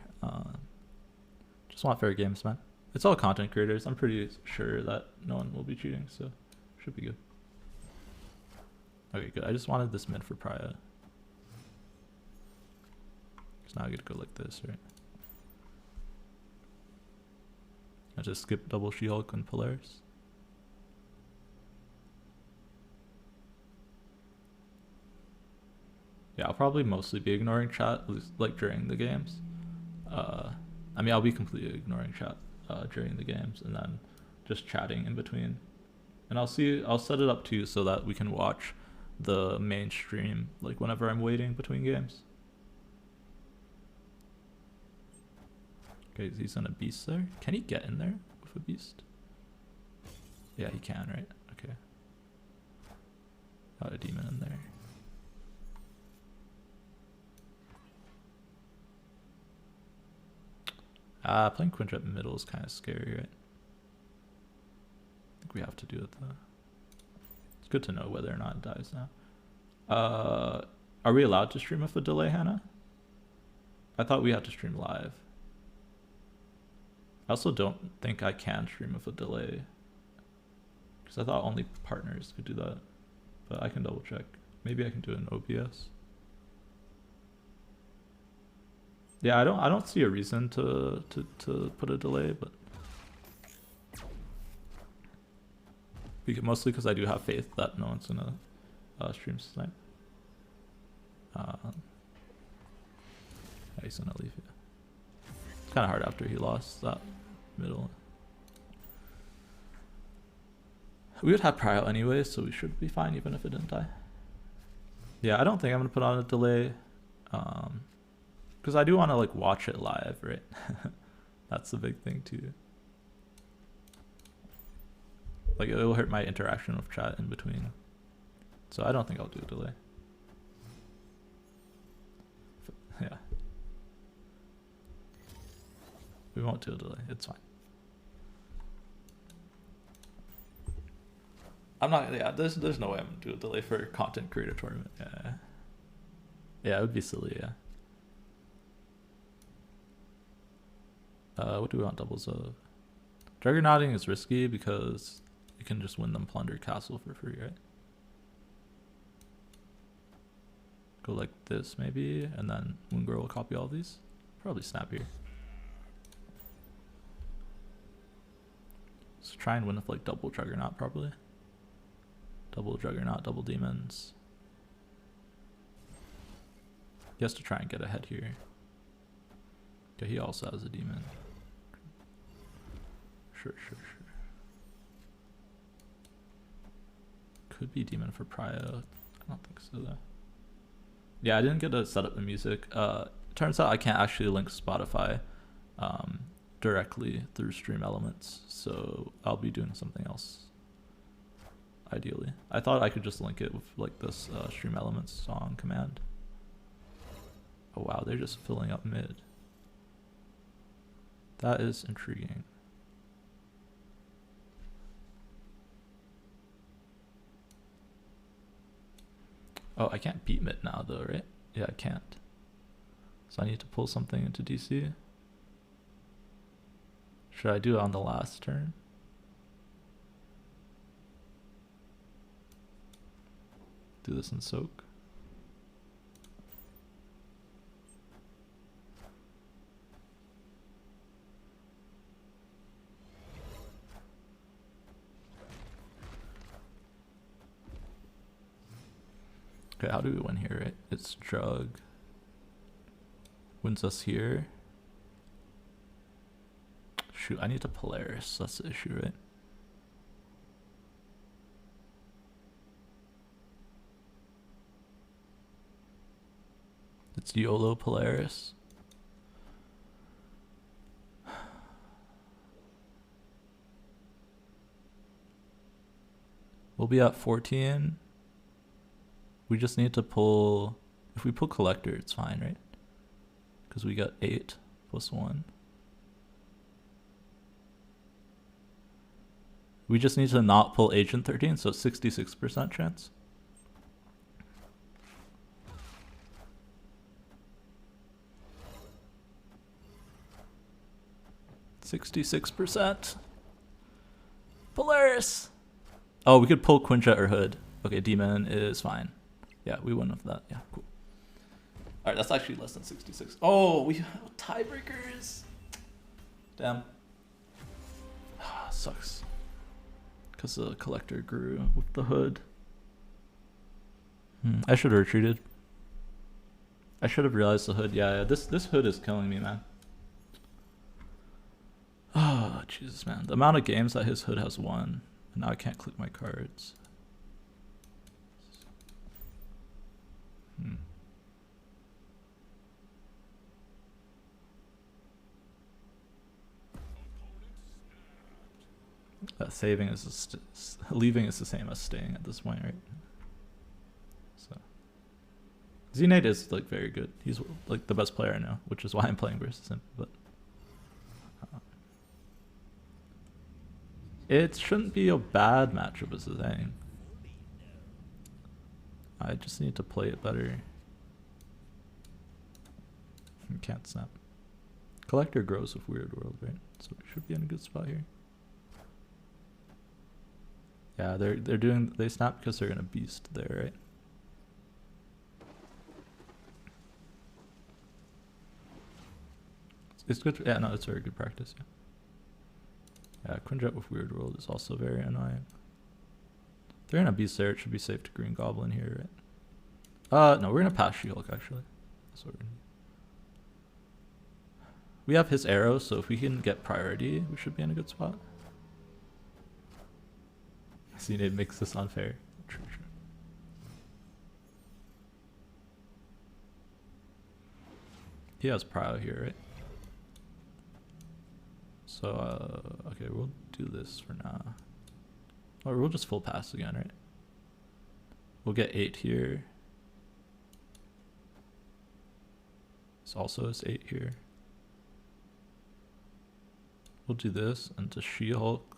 Just want fair games, man. It's all content creators. I'm pretty sure that no one will be cheating, so should be good. Okay, good. I just wanted this mid for Prio. So now I get to go like this, right? I just skip double She-Hulk and Polaris. Yeah, I'll probably mostly be ignoring chat, at least like during the games. I mean, I'll be completely ignoring chat during the games and then just chatting in between. And I'll set it up too so that we can watch the main stream like whenever I'm waiting between games. Okay, he's gonna beast there. Can he get in there with a beast? Yeah, he can, right? Okay. Got a demon in there. Playing Quinjet middle is kind of scary, right? I think we have to do it though. It's good to know whether or not it dies now. Are we allowed to stream with a delay, Hannah? I thought we had to stream live. I also don't think I can stream with a delay, because I thought only partners could do that. But I can double check. Maybe I can do it in OBS. Yeah, I don't see a reason to put a delay, but mostly because I do have faith that no one's gonna stream tonight. Yeah, he's gonna leave. Yeah. It's kind of hard after he lost that middle. We would have prio anyway, so we should be fine even if it didn't die. Yeah, I don't think I'm gonna put on a delay, because I do want to like watch it live, right? That's the big thing too. Like it will hurt my interaction with chat in between, so I don't think I'll do a delay. Yeah, we won't do a delay. It's fine. I'm not. Yeah, there's no way I'm gonna do a delay for a content creator tournament. Yeah, yeah, it would be silly. Yeah. What do we want doubles of? Juggernauting is risky because you can just win them Plunder Castle for free, right? Go like this maybe, and then Moongirl will copy all these. Probably snap here. So try and win with like double Juggernaut probably. Double Juggernaut, double Demons. He has to try and get ahead here. Okay, he also has a Demon. Sure. Could be Demon for Prio. I don't think so though. Yeah, I didn't get to set up the music. Turns out I can't actually link Spotify directly through Stream Elements, so I'll be doing something else. Ideally, I thought I could just link it with like this Stream Elements song command. Oh wow, they're just filling up mid. That is intriguing. Oh, I can't beat mid now though, right? Yeah, I can't. So I need to pull something into DC. Should I do it on the last turn? Do this in soak. Okay, how do we win here, right? It's Jug. Wins us here. Shoot, I need to Polaris. That's the issue, right? It's YOLO Polaris. We'll be at 14. We just need to pull, if we pull Collector, it's fine, right? Because we got 8 plus 1. We just need to not pull Agent 13, so 66% chance. %. Polaris! Oh, we could pull Quinjet or Hood. Okay, Demon is fine. Yeah, we win with that. Yeah, cool. Alright, that's actually less than 66. Oh, we have tiebreakers. Damn. Sucks. Because the Collector grew with the Hood. I should have retreated. I should have realized the Hood. Yeah, this Hood is killing me, man. Oh, Jesus, man. The amount of games that his Hood has won. And now I can't click my cards. Saving is leaving is the same as staying at this point, right? So Z-Nate is like very good. He's like the best player I know, which is why I'm playing versus him. But It shouldn't be a bad matchup is the thing. I just need to play it better. You can't snap. Collector grows with Weird World, right? So we should be in a good spot here. Yeah, they snap because they're in a beast there, right? It's good. Yeah, no, it's very good practice. Yeah, Queen Jet with Weird World is also very annoying. If they're in a beast there, it should be safe to Green Goblin here, right? No, we're gonna pass She-Hulk actually. That's what we're gonna do. We have his arrow, so if we can get priority, we should be in a good spot. See, it makes this unfair. True. He has prio here, right? So, okay, we'll do this for now. Or we'll just full pass again, right? We'll get 8 here. This also is 8 here. We'll do this into She-Hulk.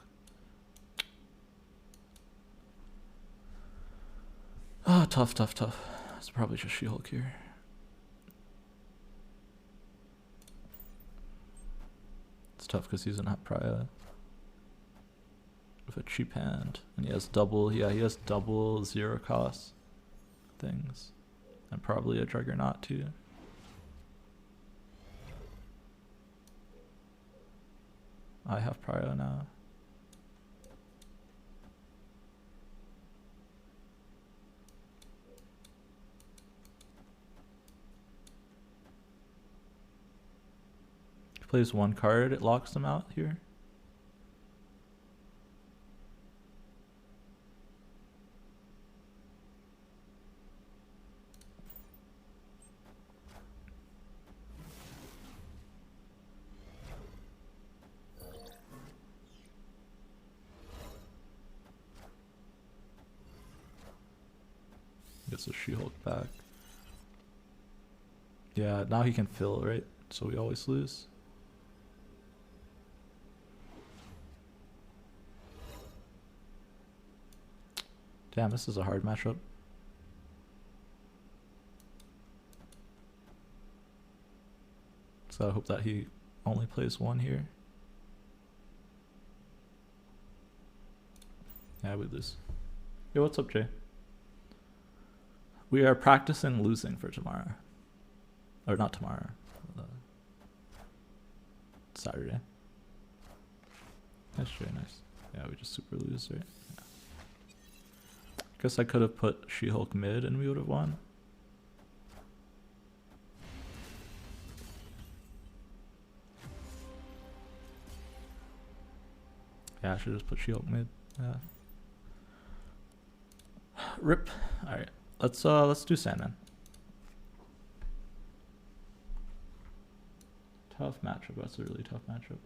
Ah, tough. It's probably just She-Hulk here. It's tough because he's not prio with a cheap hand, and he has double. Yeah, he has double 0 cost things, and probably a Juggernaut too. I have prio now. If he plays one card, it locks him out here. Gets the She-Hulk back. Yeah, now he can fill, right? So we always lose. Damn, this is a hard matchup. So I hope that he only plays one here. Yeah, we lose. Yo, what's up, Jay? We are practicing losing for tomorrow. Or not tomorrow. Saturday. That's very nice. Yeah, we just super lose, right? Yeah. Guess I could have put She-Hulk mid and we would have won. Yeah, I should just put She-Hulk mid. Yeah. Rip. Alright. Let's do Sandman. Tough matchup. That's a really tough matchup.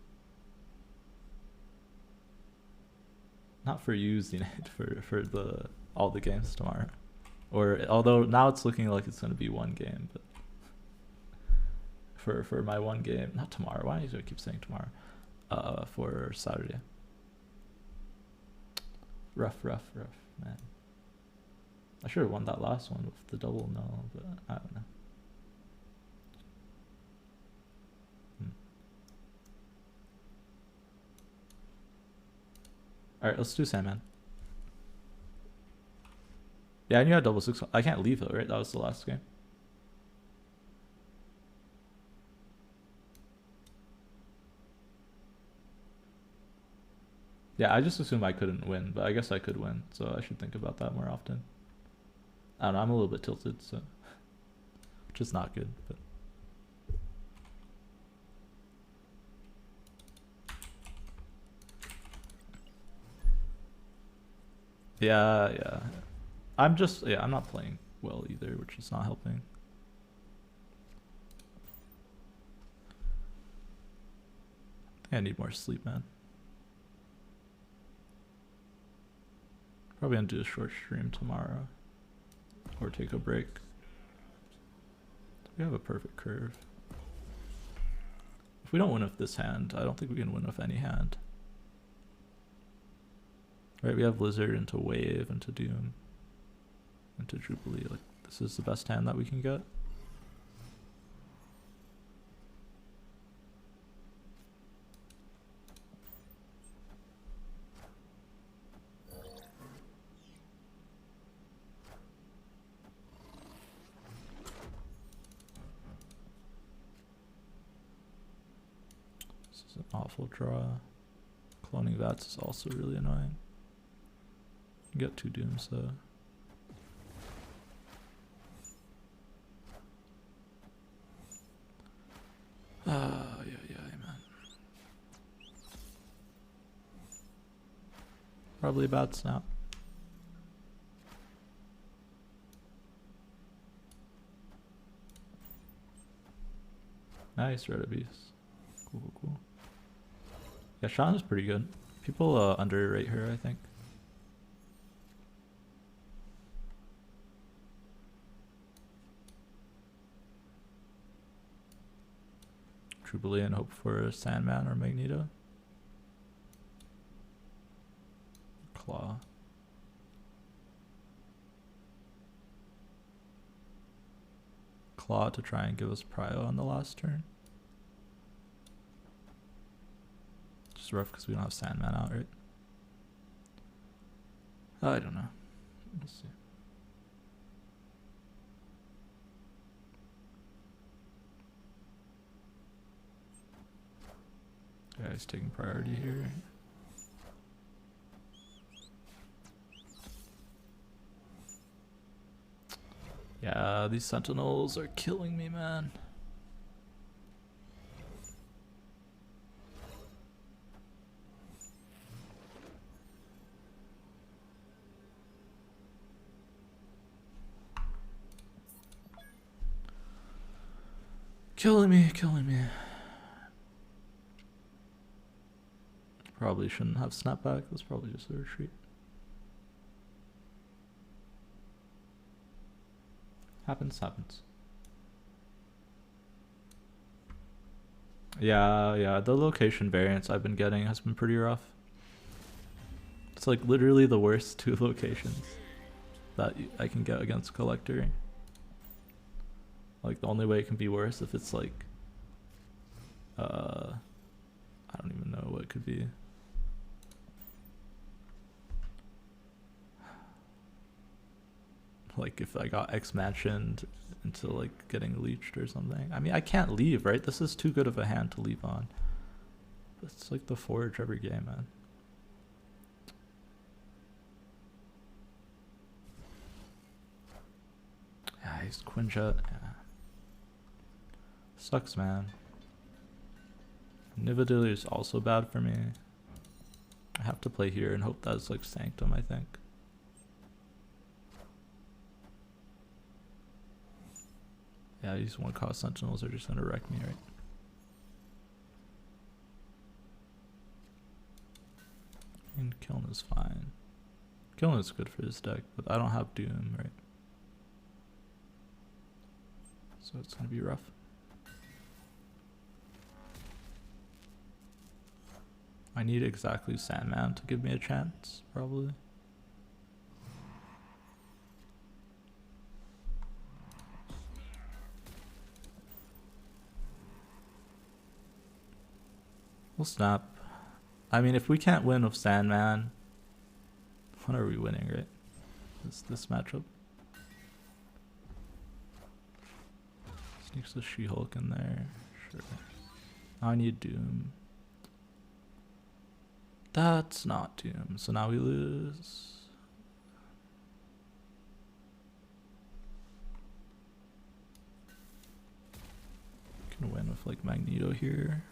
Not for you, Zenite, for all the games tomorrow. Or although now it's looking like it's gonna be one game, but for my one game, not tomorrow. Why do I keep saying tomorrow? For Saturday. Rough, man. I should have won that last one with the double no, but I don't know. Alright, let's do Sandman. Yeah, I knew I had double 6. I can't leave though, right? That was the last game. Yeah, I just assumed I couldn't win, but I guess I could win, so I should think about that more often. I don't know, I'm a little bit tilted, so which is not good, but yeah. I'm not playing well either, which is not helping. I think I need more sleep, man. Probably gonna do a short stream tomorrow. Or take a break. We have a perfect curve. If we don't win with this hand, I don't think we can win with any hand. Right, we have Lizard into Wave, into Doom, into Jubilee. Like, this is the best hand that we can get. This is an awful draw. Cloning Vats is also really annoying. You get 2 Dooms though. Yeah, man. Probably a bad snap. Nice, Revis. Cool. Yeah, Sean is pretty good. People underrate her, I think. Jubilee and hope for Sandman or Magneto. Claw. Claw to try and give us Prio on the last turn. Just rough because we don't have Sandman out, right? I don't know. We'll see. Yeah, he's taking priority here. Yeah, these Sentinels are killing me, man. Killing me. Probably shouldn't have snapback. That's probably just a retreat. Happens. Yeah, the location variance I've been getting has been pretty rough. It's like literally the worst 2 locations that I can get against Collector. Like the only way it can be worse if it's like, I don't even know what it could be. Like if I got X-mansioned into like getting leeched or something. I mean, I can't leave, right? This is too good of a hand to leave on. It's like the Forge every game, man. Yeah, he's Quinjet. Yeah. Sucks, man. Nidavellir is also bad for me. I have to play here and hope that's like Sanctum, I think. Yeah, these 1-cost Sentinels are just gonna wreck me, right? And Kiln is fine. Kiln is good for this deck, but I don't have Doom, right? So it's gonna be rough. I need exactly Sandman to give me a chance, probably. We'll snap. I mean, if we can't win with Sandman, what are we winning, right? This matchup. Sneaks the She-Hulk in there. Sure. Now I need Doom. That's not Doom. So now we lose. Can win with like Magneto here.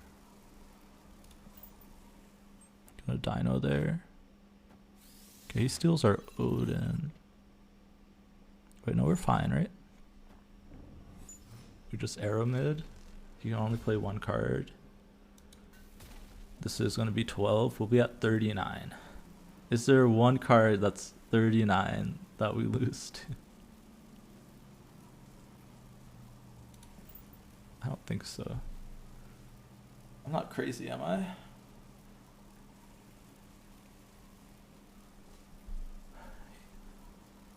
Got a Dino there. Okay, he steals our Odin. Wait, no, we're fine, right? We just arrow mid. You can only play 1 card. This is going to be 12. We'll be at 39. Is there 1 card that's 39 that we lose to? I don't think so. I'm not crazy, am I?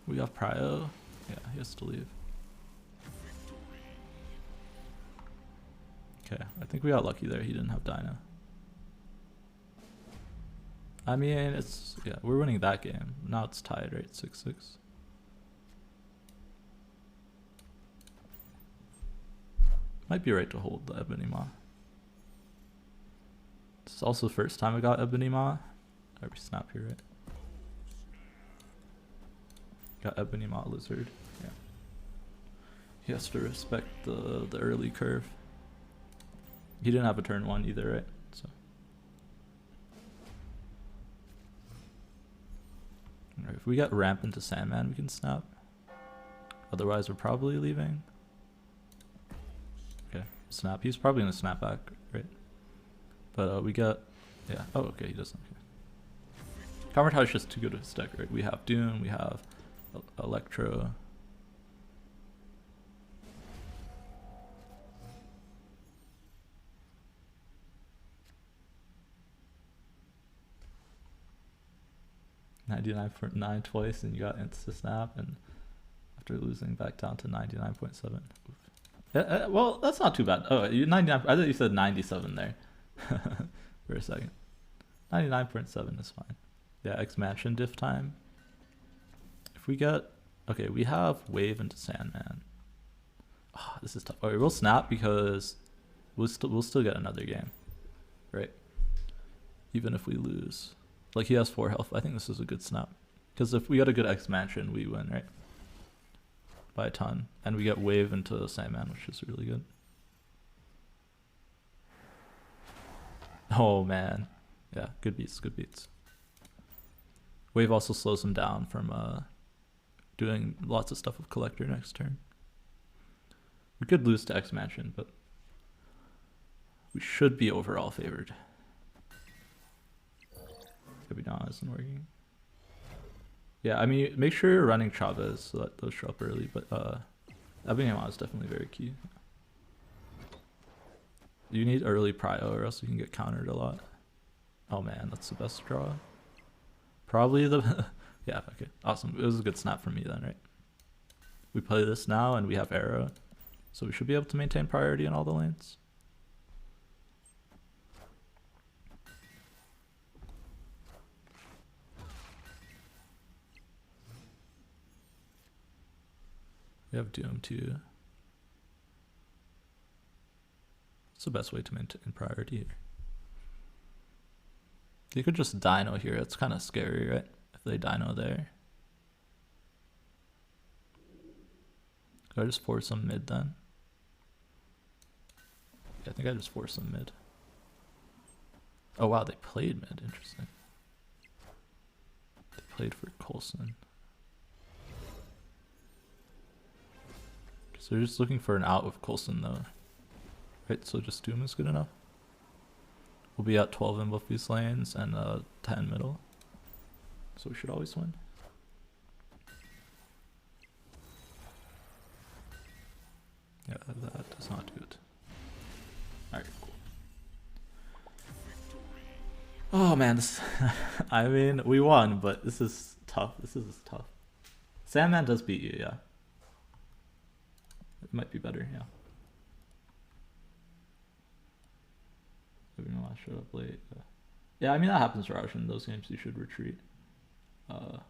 We have Prio. Yeah, he has to leave. Okay, I think we got lucky there. He didn't have Dyna. I mean, it's, yeah, we're winning that game. Now it's tied, right? 6-6. Might be right to hold the Ebony Maw. This is also the first time I got Ebony Maw. I snap here, right? Got Ebony Maw Lizard. Yeah. He has to respect the early curve. He didn't have a turn 1 either, right? So. Alright, if we get ramp into Sandman, we can snap. Otherwise, we're probably leaving. Okay, snap. He's probably gonna snap back, right? But we got, yeah. Oh, okay, he doesn't. Okay. Kamartai is just too good of a deck, right? We have Doom, we have Electro. $99.9 twice, and you got insta snap, and after losing back down to 99.7. Well, that's not too bad. Oh, you 99. I thought you said 97 there for a second. 99.7 is fine. Yeah, expansion diff time. If we get, okay, we have wave into Sandman. Oh, this is tough. Okay, we'll snap because we'll still get another game, right? Even if we lose. Like, he has 4 health. I think this is a good snap. Because if we get a good expansion, we win, right? By a ton. And we get wave into Sandman, which is really good. Oh, man. Yeah, good beats, good beats. Wave also slows him down from doing lots of stuff with Collector next turn. We could lose to expansion, but we should be overall favored. Maybe not, isn't working. Yeah, I mean, make sure you're running Chavez so that those show up early, but Ebony Maw is definitely very key. You need early prio or else you can get countered a lot. Oh man, that's the best draw. Probably the... yeah, okay, awesome. It was a good snap from me then, right? We play this now and we have arrow, so we should be able to maintain priority in all the lanes. We have Doom too. What's the best way to maintain priority here? You could just dino here. It's kind of scary, right? If they dino there. Could I just force them mid then? Yeah, I think I just forced them mid. Oh wow, they played mid. Interesting. They played for Coulson. So they're just looking for an out with Coulson though. Right, so just Doom is good enough. We'll be at 12 in both these lanes and 10 middle. So we should always win. Yeah, that does not do it. Alright, cool. Oh man, this I mean, we won, but this is tough. This is tough. Sandman does beat you, yeah. It might be better, yeah. Maybe I showed up late. Yeah, I mean that happens, Raj. In those games, you should retreat. Nice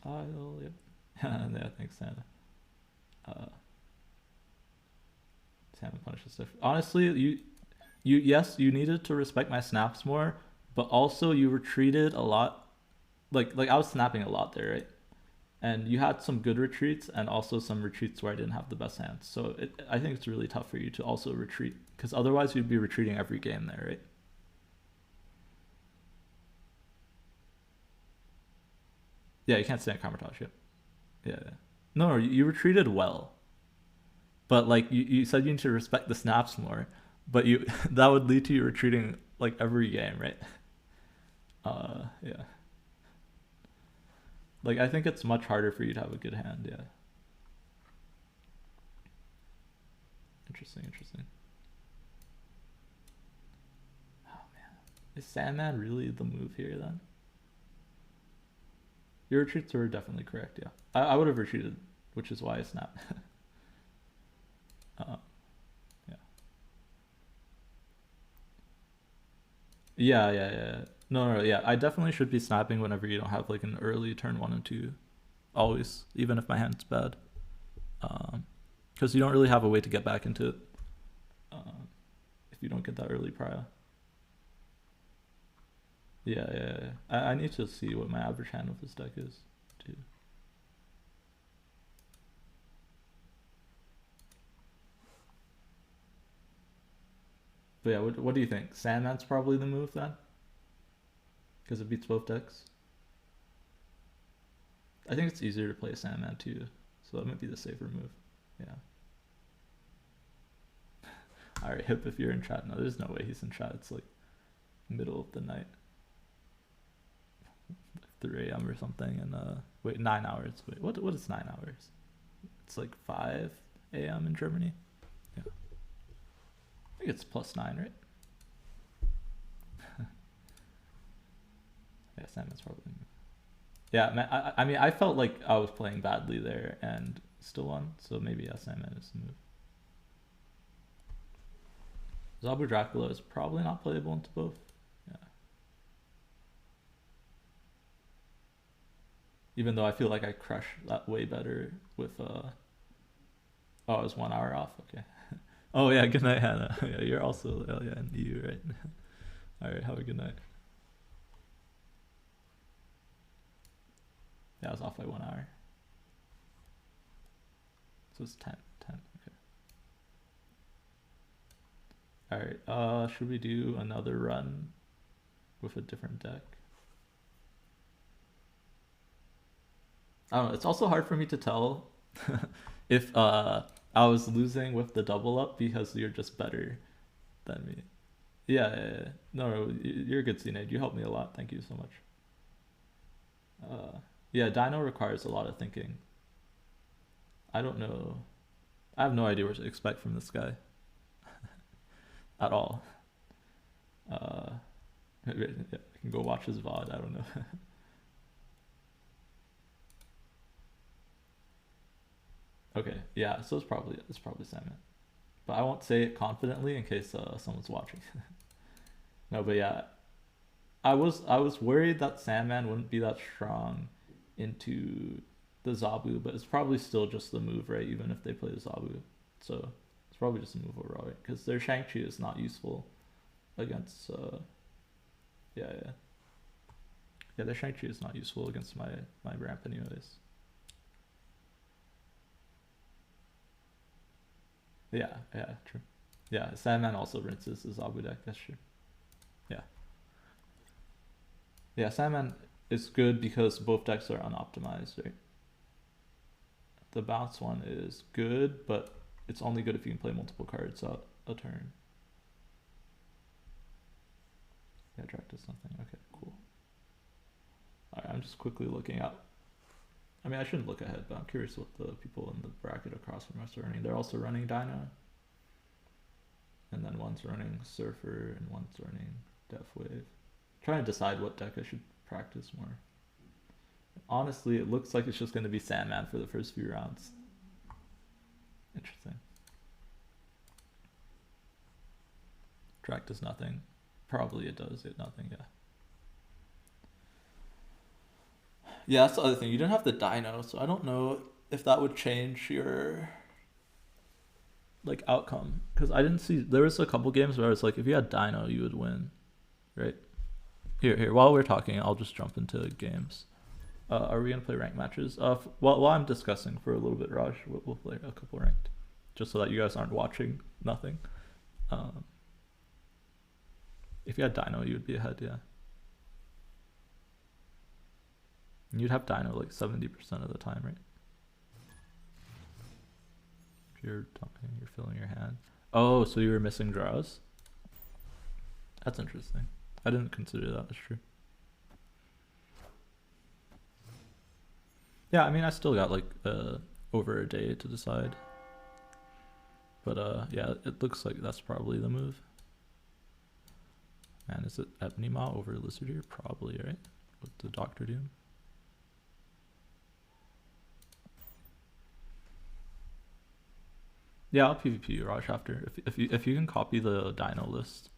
isle, yep. Yeah, thanks, Santa. Santa punishes stuff. Honestly, yes, you needed to respect my snaps more, but also you retreated a lot. Like I was snapping a lot there, right? And you had some good retreats and also some retreats where I didn't have the best hands. So I think it's really tough for you to also retreat, because otherwise you'd be retreating every game there, right? Yeah, you can't stand Kamartaj, yep. Yeah. No, you retreated well. But like you said you need to respect the snaps more. But you that would lead to you retreating like every game, right? Yeah. Like, I think it's much harder for you to have a good hand, yeah. Interesting. Oh man. Is Sandman really the move here then? Your retreats were definitely correct, yeah. I would have retreated, which is why I snap. uh, yeah. Yeah. No, yeah. I definitely should be snapping whenever you don't have like an early turn 1 and 2. Always, even if my hand's bad. Because you don't really have a way to get back into it if you don't get that early prio. Yeah. I need to see what my average hand with this deck is, too. But yeah, what do you think? Sandman's probably the move then? Because it beats both decks? I think it's easier to play a Sandman too, so that might be the safer move. Yeah. Alright, Hip, if you're in chat. No, there's no way he's in chat. It's like middle of the night. 3 a.m. or something, and wait, 9 hours. Wait, what is 9 hours? It's like 5 a.m. in Germany. Yeah. I think it's +9, right? Yeah, Sandman's probably. Yeah, man, I mean, I felt like I was playing badly there and still won, so maybe yeah, Sandman is the move. Zabu Dracula is probably not playable into both. Yeah. Even though I feel like I crush that way better with oh, I was 1 hour off. Okay. Oh yeah, good night, Hannah. Yeah, you're also in EU, right? All right, have a good night. Yeah, I was off by 1 hour. So it's 10. Okay. Alright, should we do another run with a different deck? I don't know, it's also hard for me to tell if I was losing with the double up because you're just better than me. Yeah. No, you're a good CNA. You helped me a lot. Thank you so much. Yeah, Dino requires a lot of thinking. I don't know. I have no idea what to expect from this guy. At all. Maybe I can go watch his VOD, I don't know. Okay, yeah, so it's probably Sandman. But I won't say it confidently in case someone's watching. No, but yeah. I was worried that Sandman wouldn't be that strong into the Zabu, but it's probably still just the move, right? Even if they play the Zabu. So it's probably just a move overall, right? Because their Shang-Chi is not useful against yeah, their Shang-Chi is not useful against my ramp anyways. Yeah, true. Yeah, Sandman also rinses the Zabu deck, that's true. Yeah, Sandman is good because both decks are unoptimized, right? The bounce one is good, but it's only good if you can play multiple cards out a turn. Yeah, track does nothing. Okay, cool. Alright, I'm just quickly looking up. I mean, I shouldn't look ahead, but I'm curious what the people in the bracket across from us are running. They're also running Dino. And then one's running Surfer and one's running Deathwave. Trying to decide what deck I should practice more. Honestly, it looks like it's just going to be Sandman for the first few rounds. Interesting. Track does nothing. Probably it does nothing, yeah. Yeah, that's the other thing. You didn't have the Dino, so I don't know if that would change your like outcome. Because I didn't see, there was a couple games where it's like if you had Dino, you would win, right? Here. While we're talking, I'll just jump into games. Are we gonna play ranked matches? While I'm discussing for a little bit, Raj, we'll play a couple ranked, just so that you guys aren't watching nothing. If you had Dino, you would be ahead, yeah. And you'd have Dino like 70% of the time, right? If you're dumping, you're filling your hand. Oh, so you were missing draws? That's interesting. I didn't consider that. That's true. Yeah, I mean, I still got like over a day to decide. But yeah, it looks like that's probably the move. Man, is it Ebony Maw over Lizardier? Probably, right? With the Doctor Doom. Yeah, I'll PvP you, Raj, after. If you can copy the dino list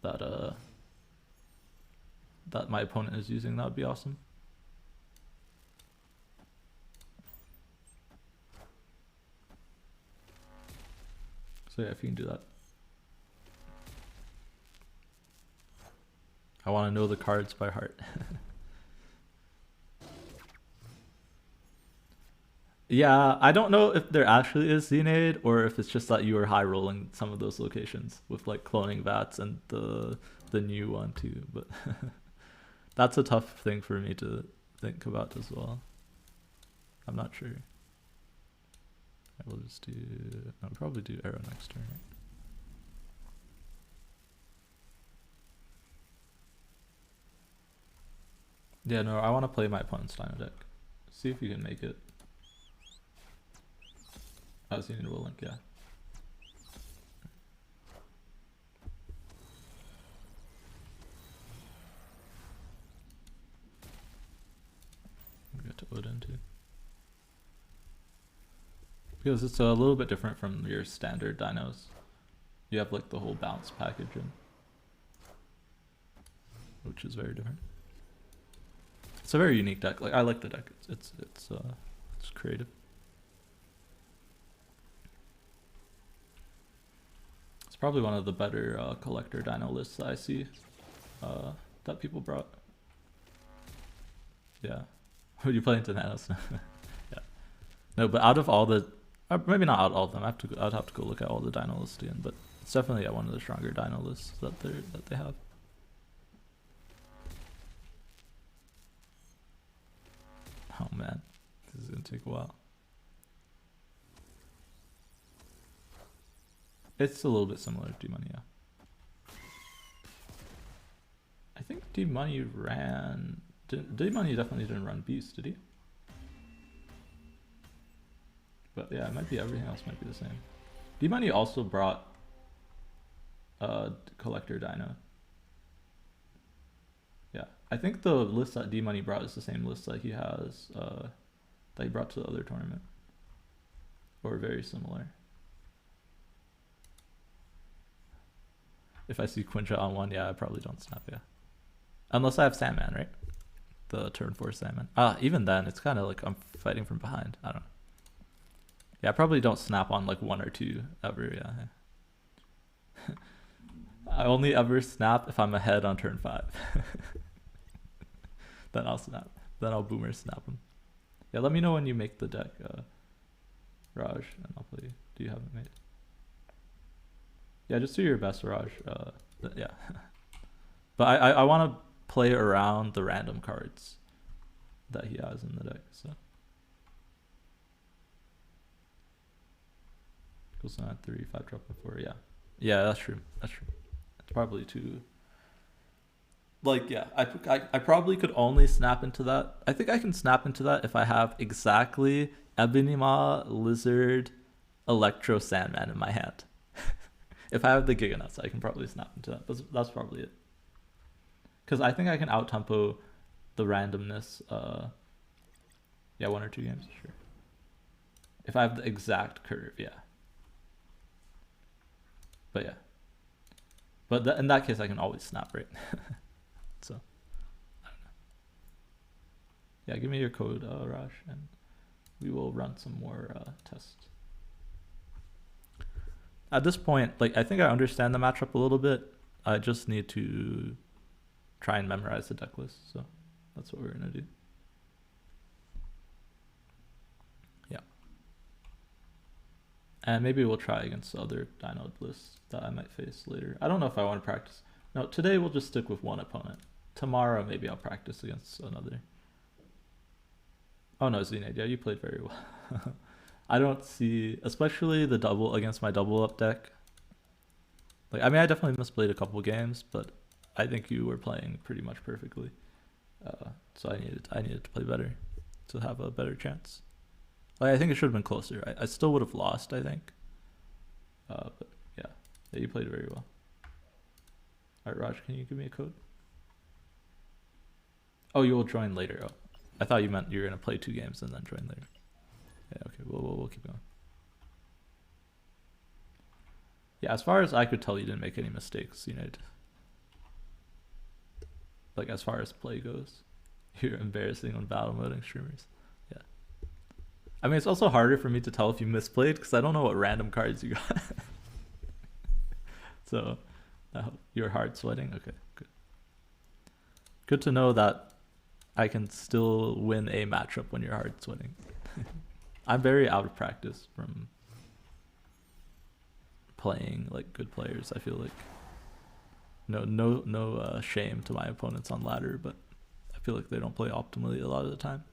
that that my opponent is using, that would be awesome. So yeah, if you can do that. I want to know the cards by heart. Yeah, I don't know if there actually is Xenade or if it's just that you are high rolling some of those locations with like cloning vats and the new one too, but that's a tough thing for me to think about as well. I'm not sure. We'll just do, I'll probably do arrow next turn. Yeah, no, I want to play my opponent's dino deck. See if you can make it. Oh, so you need a link, yeah. We'll get to Odin too. Because it's a little bit different from your standard dinos. You have like the whole bounce package in, which is very different. It's a very unique deck. Like I like the deck. It's creative. It's probably one of the better collector dino lists that I see that people brought. Yeah. Would you play into nanos? Yeah. No, but out of all the, maybe not out of all of them. I'd have to go look at all the dino lists again, but it's definitely one of the stronger dino lists that they have. Oh man, this is gonna take a while. It's a little bit similar to D-Money, yeah. I think D-Money ran... D-Money definitely didn't run Beast, did he? But yeah, it might be everything else might be the same. D-Money also brought Collector Dino. Yeah, I think the list that D-Money brought is the same list that he has, that he brought to the other tournament. Or very similar. If I see Quincha on one, yeah, I probably don't snap, yeah. Unless I have Sandman, right? The turn 4 Sandman. Even then, it's kind of like I'm fighting from behind. I don't know. Yeah, I probably don't snap on like 1 or 2 ever, yeah. I only ever snap if I'm ahead on turn 5. Then I'll snap. Then I'll boomer snap them. Yeah, let me know when you make the deck, Raj, and I'll play. Do you have it made? Yeah, just do your best, Raj. Yeah. But I want to play around the random cards that he has in the deck, so. Goes on at 3, 5 drop by 4, yeah. Yeah, that's true. That's true. It's probably too... Like, yeah, I probably could only snap into that. I think I can snap into that if I have exactly Ebony Maw, Lizard, Electro, Sandman in my hand. If I have the Giganuts, I can probably snap into that. But that's probably it. Because I think I can out-tempo the randomness. Yeah, 1 or 2 games, sure. If I have the exact curve, yeah. But yeah. But in that case, I can always snap, right? So, I don't know. Yeah, give me your code, Raj, and we will run some more tests. At this point, like, I think I understand the matchup a little bit. I just need to try and memorize the deck list, so that's what we're gonna do. Yeah. And maybe we'll try against other dino lists that I might face later. I don't know if I want to practice. No, today we'll just stick with one opponent. Tomorrow maybe I'll practice against another. Oh no, Xenade, yeah, you played very well. I don't see, especially the double against my double up deck. Like, I mean, I definitely misplayed a couple games, but I think you were playing pretty much perfectly. So I needed to play better to have a better chance. Like, I think it should have been closer. I still would have lost, I think. But yeah, you played very well. All right, Raj, can you give me a code? Oh, you will join later. Oh, I thought you meant you were gonna play 2 games and then join later. Yeah, okay, we'll keep going. Yeah, as far as I could tell, you didn't make any mistakes, Unite. Like, as far as play goes. You're embarrassing on battle moding streamers. Yeah. I mean, it's also harder for me to tell if you misplayed because I don't know what random cards you got. So, you're hard sweating? Okay, good. Good to know that I can still win a matchup when you're hard sweating. I'm very out of practice from playing like good players. I feel like no shame to my opponents on ladder, but I feel like they don't play optimally a lot of the time.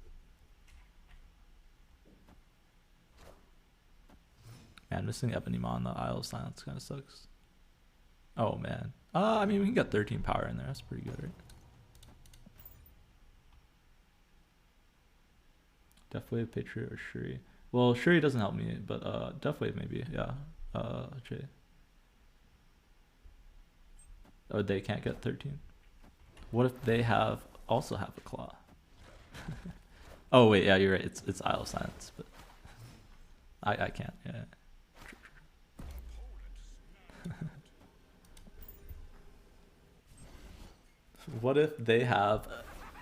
Man, missing Ebony on the Isle of Silence kind of sucks. Oh man. I mean, we can get 13 power in there. That's pretty good, right? Deathwave, Patriot, or Shuri. Well, Shuri doesn't help me, but Deathwave maybe, yeah. Jay. Oh, they can't get 13. What if they also have a claw? Oh wait, yeah, you're right. It's Isle of Silence, but I can't. Yeah. What if they have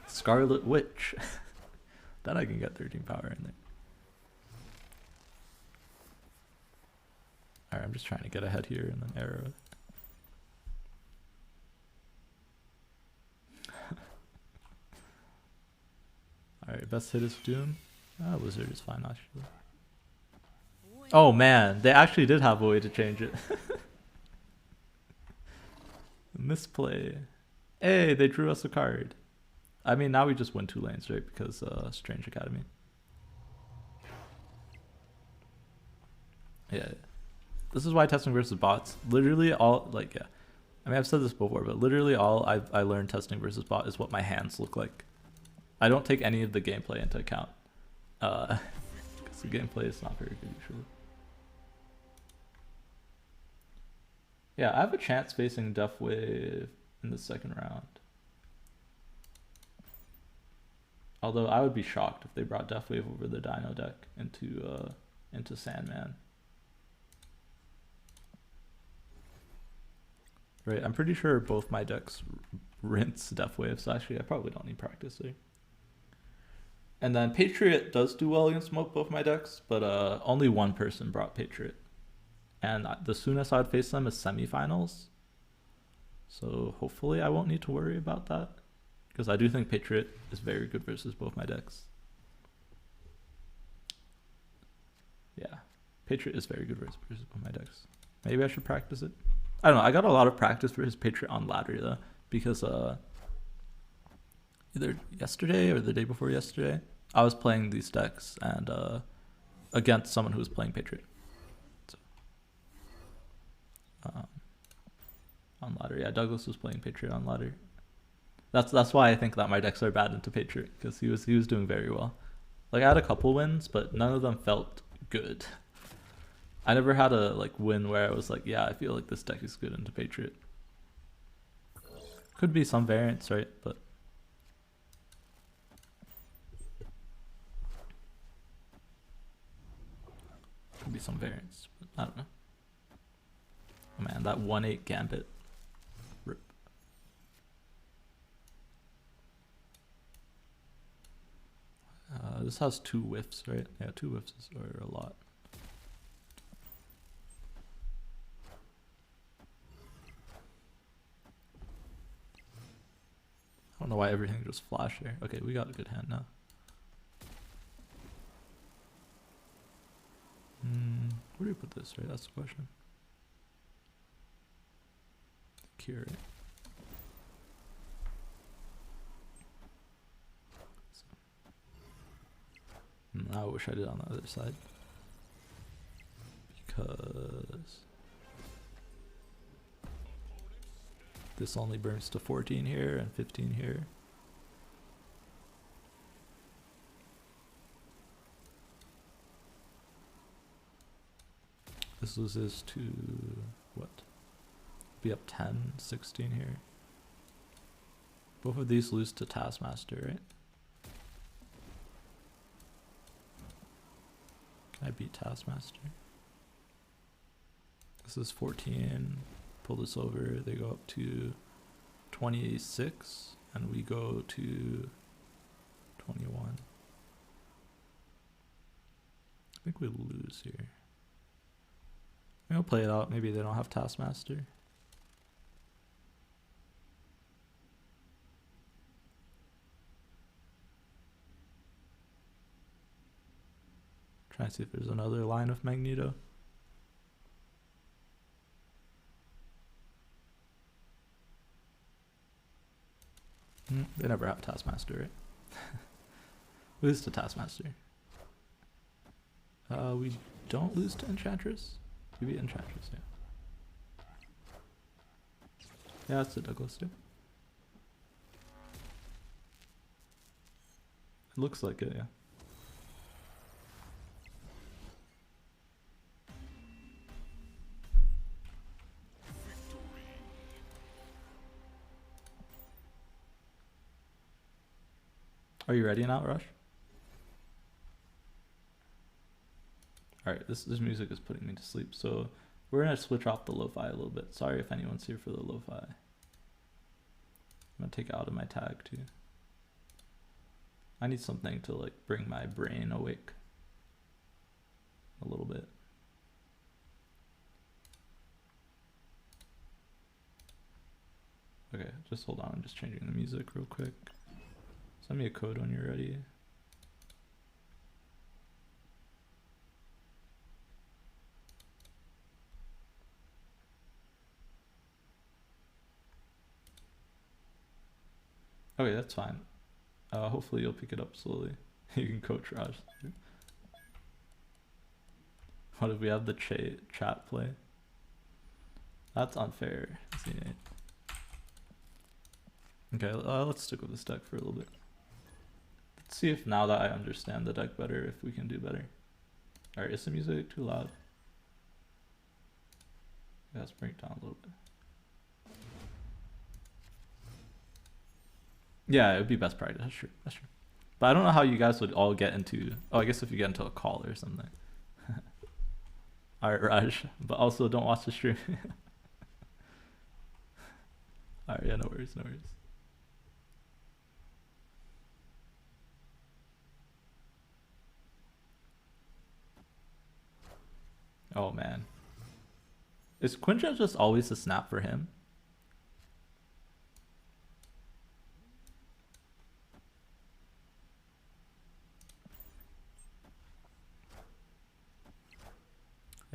Scarlet Witch? Then I can get 13 power in there. Alright, I'm just trying to get ahead here and then arrow it. Alright, best hit is Doom. Wizard is fine actually. Oh man, they actually did have a way to change it. Misplay. Hey, they drew us a card. I mean, now we just win 2 lanes, right? Because Strange Academy. Yeah. This is why testing versus bots. Literally all, like, yeah. I mean, I've said this before, but literally all I learned testing versus bot is what my hands look like. I don't take any of the gameplay into account. Because the gameplay is not very good usually. Yeah, I have a chance facing Deathwave in the second round. Although I would be shocked if they brought Deathwave over the Dino deck into Sandman. Right, I'm pretty sure both my decks rinse Deathwave, so actually I probably don't need practice there. And then Patriot does do well against both my decks, but only one person brought Patriot. And the soonest I'd face them is semifinals. So hopefully I won't need to worry about that. Because I do think Patriot is very good versus both my decks. Yeah, Patriot is very good versus both my decks. Maybe I should practice it. I don't know, I got a lot of practice for his Patriot on ladder though. Because either yesterday or the day before yesterday, I was playing these decks and against someone who was playing Patriot. So, on ladder, yeah, Douglas was playing Patriot on ladder. That's why I think that my decks are bad into Patriot, because he was doing very well. Like I had a couple wins, but none of them felt good. I never had a win where I was like, yeah, I feel like this deck is good into Patriot. Could be some variants, right? But could be some variants, but I don't know. Oh man, that 1-8 Gambit. Rip. This has 2 whiffs, right? Yeah, 2 whiffs are a lot. I don't know why everything just flashed there. Okay, we got a good hand now. Where do you put this, right? That's the question. Here, right? I wish I did on the other side. Because this only burns to 14 here and 15 here. This loses to what? Be up 10, 16 here. Both of these lose to Taskmaster, right? Can I beat Taskmaster? This is 14. Pull this over. They go up to 26, and we go to 21. I think we lose here. We'll play it out. Maybe they don't have Taskmaster. Trying to see if there's another line of Magneto. They never have Taskmaster, right? Lose to Taskmaster. We don't lose to Enchantress. We beat Enchantress, yeah. Yeah, that's the Douglas too. It looks like it, yeah. Are you ready now, Rush? Alright, this music is putting me to sleep, so we're gonna switch off the lo-fi a little bit. Sorry if anyone's here for the lo-fi. I'm gonna take it out of my tag too. I need something to like bring my brain awake a little bit. Okay, just hold on, I'm just changing the music real quick. Send me a code when you're ready. Okay, that's fine. Hopefully you'll pick it up slowly. You can coach Raj. What if we have the chat play? That's unfair. Okay, let's stick with this deck for a little bit. Let's see if now that I understand the deck better, if we can do better. Alright, is the music too loud? Yeah, let's bring it down a little bit. Yeah, it would be best practice. That's true. That's true. But I don't know how you guys would all get into. Oh, I guess if you get into a call or something. Alright, Raj. But also don't watch the stream. Alright, yeah, no worries, no worries. Oh man. Is Quinja just always a snap for him?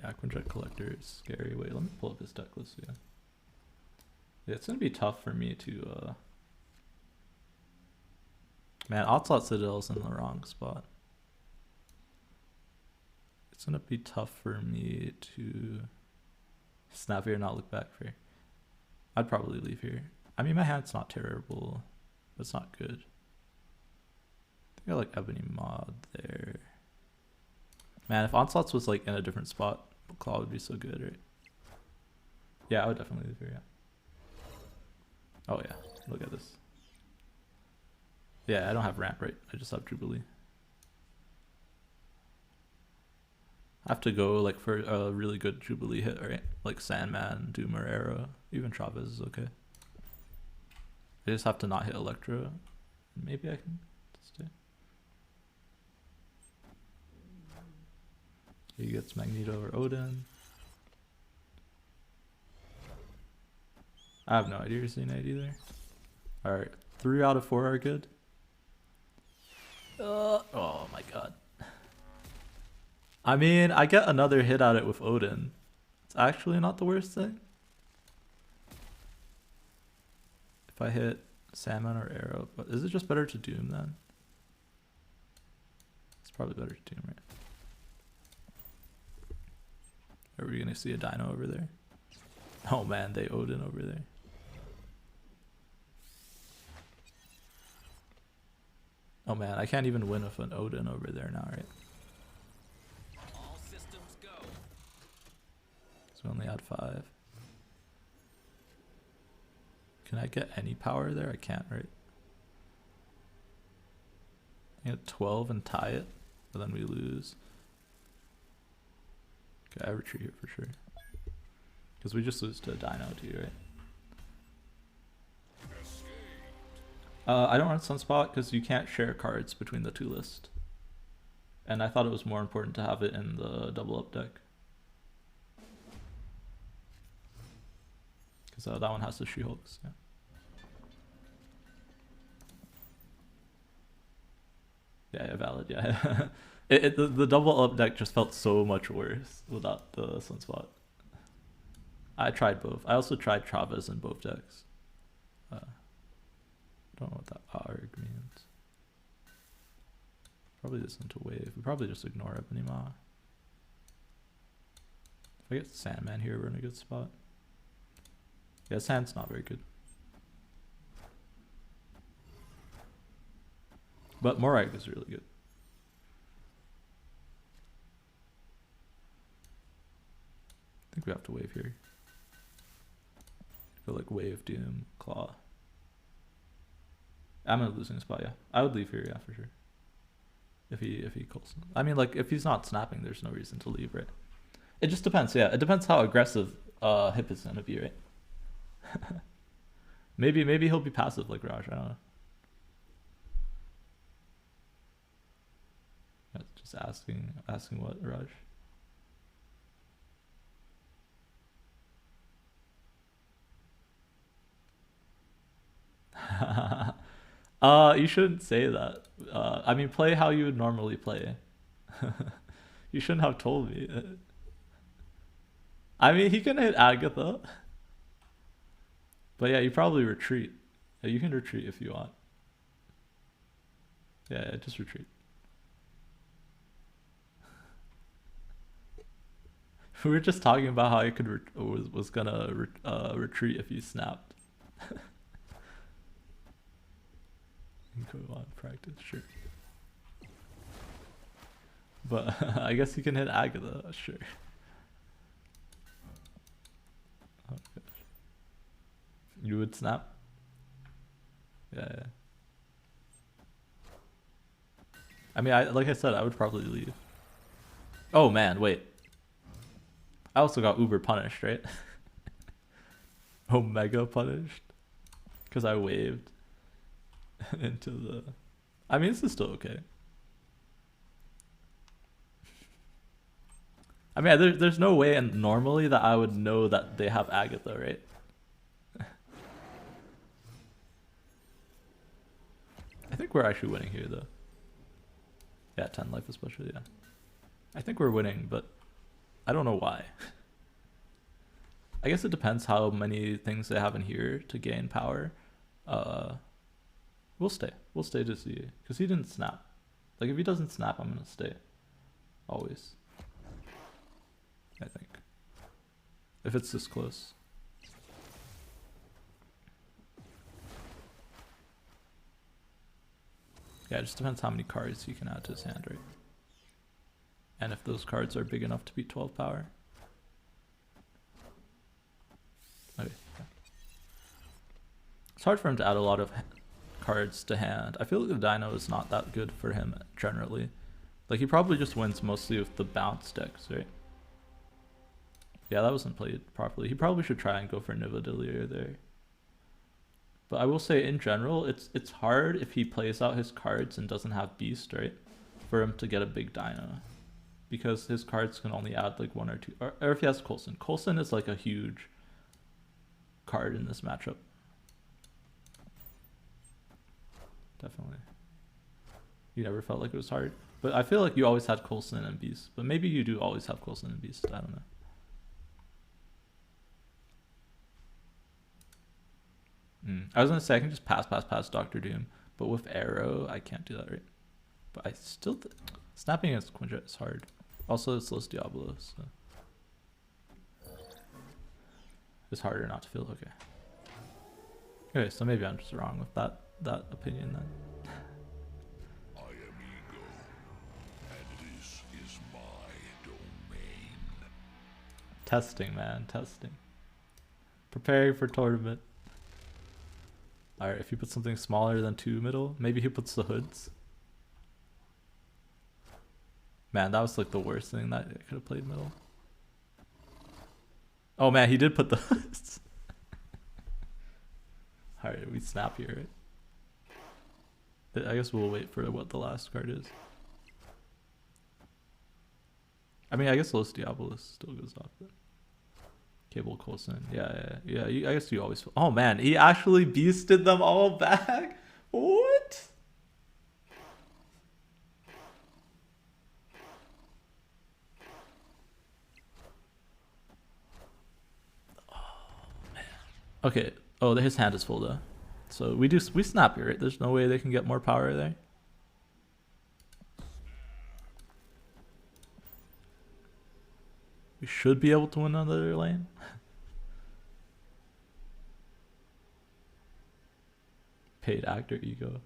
Yeah, Quinjet Collector is scary. Wait, let me pull up his deck list. Yeah, it's gonna be tough for me to. Man, Onslaught Citadel's in the wrong spot. It's gonna be tough for me to snap here and not look back for. I'd probably leave here. I mean, my hand's not terrible, but it's not good. I think I like Ebony Mod there. Man, if Onslaught's was like in a different spot, Claw would be so good, right? Yeah, I would definitely leave here, yeah. Oh yeah, look at this. Yeah, I don't have ramp, right? I just have Jubilee. I have to go like for a really good Jubilee hit, right? Like Sandman, Doom, or Arrow. Even Chavez is okay. I just have to not hit Electro. Maybe I can stay. He gets Magneto or Odin. I have no idea you're seeing it either. Alright, 3 out of 4 are good. Oh my god. I mean, I get another hit at it with Odin. It's actually not the worst thing. If I hit Salmon or Arrow, but is it just better to Doom then? It's probably better to Doom, right? Are we gonna see a Dino over there? Oh man, they Odin over there. Oh man, I can't even win with an Odin over there now, right? All systems go. So we only had 5. Can I get any power there? I can't, right? I get 12 and tie it, but then we lose. Okay, I retreat here for sure. Because we just lose to a Dino too, right? I don't run Sunspot because you can't share cards between the two lists. And I thought it was more important to have it in the double up deck. Because that one has the She-Hulks, yeah. Yeah, valid, yeah. The double up deck just felt so much worse without the Sunspot. I tried both. I also tried Travis in both decks. I don't know what that ARG means. Probably isn't a wave. We probably just ignore Ebonima. If I get Sandman here, we're in a good spot. Yeah, Sand's not very good. But Morag is really good. I think we have to wave here. Go like wave, doom, claw. I'm in a losing spot, yeah. I would leave here, yeah, for sure. If he calls. I mean, like, if he's not snapping, there's no reason to leave, right? It just depends, yeah. It depends how aggressive Hip is gonna be, right? maybe he'll be passive like Raj, I don't know. Yeah, just asking what, Raj? You shouldn't say that. I mean, play how you would normally play. You shouldn't have told me. I mean, he can hit Agatha. But yeah, you probably retreat. Yeah, you can retreat if you want. Yeah, just retreat. We were just talking about how I could was gonna retreat if you snapped. Go on, practice, sure. But I guess you can hit Agatha, sure. Oh gosh. You would snap? Yeah. I mean, like I said, I would probably leave. Oh man, wait. I also got uber punished, right? Omega punished? Because I waved into the... I mean, this is still okay. I mean, there's no way and normally that I would know that they have Agatha, right? I think we're actually winning here, though. Yeah, 10 life especially, yeah. I think we're winning, but I don't know why. I guess it depends how many things they have in here to gain power. We'll stay. We'll stay to see. Because he didn't snap. Like, if he doesn't snap, I'm going to stay. Always. I think. If it's this close. Yeah, it just depends how many cards you can add to his hand, right? And if those cards are big enough to beat 12 power. Okay. Yeah. It's hard for him to add a lot of cards to hand. I feel like the Dino is not that good for him generally. Like, he probably just wins mostly with the bounce decks, right? Yeah, that wasn't played properly. He probably should try and go for Nidavellir there. But I will say, in general, it's hard if he plays out his cards and doesn't have Beast, right? For him to get a big Dino. Because his cards can only add like 1 or 2. Or if he has Coulson. Coulson is like a huge card in this matchup. Definitely. You never felt like it was hard? But I feel like you always had Coulson and Beast. But maybe you do always have Coulson and Beast. I don't know. I was going to say I can just pass Dr. Doom. But with Arrow, I can't do that, right? But I still... Snapping against Quinjet is hard. Also, it's Los Diablos. So. It's harder not to feel okay. Okay, so maybe I'm just wrong with that opinion then. I am Ego, and this is my domain. Testing, man, testing. Preparing for tournament. Alright, if you put something smaller than 2 middle, maybe he puts the hoods. Man, that was like the worst thing that I could have played middle. Oh man, he did put the. Alright, we snap here, right? I guess we'll wait for what the last card is. I mean, I guess Los Diabolos still goes off. But... Cable Coulson. Yeah. I guess you always. Oh man, he actually beasted them all back. What? Okay. Oh, his hand is full though. So we snap here, right? There's no way they can get more power there. We should be able to win another lane. Paid actor ego.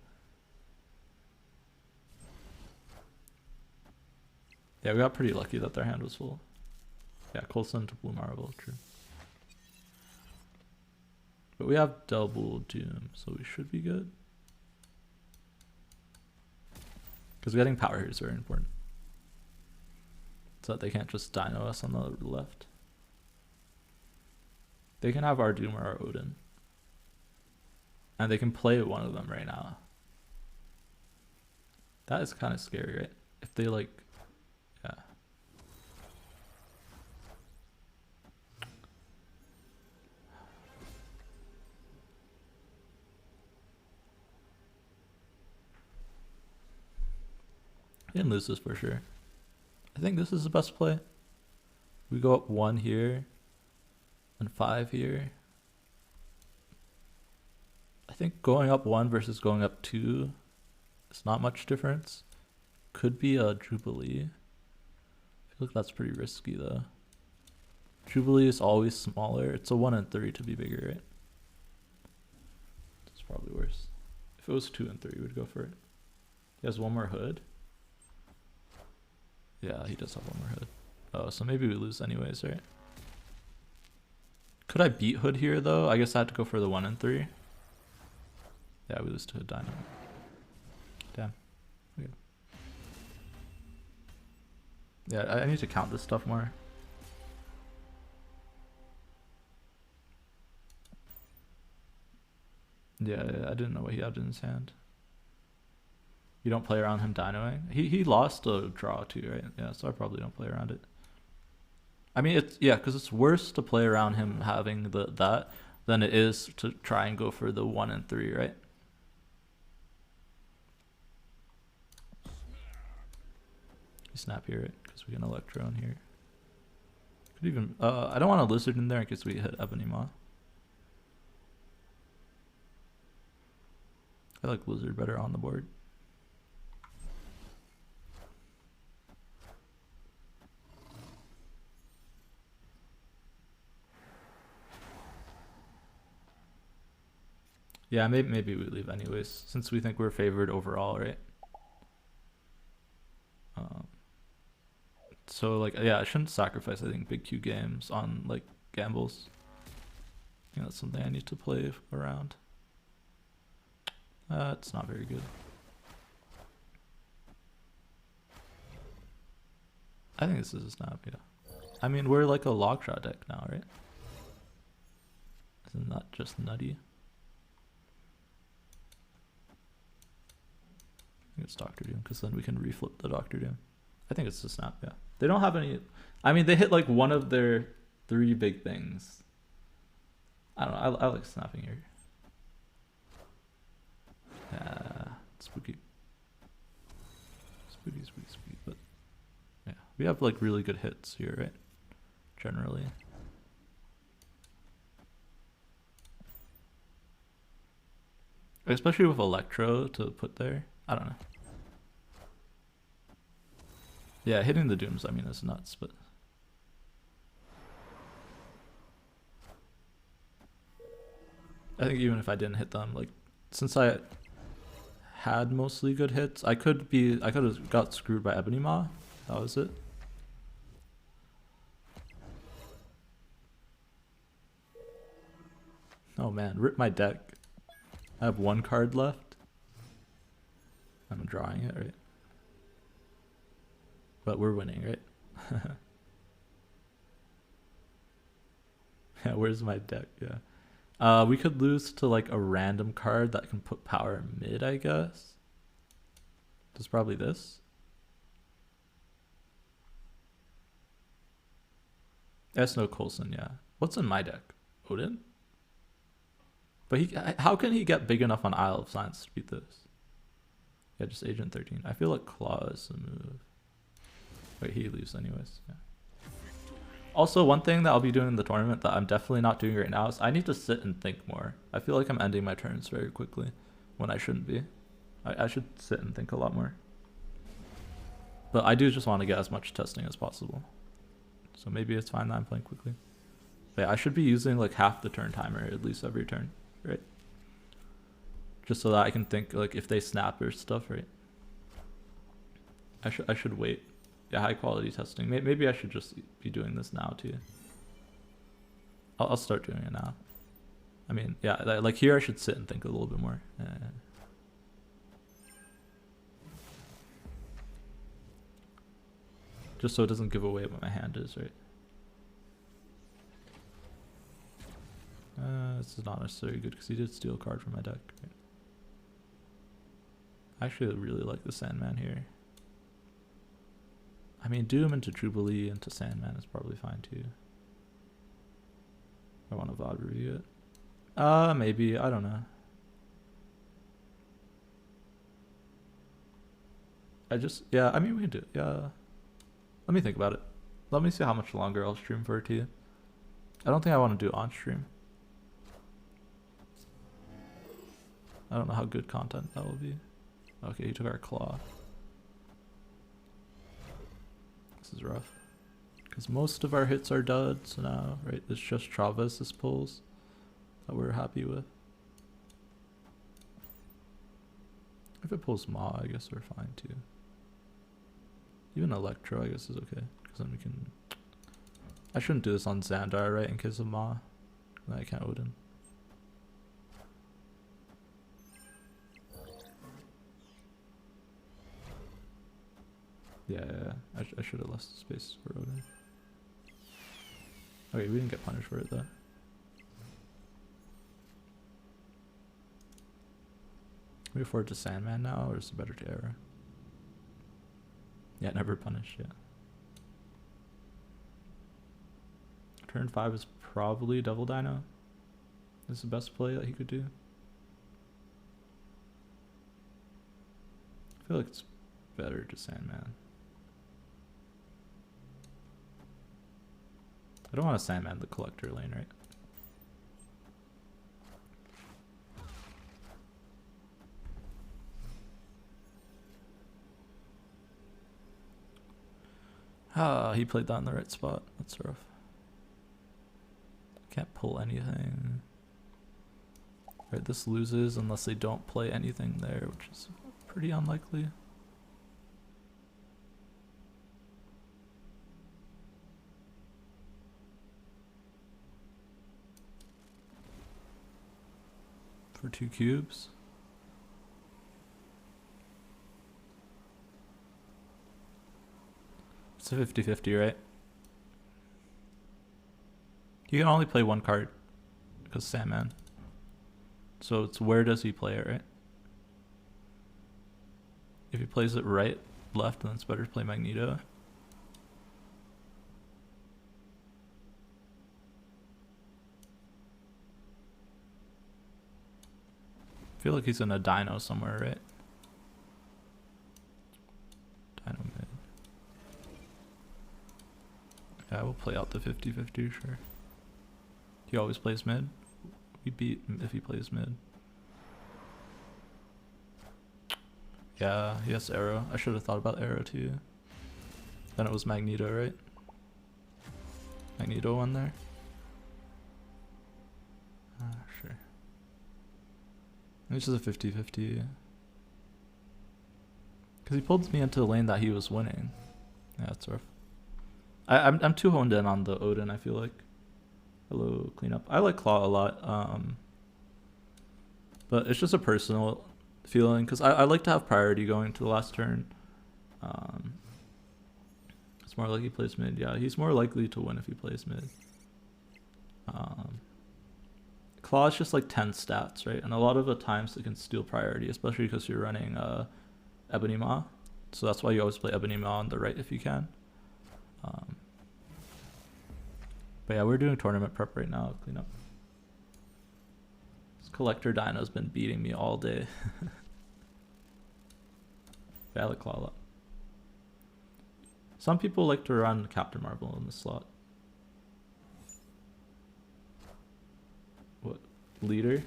Yeah, we got pretty lucky that their hand was full. Yeah, Coulson to Blue Marvel, true. But we have double Doom, so we should be good. Because getting power here is very important. So that they can't just dino us on the left. They can have our Doom or our Odin. And they can play one of them right now. That is kind of scary, right? If they like... Yeah. We didn't lose this for sure. I think this is the best play. We go up 1 here and 5 here. I think going up 1 versus going up 2 is not much difference. Could be a Jubilee. I feel like that's pretty risky though. Jubilee is always smaller. It's a 1 and 3 to be bigger, right? It's probably worse. If it was 2 and 3, we'd go for it. He has one more hood. Yeah, he does have one more hood. Oh, so maybe we lose anyways, right? Could I beat hood here though? I guess I had to go for the 1 and 3. Yeah, we lose to hood dino. Damn. Okay. Yeah, I need to count this stuff more. Yeah, I didn't know what he had in his hand. You don't play around him dinoing? He lost a draw too, right? Yeah, so I probably don't play around it. I mean, it's because it's worse to play around him having that than it is to try and go for the 1 and 3, right? You snap here, right? Because we can Electro in here. Could even I don't want a lizard in there in case we hit Ebony Maw. I like lizard better on the board. Yeah, maybe we leave anyways, since we think we're favored overall, right? So like, yeah, I shouldn't sacrifice, I think, big Q games on like gambles. I think that's something I need to play around. It's not very good. I think this is a snap, yeah. I mean, we're like a log shot deck now, right? Isn't that just nutty? I think it's Doctor Doom, because then we can reflip the Doctor Doom. I think it's a snap, yeah. They don't have any... I mean, they hit like one of their 3 big things. I don't know, I like snapping here. Spooky. Spooky, but... Yeah, we have like really good hits here, right? Generally. Especially with Electro to put there. I don't know. Yeah, hitting the Dooms, I mean, is nuts, but... I think even if I didn't hit them, like, since I had mostly good hits, I could have got screwed by Ebony Maw. That was it. Oh man, rip my deck. I have 1 card left. I'm drawing it, right? But we're winning, right? Yeah, where's my deck? Yeah. We could lose to like a random card that can put power mid, I guess. It's probably this. That's no Coulson, yeah. What's in my deck? Odin? But how can he get big enough on Isle of Science to beat this? Yeah, just Agent 13. I feel like Claw is the move. Wait, he leaves anyways. Yeah. Also, one thing that I'll be doing in the tournament that I'm definitely not doing right now is I need to sit and think more. I feel like I'm ending my turns very quickly when I shouldn't be. I should sit and think a lot more. But I do just want to get as much testing as possible. So maybe it's fine that I'm playing quickly. But yeah, I should be using like half the turn timer at least every turn, right? Just so that I can think like if they snap or stuff, right? I should wait. Yeah, high quality testing. Maybe I should just be doing this now too. I'll start doing it now. I mean, yeah, like here I should sit and think a little bit more. Just so it doesn't give away what my hand is, right? This is not necessarily good because he did steal a card from my deck. Right? I actually really like the Sandman here. I mean, Doom into Jubilee into Sandman is probably fine too. I want to VOD review it. Maybe. I don't know. Yeah, I mean, we can do it. Yeah. Let me think about it. Let me see how much longer I'll stream for too. I don't think I want to do on stream. I don't know how good content that will be. Okay, he took our Claw. This is rough. Because most of our hits are duds now, right? It's just Travis' pulls that we're happy with. If it pulls Ma, I guess we're fine too. Even Electro, I guess, is okay. Because then we can... I shouldn't do this on Xandar, right? In case of Ma. Then I can't Odin. Yeah. I should have left space for Odin. Okay, we didn't get punished for it though. Can we afford to Sandman now, or is it better to Arrow? Yeah, never punished, yeah. Turn 5 is probably Double Dino. This is the best play that he could do. I feel like it's better to Sandman. I don't want to Sandman the collector lane, right? Ah, he played that in the right spot. That's rough. Can't pull anything. Right, this loses unless they don't play anything there, which is pretty unlikely. For 2 cubes. It's a 50-50, right? You can only play one card because Sandman. So it's where does he play it, right? If he plays it right, left, then it's better to play Magneto. I feel like he's in a Dino somewhere, right? Dino mid. Yeah, we'll play out the 50-50, sure. He always plays mid. We beat him if he plays mid. Yeah, he has Arrow. I should have thought about Arrow too. Then it was Magneto, right? Magneto won there? Sure. This is a 50-50. Because he pulled me into a lane that he was winning. Yeah, that's rough. I'm too honed in on the Odin, I feel like. Hello, cleanup. I like Claw a lot. But it's just a personal feeling. Because I like to have priority going to the last turn. It's more like he plays mid. Yeah, he's more likely to win if he plays mid. Claw is just like 10 stats, right? And a lot of the times it can steal priority, especially because you're running Ebony Maw. So that's why you always play Ebony Maw on the right if you can. But yeah, we're doing tournament prep right now. Clean up. This Collector Dino's been beating me all day. Valid Claw up. Some people like to run Captain Marvel in the slot. What? Leader?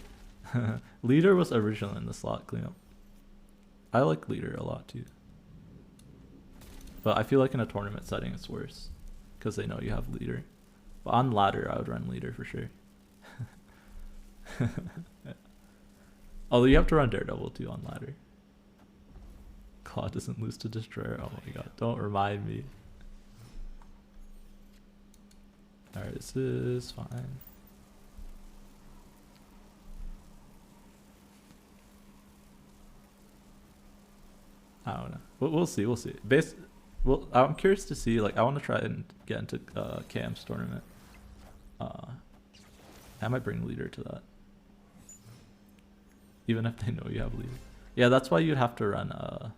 Leader was originally in the slot cleanup. I like Leader a lot too. But I feel like in a tournament setting it's worse. Because they know you have Leader. But on ladder I would run Leader for sure. Although you have to run Daredevil too on ladder. Claw doesn't lose to Destroyer. Oh my god, don't remind me. Alright, this is fine. I don't know. We'll see. We'll see. Well, I'm curious to see. Like, I want to try and get into KM's tournament. I might bring Leader to that, even if they know you have Leader. Yeah, that's why you'd have to run.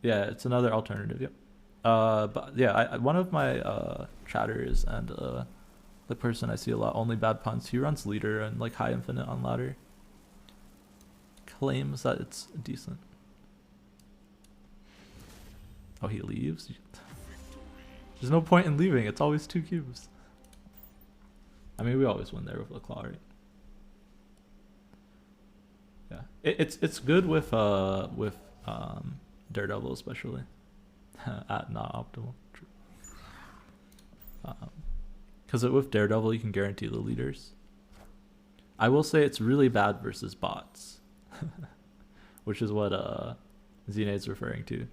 Yeah, it's another alternative. Yep. But yeah, one of my chatters and the person I see a lot, Only Bad Puns, he runs Leader and like High Infinite on ladder. Claims that it's decent. Oh, he leaves? There's no point in leaving. It's always 2 cubes. I mean, we always win there with the Claw, right? Yeah, it's good with Daredevil especially. At not optimal. Because with Daredevil you can guarantee the leaders. I will say it's really bad versus bots. Which is what Xenade's referring to.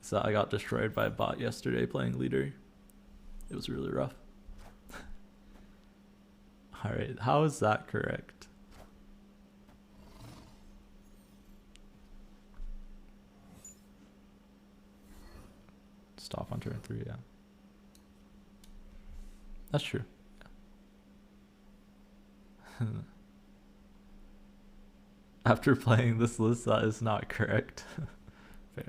So I got destroyed by a bot yesterday playing Leader. It was really rough. Alright, how is that correct? Stop on turn 3, yeah. That's true. After playing this list, that is not correct. Fair.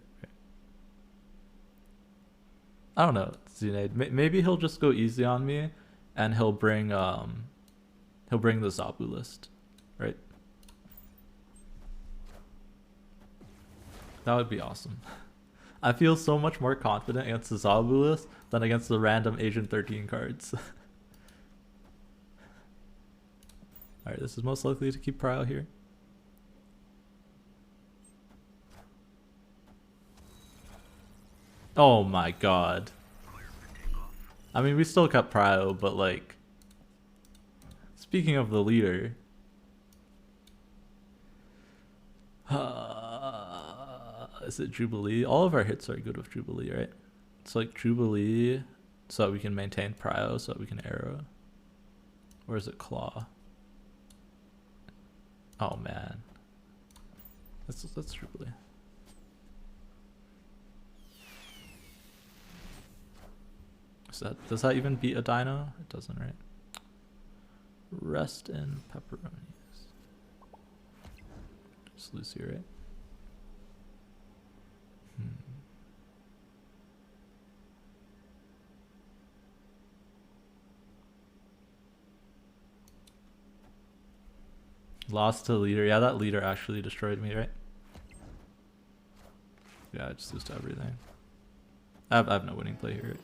I don't know, Zunade. Maybe he'll just go easy on me, and he'll bring the Zabu list, right? That would be awesome. I feel so much more confident against the Zabu list than against the random Agent 13 cards. Alright, this is most likely to keep Prio here. Oh my god. I mean, we still kept Prio, but like... Speaking of the leader... is it Jubilee? All of our hits are good with Jubilee, right? It's like Jubilee, so that we can maintain Prio, so that we can arrow. Or is it Claw? Oh man. That's Jubilee. Does that even beat a dino? It doesn't, right? Rest in pepperonis. Just Lucy, right? Lost to the leader. Yeah, that leader actually destroyed me, right? Yeah, I just lose to everything. I have no winning play here. Right?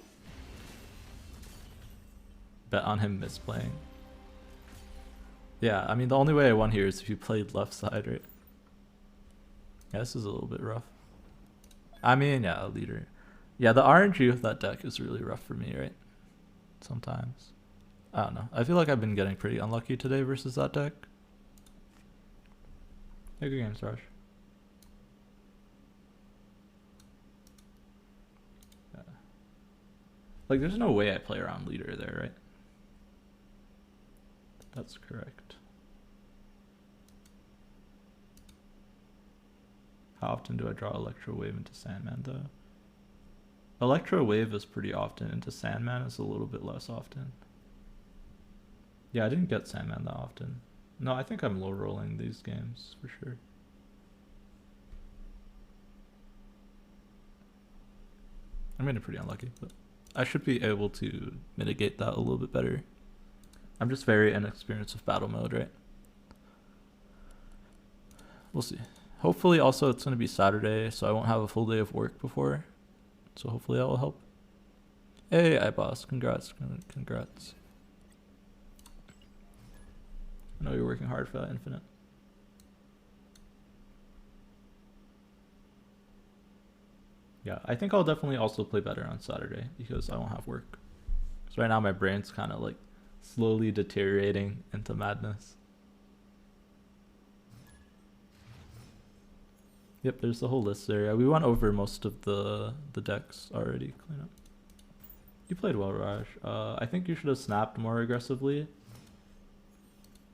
Bet on him misplaying. Yeah, I mean, the only way I won here is if you played left side, right? Yeah, this is a little bit rough. I mean, yeah, a leader. Yeah, the RNG with that deck is really rough for me, right? Sometimes. I don't know. I feel like I've been getting pretty unlucky today versus that deck. Yeah, good game, Sarge. Yeah. Like, there's no way I play around leader there, right? That's correct. How often do I draw Electro Wave into Sandman, though? Electro Wave is pretty often. Into Sandman is a little bit less often. Yeah, I didn't get Sandman that often. No, I think I'm low rolling these games for sure. I'm getting pretty unlucky, but I should be able to mitigate that a little bit better. I'm just very inexperienced with battle mode, right? We'll see. Hopefully also it's going to be Saturday, so I won't have a full day of work before. So hopefully that will help. Hey, iBoss, congrats, congrats. I know you're working hard for that Infinite. Yeah, I think I'll definitely also play better on Saturday because I won't have work. Because right now my brain's kind of like slowly deteriorating into madness. Yep, there's the whole list there. We went over most of the decks already. Clean up. You played well, Raj. I think you should have snapped more aggressively,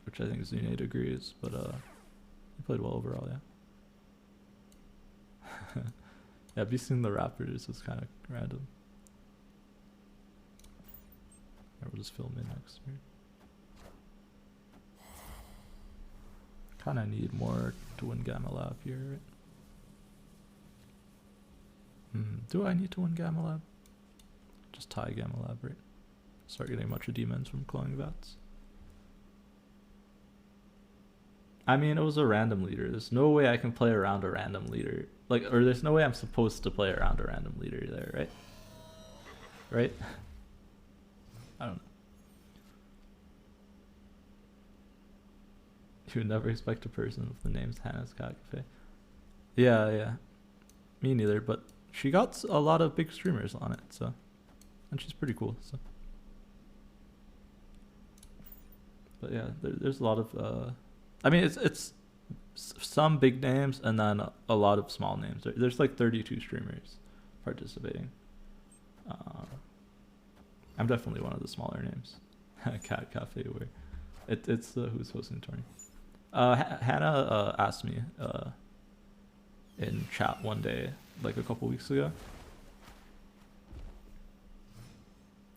which I think Zunate agrees, but you played well overall, yeah. Yeah, beasting the Raptors was kind of random. I will just film it next year. Kind of need more to win Gamma Lab here, right? Do I need to win Gamma Lab? Just tie Gamma Lab, right? Start getting a bunch of demons from cloning vats. I mean, it was a random leader. There's no way I can play around a random leader. Like, or there's no way I'm supposed to play around a random leader there, right? Right? I don't know. You would never expect a person with the name's Hannah's Cat Cafe. Yeah, yeah. Me neither, but she got a lot of big streamers on it, so. And she's pretty cool, so. But yeah, there's a lot of, I mean, it's some big names and then a lot of small names. There's like 32 streamers participating. I'm definitely one of the smaller names. Cat Cafe, where it's who's hosting the tourney. Hannah asked me in chat one day, like a couple weeks ago,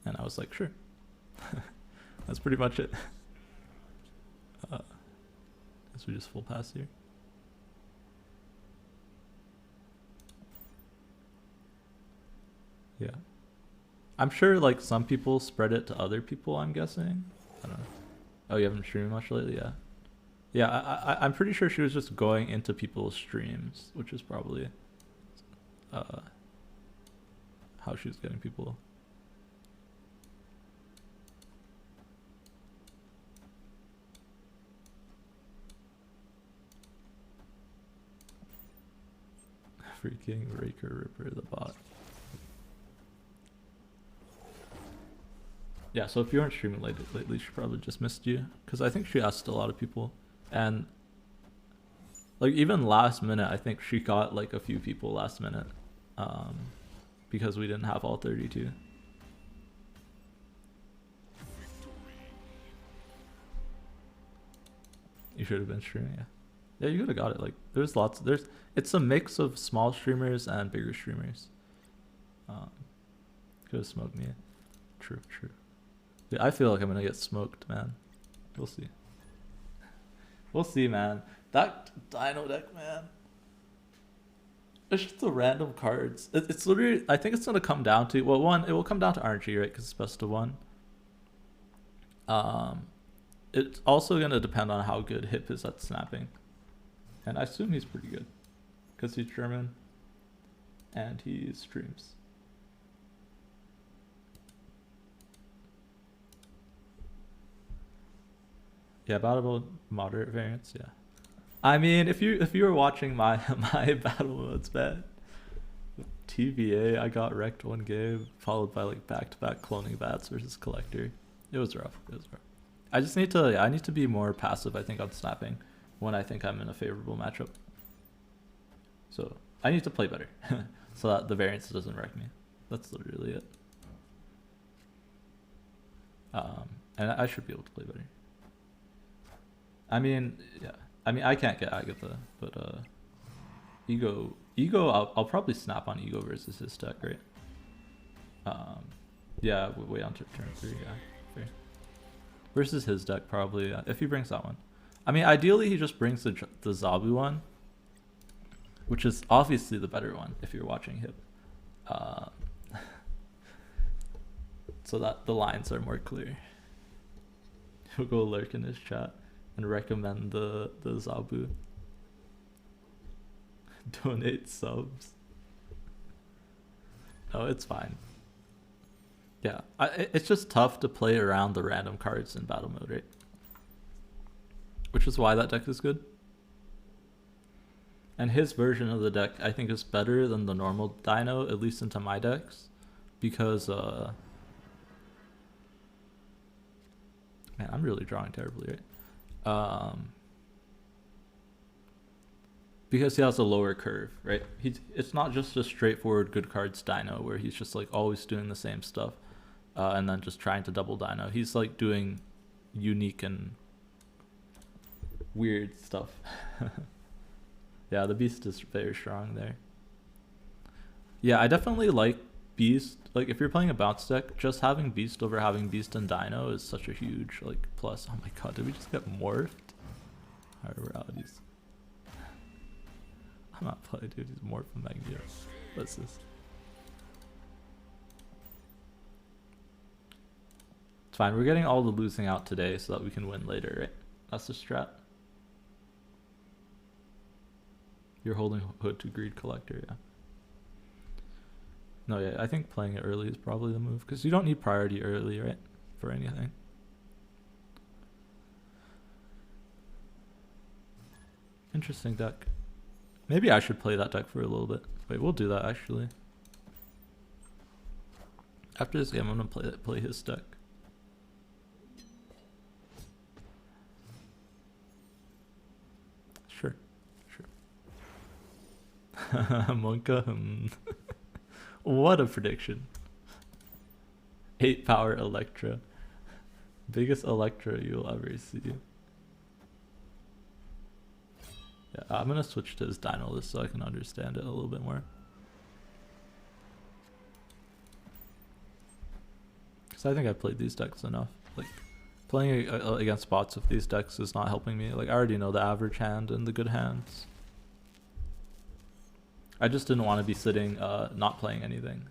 and I was like, sure. That's pretty much it. Guess we just full pass here. Yeah. I'm sure like some people spread it to other people, I'm guessing. I don't know. Oh, you haven't streamed much lately? Yeah. Yeah, I'm pretty sure she was just going into people's streams, which is probably how she was getting people. Freaking Raker Ripper the bot. Yeah, so if you aren't streaming lately, she probably just missed you. Because I think she asked a lot of people. And like even last minute, I think she got like a few people last minute. Because we didn't have all 32. You should have been streaming, yeah. Yeah, you could have got it. Like, it's a mix of small streamers and bigger streamers. Could have smoked me. True. Dude, I feel like I'm gonna get smoked, man. We'll see. We'll see, man. That Dino deck, man. It's just the random cards. It's literally, I think it's gonna come down to, well, one, it will come down to RNG, right? Because it's best of one. It's also gonna depend on how good Hip is at snapping. And I assume he's pretty good. Because he's German. And he streams. Yeah, about moderate variance, yeah. I mean, if you were watching my battle modes, man. TBA, I got wrecked one game, followed by like back-to-back cloning bats versus collector. It was rough. I just need to be more passive, I think, on snapping when I think I'm in a favorable matchup. So I need to play better so that the variance doesn't wreck me. That's literally it. And I should be able to play better. I mean, yeah. I mean, I can't get Agatha, but Ego. I'll probably snap on Ego versus his deck, right? Yeah, way on turn 3. Yeah, fair. Versus his deck, probably, if he brings that one. I mean, ideally, he just brings the Zabu one, which is obviously the better one if you're watching him. So that the lines are more clear. He'll go lurk in his chat and recommend the Zabu. Donate subs. No, it's fine. Yeah, it's just tough to play around the random cards in battle mode, right? Which is why that deck is good. And his version of the deck, I think, is better than the normal Dino, at least into my decks. Because, man, I'm really drawing terribly, right? Because he has a lower curve, right? It's not just a straightforward good cards Dino where he's just like always doing the same stuff. And then just trying to double Dino. He's like doing unique and weird stuff. Yeah, the Beast is very strong there. Yeah, I definitely like Beast. Like, if you're playing a bounce deck, just having Beast over having Beast and Dino is such a huge, like, plus. Oh my god, did we just get morphed? Alright, we're out. I'm not playing, dude. He's morphed from Magneto. What's this? It's fine. We're getting all the losing out today so that we can win later, right? That's the strat. You're holding Hood to Greed Collector, yeah. No, yeah, I think playing it early is probably the move, because you don't need priority early, right? For anything. Interesting deck. Maybe I should play that deck for a little bit. Wait, we'll do that, actually. After this game, I'm going to play his deck. Sure. Monka. What a prediction. 8 power Electra. Biggest Electra you'll ever see. Yeah, I'm gonna switch to his Dino list so I can understand it a little bit more. Because I think I played these decks enough. Like, playing against bots with these decks is not helping me. Like, I already know the average hand and the good hands. I just didn't want to be sitting, not playing anything.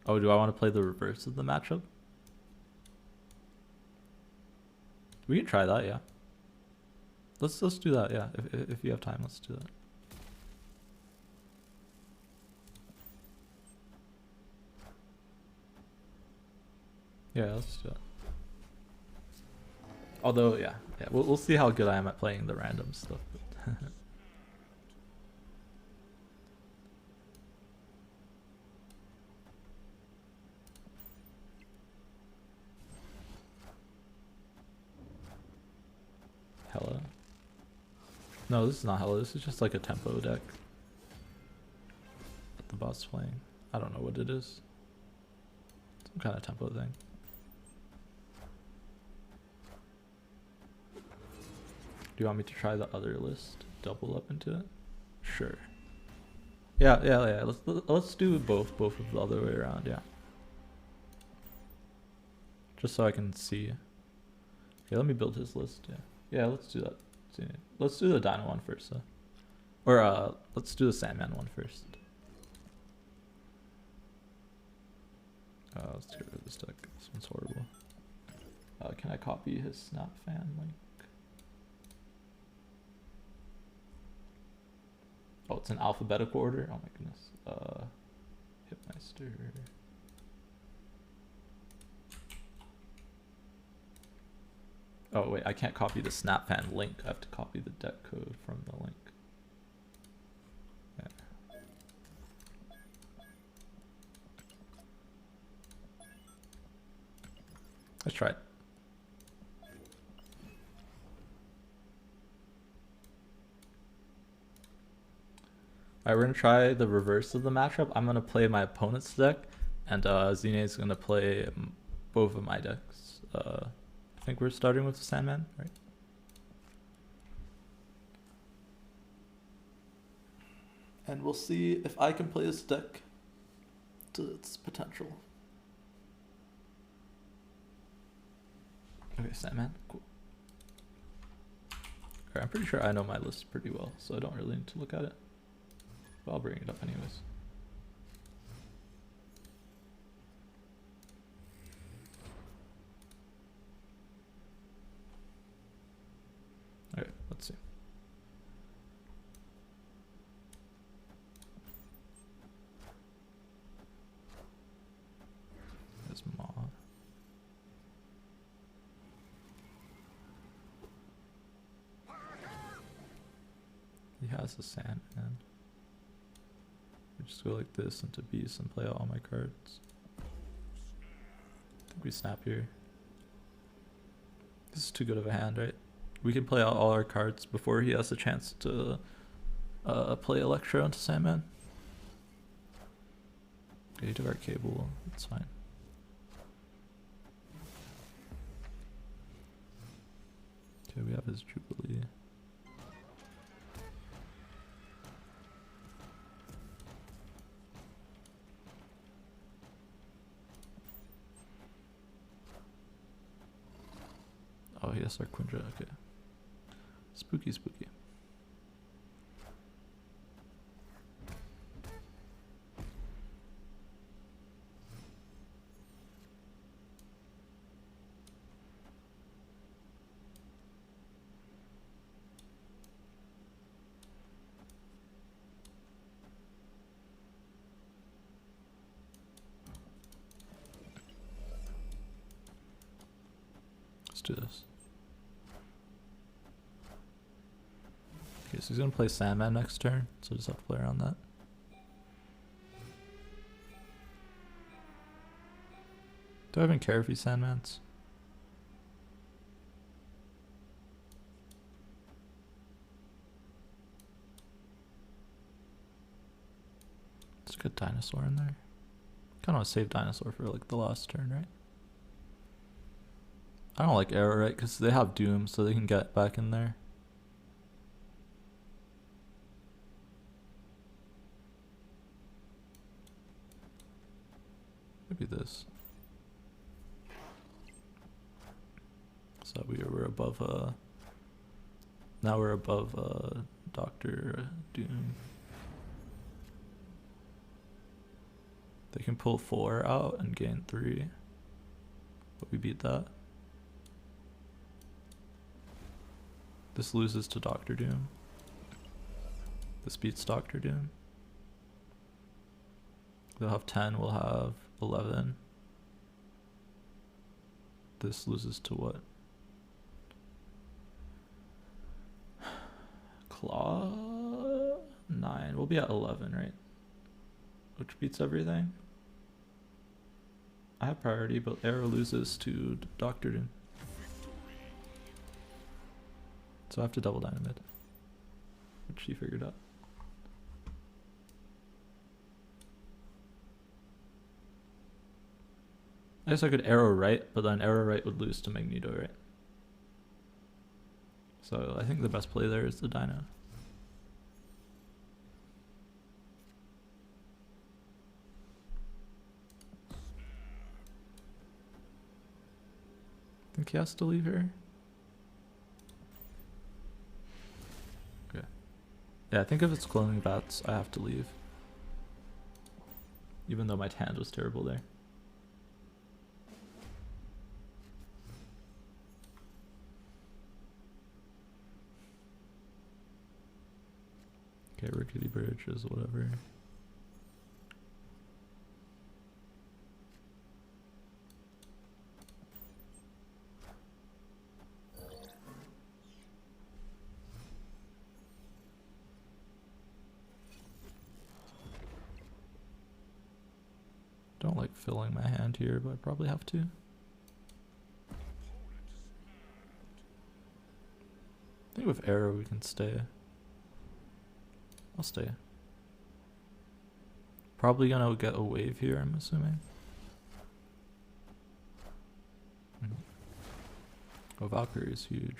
Oh, do I want to play the reverse of the matchup? We can try that, yeah. Let's do that, yeah. If you have time, let's do that. Yeah, let's do that. Although, yeah, we'll see how good I am at playing the random stuff. Hella. No, this is not Hella. This is just like a tempo deck that the boss playing. I don't know what it is. Some kind of tempo thing. Do you want me to try the other list? Double up into it? Sure. Yeah. Let's do both of the other way around. Yeah. Just so I can see. Okay, let me build his list. Yeah, let's do that. Let's do the Dino one first, though. Or let's do the Sandman one first. Let's get rid of this deck. This one's horrible. Can I copy his Snap fan link? Oh, it's in alphabetical order? Oh my goodness. Hitmeister. Oh wait, I can't copy the Snap fan link. I have to copy the deck code from the link. Yeah. Let's try it. Alright, we're gonna try the reverse of the matchup. I'm gonna play my opponent's deck, and Zine is gonna play both of my decks. I think we're starting with the Sandman, right? And we'll see if I can play this deck to its potential. Okay, Sandman, cool. Alright, I'm pretty sure I know my list pretty well, so I don't really need to look at it. But I'll bring it up anyways. Alright, let's see. There's Maw. He has a Sandman. We just go like this into Beast and play out all my cards. I think we snap here. This is too good of a hand, right? We can play out all our cards before he has a chance to play Electro into Sandman. Okay, he took our Cable, that's fine. Okay, we have his Jubilee. Oh, yes, our Quindra, okay. Spooky, spooky. Let's do this. Okay, so he's gonna play Sandman next turn, so just have to play around that. Do I even care if he Sandmans? Let's get Dinosaur in there. Kinda wanna save Dinosaur for like the last turn, right? I don't like Arrow, right? Because they have Doom, so they can get back in there. Maybe this. So we're above now we're above Dr. Doom. They can pull 4 out and gain 3. But we beat that. This loses to Dr. Doom. This beats Dr. Doom. They'll have 10, we'll have 11. This loses to what? Claw? 9. We'll be at 11, right? Which beats everything. I have priority, but Arrow loses to Dr. Doom. So I have to double Dynamite. Which she figured out. I guess I could Arrow right, but then Arrow right would lose to Magneto right. So I think the best play there is the Dino. I think he has to leave here. Okay. Yeah, I think if it's cloning bats, I have to leave. Even though my hand was terrible there. Okay, rickety bridge is whatever. Don't like filling my hand here, but I probably have to. I think with Arrow we can stay. I'll stay. Probably gonna get a wave here, I'm assuming. Oh, Valkyrie is huge.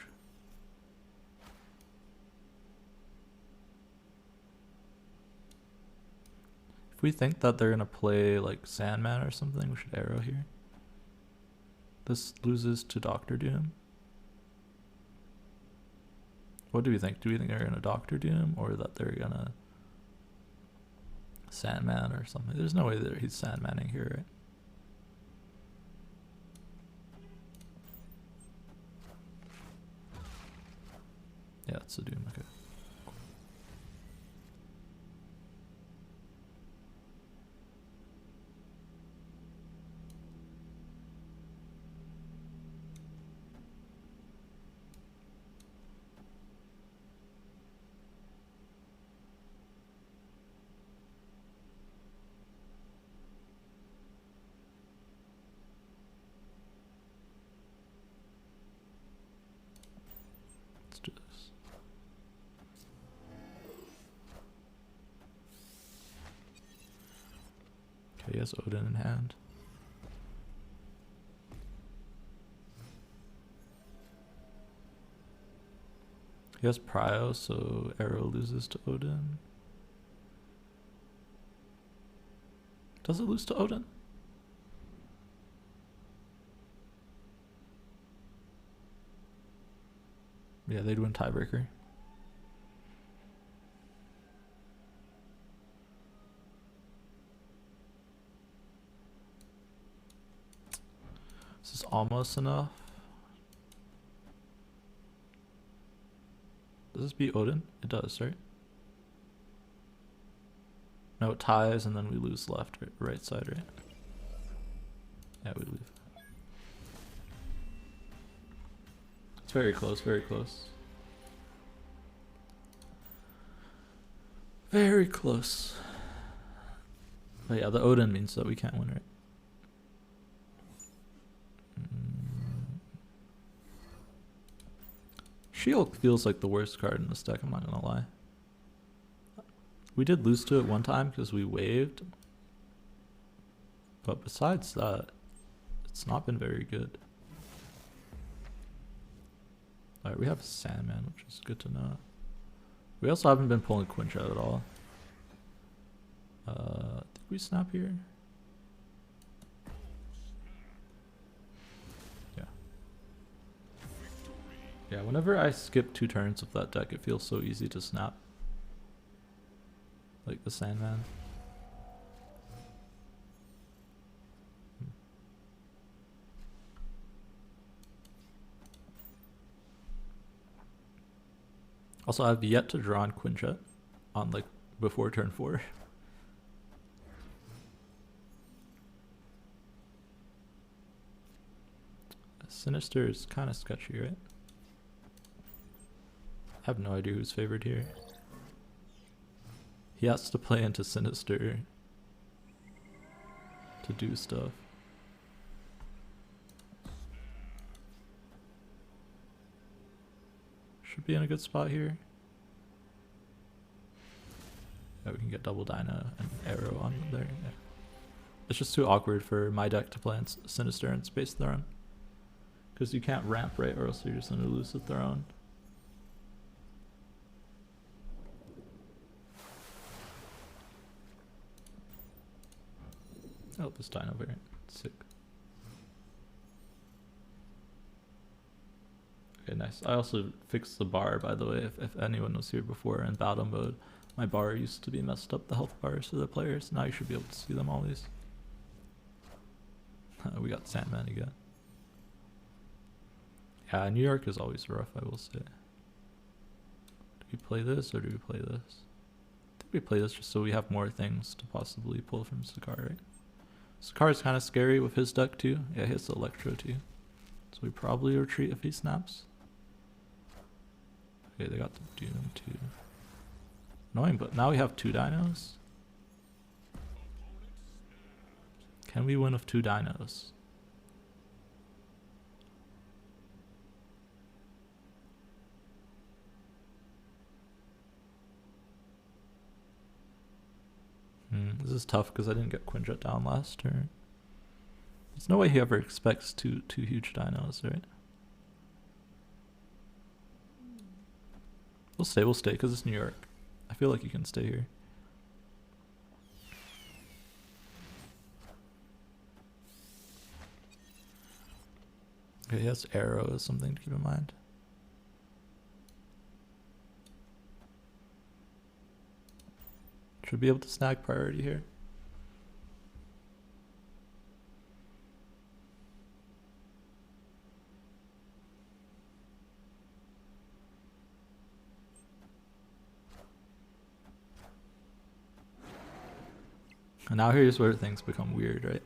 If we think that they're gonna play like Sandman or something, we should Arrow here. This loses to Doctor Doom. What do we think? Do we think they're gonna Doctor Doom or that they're gonna Sandman or something? There's no way that he's Sandmanning here, right? Yeah, it's a Doom. Okay. Let's do this. Okay, he has Odin in hand. He has Prio, so Arrow loses to Odin. Does it lose to Odin? Yeah, they'd win tiebreaker. This is almost enough. Does this beat Odin? It does, right? No, it ties and then we lose left, right side, right? Yeah, we leave. It's very close, very close. Very close. But yeah, the Odin means that we can't win, right? Shield feels like the worst card in this deck, I'm not gonna lie. We did lose to it one time because we waved. But besides that, it's not been very good. Alright, we have Sandman, which is good to know. We also haven't been pulling Quinjet at all. I think we snap here. Yeah. Yeah, whenever I skip 2 turns of that deck, it feels so easy to snap. Like the Sandman. Also, I've yet to draw on Quinjet on like before turn 4. Sinister is kind of sketchy, right? I have no idea who's favored here. He has to play into Sinister to do stuff. Should be in a good spot here. Yeah, we can get double Dino and Arrow on there. Yeah. It's just too awkward for my deck to play in Sinister and Space Throne. Because you can't ramp, right, or else you're just going to lose the Throne. Oh, this Dino variant. Sick. Okay, nice. I also fixed the bar, by the way, if anyone was here before in battle mode. My bar used to be messed up, the health bars for the players. Now you should be able to see them always. We got Sandman again. Yeah, New York is always rough, I will say. Do we play this or do we play this? I think we play this just so we have more things to possibly pull from Sakar, right? Sakar is kind of scary with his deck too. Yeah, he has the Electro too. So we probably retreat if he snaps. Okay, they got the Doom too. Annoying, but now we have 2 dinos. Can we win with 2 dinos? This is tough because I didn't get Quinjet down last turn. There's no way he ever expects two huge dinos, right? We'll stay because it's New York. I feel like you can stay here. Okay, yes, arrow is something to keep in mind. Should be able to snag priority here. And now here's where things become weird, right?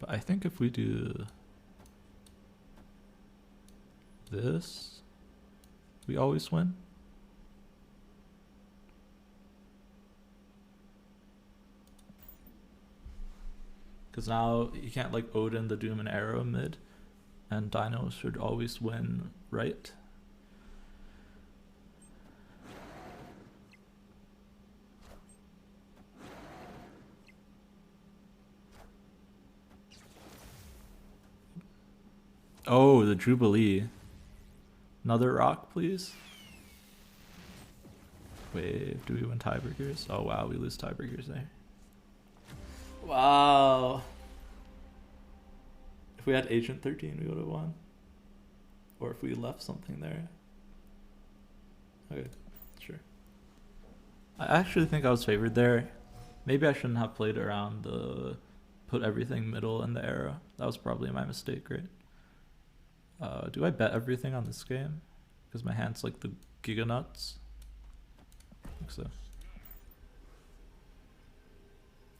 But I think if we do this, we always win. Because now you can't like Odin the Doom and Arrow mid, and Dino should always win right. Oh, the Jubilee. Another rock, please. Wait, do we win tiebreakers? Oh wow, we lose tiebreakers there. Wow. If we had Agent 13, we would have won. Or if we left something there. Okay, sure. I actually think I was favored there. Maybe I shouldn't have played around the put everything middle in the arrow. That was probably my mistake, right? Do I bet everything on this game? Because my hand's like the giga nuts. I think so.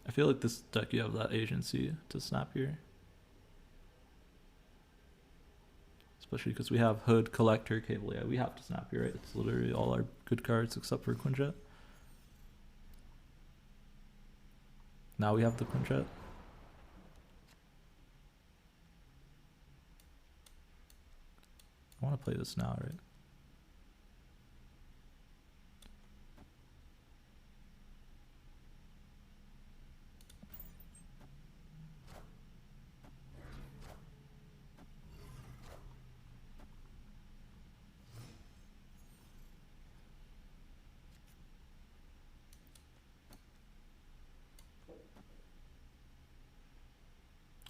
I feel like this deck you have that agency to snap here. Especially because we have Hood, Collector, Cable. Yeah, we have to snap here, right? It's literally all our good cards except for Quinjet. Now we have the Quinjet. I want to play this now, right?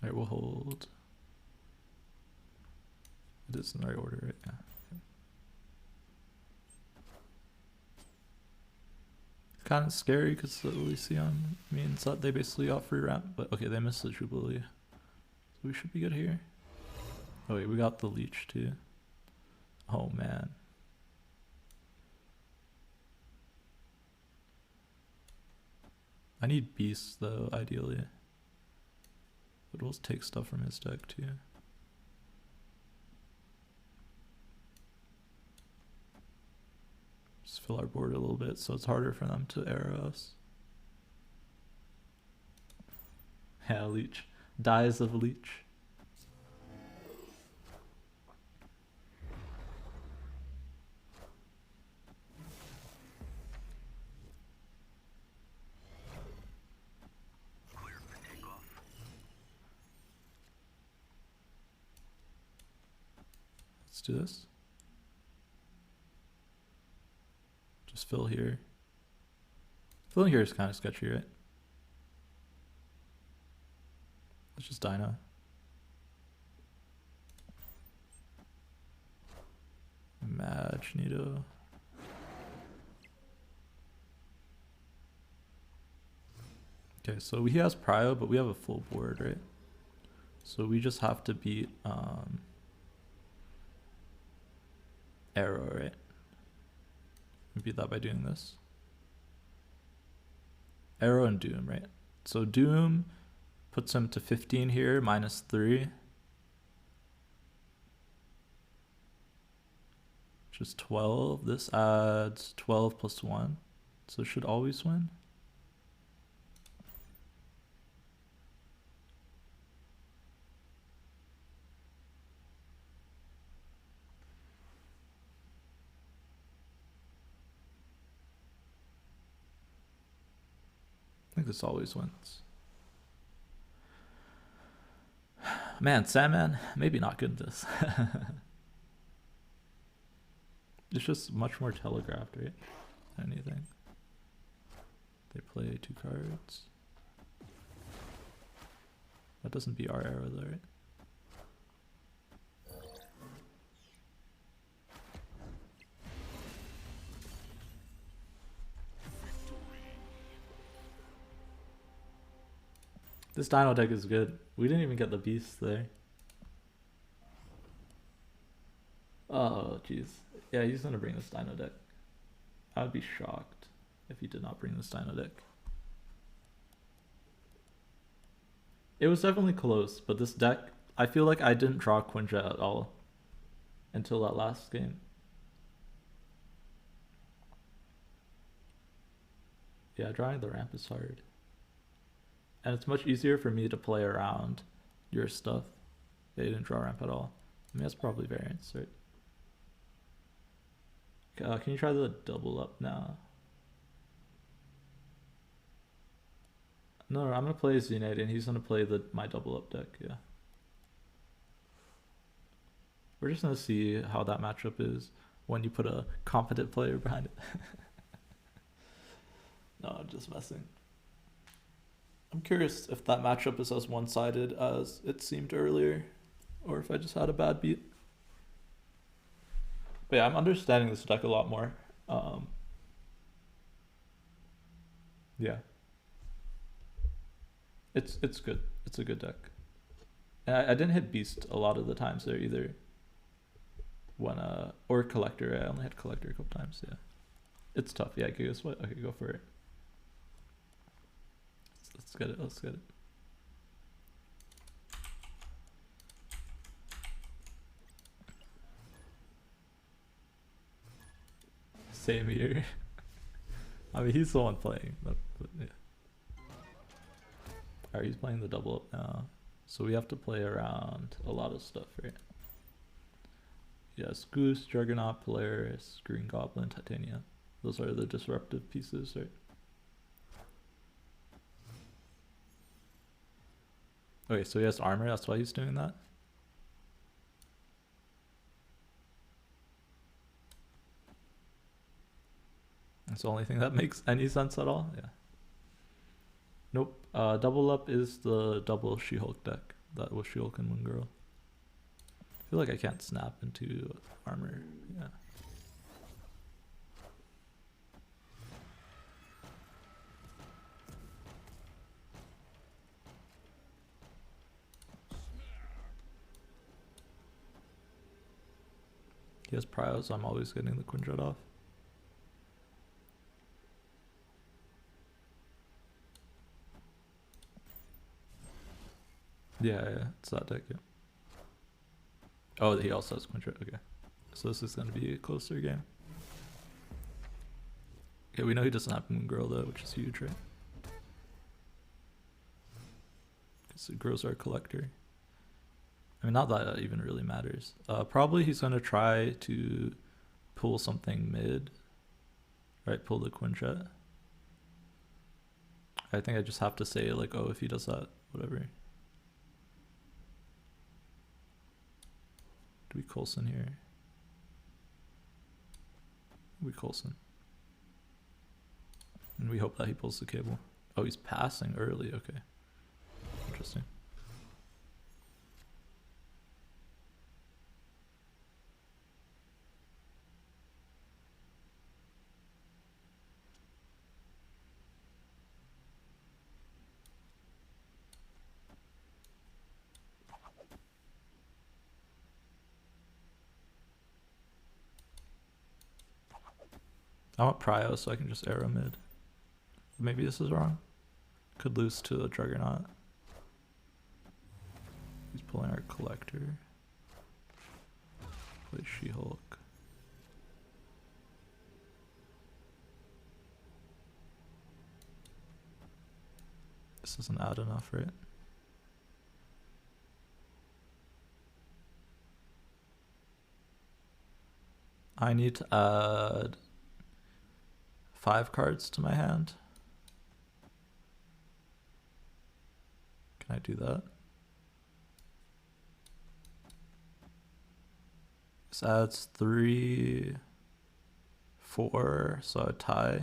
Alright, we'll hold. It is in the right order, right? Yeah. Kind of scary because the Elysium means that they basically got free ramp, but okay, they missed the Jubilee. So we should be good here. Oh wait, we got the Leech too. Oh man. I need Beasts though, ideally. But we'll take stuff from his deck too. Just fill our board a little bit so it's harder for them to arrow us. Yeah, Leech. Dies of Leech. Let's do this. Just fill here. Filling here is kind of sketchy, right? Let's just Dino. Magneto. Okay, so he has Prio, but we have a full board, right? So we just have to beat Arrow, right? We beat that by doing this. Arrow and Doom, right? So Doom puts him to 15 here, minus 3. Which is 12. This adds 12 plus 1. So it should always win. I think this always wins. Man, Sandman, maybe not good at this. It's just much more telegraphed, right? Anything. They play 2 cards. That doesn't beat our arrow though, right? This dino deck is good. We didn't even get the beast there. Oh, jeez. Yeah, he's gonna bring this dino deck. I would be shocked if he did not bring this dino deck. It was definitely close, but this deck, I feel like I didn't draw Quinjet at all until that last game. Yeah, drawing the ramp is hard. And it's much easier for me to play around your stuff. They didn't draw ramp at all. I mean, that's probably variance, right? Can you try the double up now? No, I'm gonna play Xenade and he's gonna play my double up deck, yeah. We're just gonna see how that matchup is when you put a competent player behind it. No, I'm just messing. I'm curious if that matchup is as one-sided as it seemed earlier, or if I just had a bad beat. But yeah, I'm understanding this deck a lot more. Yeah. It's good. It's a good deck. And I didn't hit Beast a lot of the times there either. When or Collector. I only had Collector a couple times, yeah. It's tough, yeah, okay, guess what? Okay, go for it. Let's get it, let's get it. Same here. I mean, he's the one playing, but yeah. Alright, he's playing the double up now. So we have to play around a lot of stuff, right? Yes, Goose, Juggernaut, Polaris, Green Goblin, Titania. Those are the disruptive pieces, right? Okay, so he has armor, that's why he's doing that? That's the only thing that makes any sense at all? Yeah. Nope. Double up is the double She-Hulk deck. That was She-Hulk and Moon Girl. I feel like I can't snap into armor. Yeah. He has Prio, so I'm always getting the Quinjet off. Yeah, it's that deck, yeah. Oh, he also has Quinjet, okay. So this is going to be a closer game. Okay, we know he doesn't have Moon Girl though, which is huge, right? Because it grows our collector. I mean, not that that even really matters. Probably he's going to try to pull something mid. Right, pull the Quinjet. I think I just have to say, like, oh, if he does that, whatever. Do we Coulson here? We Coulson. And we hope that he pulls the cable. Oh, he's passing early, okay. Interesting. I want Prio so I can just arrow mid. Maybe this is wrong. Could lose to a Juggernaut. He's pulling our collector. Play She-Hulk. This doesn't add enough, right? I need to add 5 cards to my hand. Can I do that? This adds 3, 4, so a tie.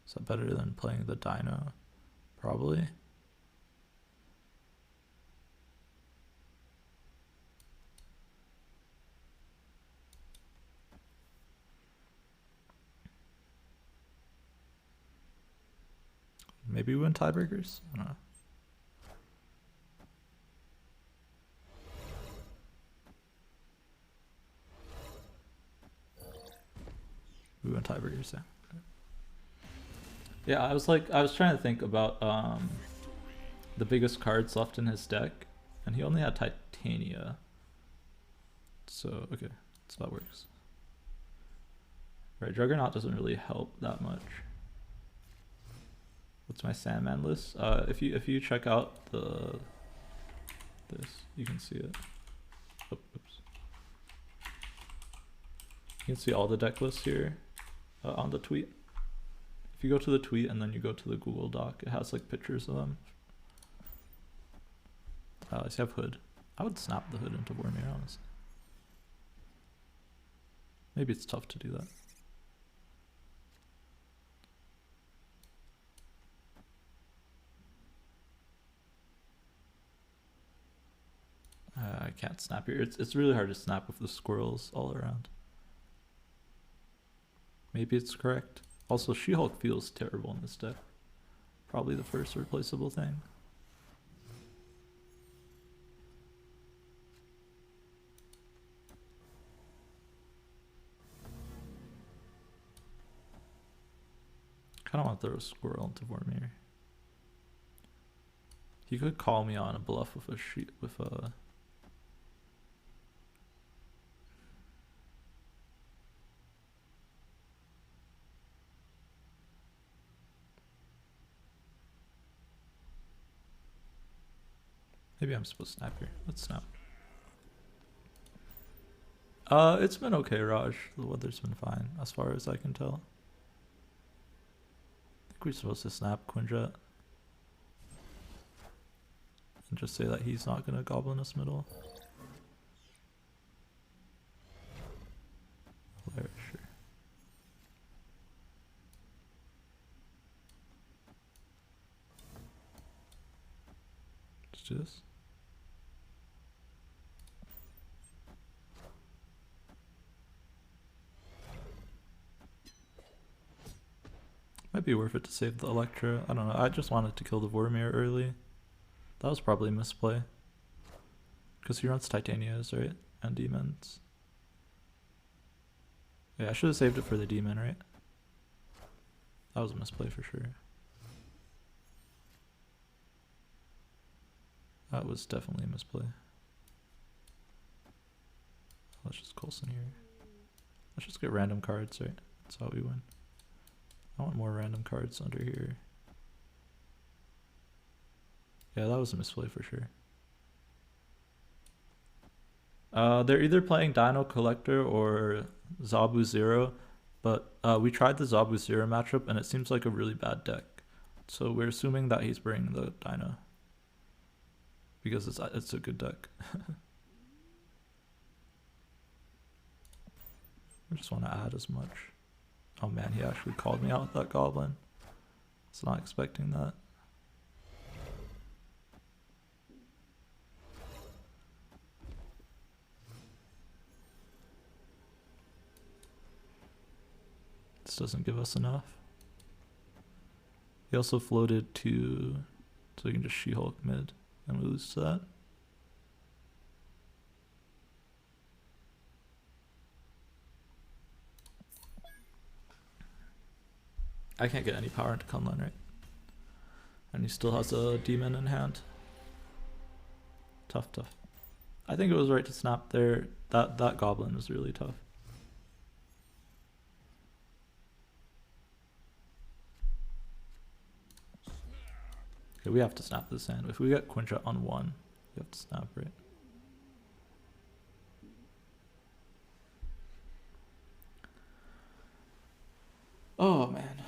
Is that better than playing the Dino? Probably. Maybe we win tiebreakers? I don't know. We win tiebreakers, yeah. Yeah, I was trying to think about the biggest cards left in his deck, and he only had Titania. So, okay, so that works. Right, Juggernaut doesn't really help that much. What's my Sandman list? If you check out this, you can see it. Oh, oops. You can see all the deck lists here on the tweet. If you go to the tweet and then you go to the Google Doc, it has like pictures of them. I have Hood. I would snap the Hood into Vormir, honestly. Maybe it's tough to do that. I can't snap here. It's really hard to snap with the squirrels all around. Maybe it's correct. Also, She-Hulk feels terrible in this deck. Probably the first replaceable thing. Kind of want to throw a squirrel into Vormir. He could call me on a bluff with a maybe I'm supposed to snap here. Let's snap. It's been okay, Raj. The weather's been fine, as far as I can tell. I think we're supposed to snap Quinjet. And just say that he's not gonna goblin us middle. There, sure. Let's do this. Might be worth it to save the Electra. I don't know. I just wanted to kill the Vormir early. That was probably a misplay. Because he runs Titanias, right? And demons. Yeah, I should have saved it for the demon, right? That was a misplay for sure. That was definitely a misplay. Let's just Coulson here. Let's just get random cards, right? That's how we win. I want more random cards under here. Yeah, that was a misplay for sure. They're either playing Dino Collector or Zabu Zero, but we tried the Zabu Zero matchup and it seems like a really bad deck. So we're assuming that he's bringing the Dino. Because it's a good deck. I just want to add as much. Oh man, he actually called me out with that goblin. I was not expecting that. This doesn't give us enough. He also floated to, so we can just She-Hulk mid and we lose to that. I can't get any power into Kunlun, right? And he still has a demon in hand. Tough, tough. I think it was right to snap there. That goblin was really tough. Okay, we have to snap this hand. If we get Quinjet on 1, we have to snap, right? Oh man.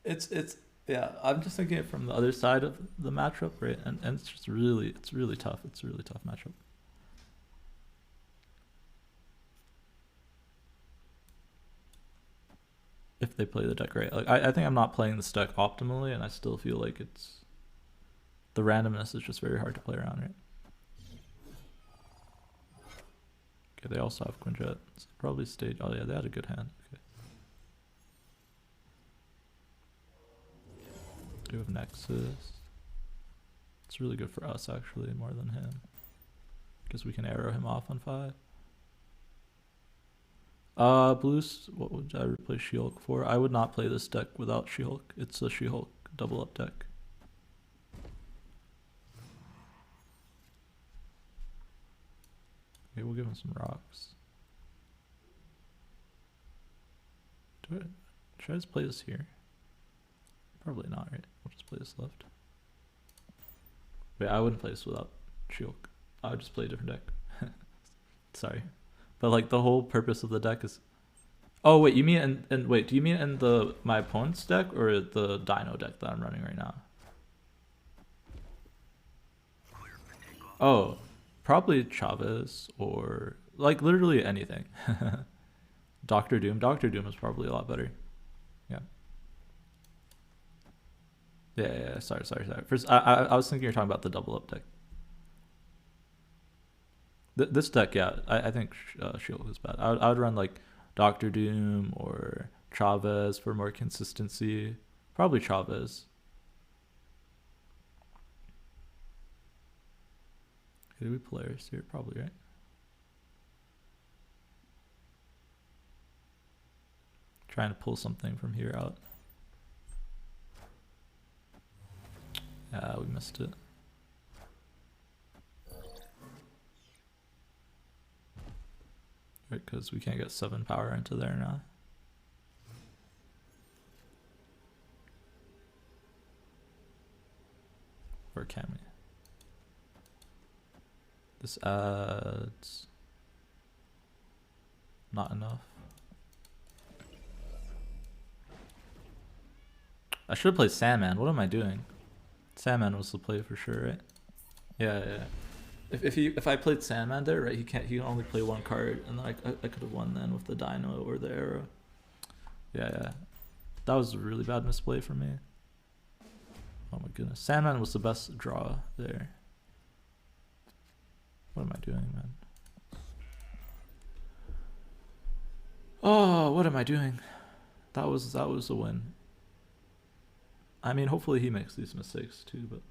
It's yeah, I'm just thinking it from the other side of the matchup, right? And it's just really tough. It's a really tough matchup. if they play the deck right. Like I think I'm not playing this deck optimally, and I still feel like it's the randomness is just very hard to play around, right? Okay, they also have Quinjet. So probably stage. Oh yeah, they had a good hand. Okay. Do have Nexus. It's really good for us actually, more than him, because we can arrow him off on 5. Blues. What would I replace She-Hulk for? I would not play this deck without She-Hulk. It's a She-Hulk double up deck. Okay, we'll give him some rocks. Should I just play this here? Probably not, right? We'll just play this left. Wait, I wouldn't play this without She-Hulk. I would just play a different deck. Sorry. But like the whole purpose of the deck is... Oh wait, you mean wait, do you mean in the my opponent's deck or the Dino deck that I'm running right now? Oh, probably Chavez or like literally anything. Doctor Doom. Doctor Doom is probably a lot better. Yeah. Yeah. Sorry. First, I was thinking you're talking about the double up deck. This deck, yeah, I think Shield is bad. I would run like Doctor Doom or Chavez for more consistency. Probably Chavez. Who do we players here? Probably, right? Trying to pull something from here out. Yeah, we missed it. Right, because we can't get 7 power into there now. Or can we? This adds... not enough. I should have played Sandman. What am I doing? Sandman was the play for sure, right? Yeah. If I played Sandman there, right? He can only play 1 card, and then I could have won then with the Dino or the Arrow. Yeah. That was a really bad misplay for me. Oh my goodness, Sandman was the best draw there. What am I doing, man? Oh, what am I doing? That was a win. I mean, hopefully he makes these mistakes too, but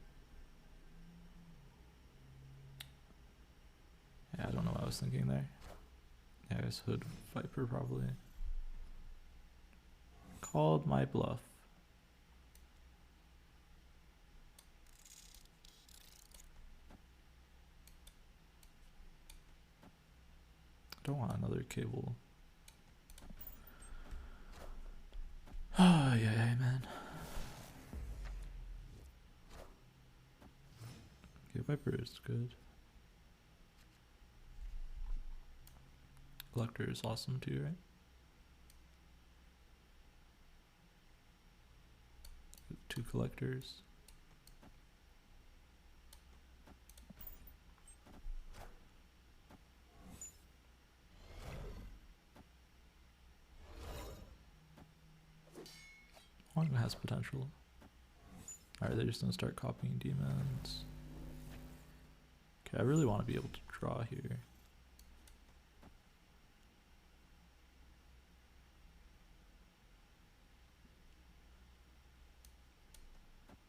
yeah, I don't know what I was thinking there. Yeah, I guess Hood Viper probably called my bluff. I don't want another cable. Oh yeah, man. Okay, Viper is good. Collector is awesome too, right? Two collectors. One has potential. Alright, they're just gonna start copying demons. Okay, I really want to be able to draw here.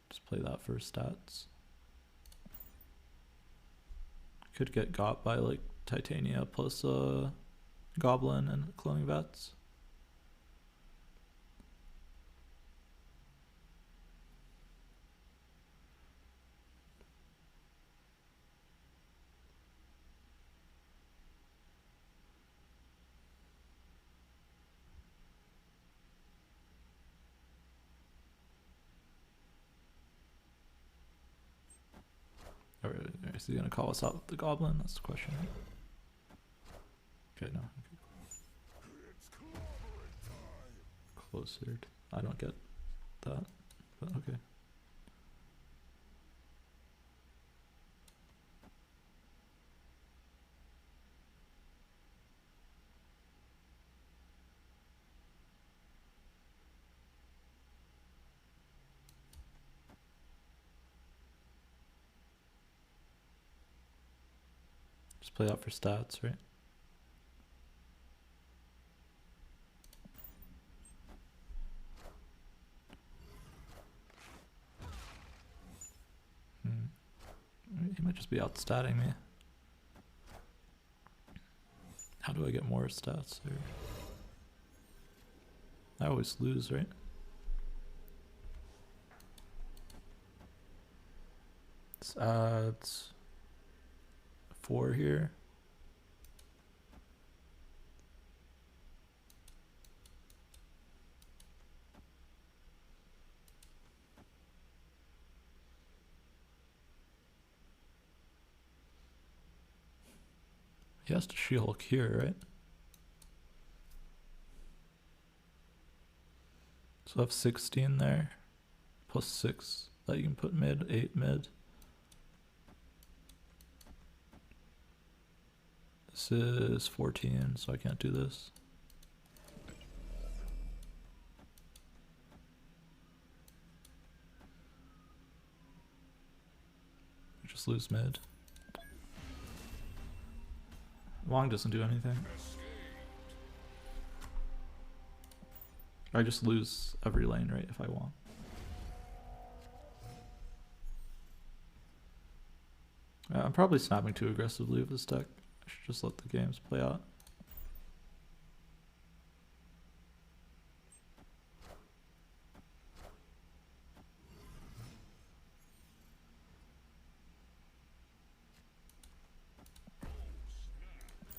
Just play that for stats. Could get got by like Titania plus Goblin and Cloning Vets. Or is he gonna call us out with the Goblin? That's the question. Okay, no. Okay. Closer. I don't get that, but okay. Just play out for stats, right? He might just be outstatting me. How do I get more stats here? I always lose, right? Let's add 4 here. He has to She-Hulk here, right? So I have 16 there, plus 6 that you can put mid, 8 mid. This is 14, so I can't do this. I just lose mid. Long doesn't do anything. I just lose every lane, right, if I want. I'm probably snapping too aggressively with this deck. I should just let the games play out.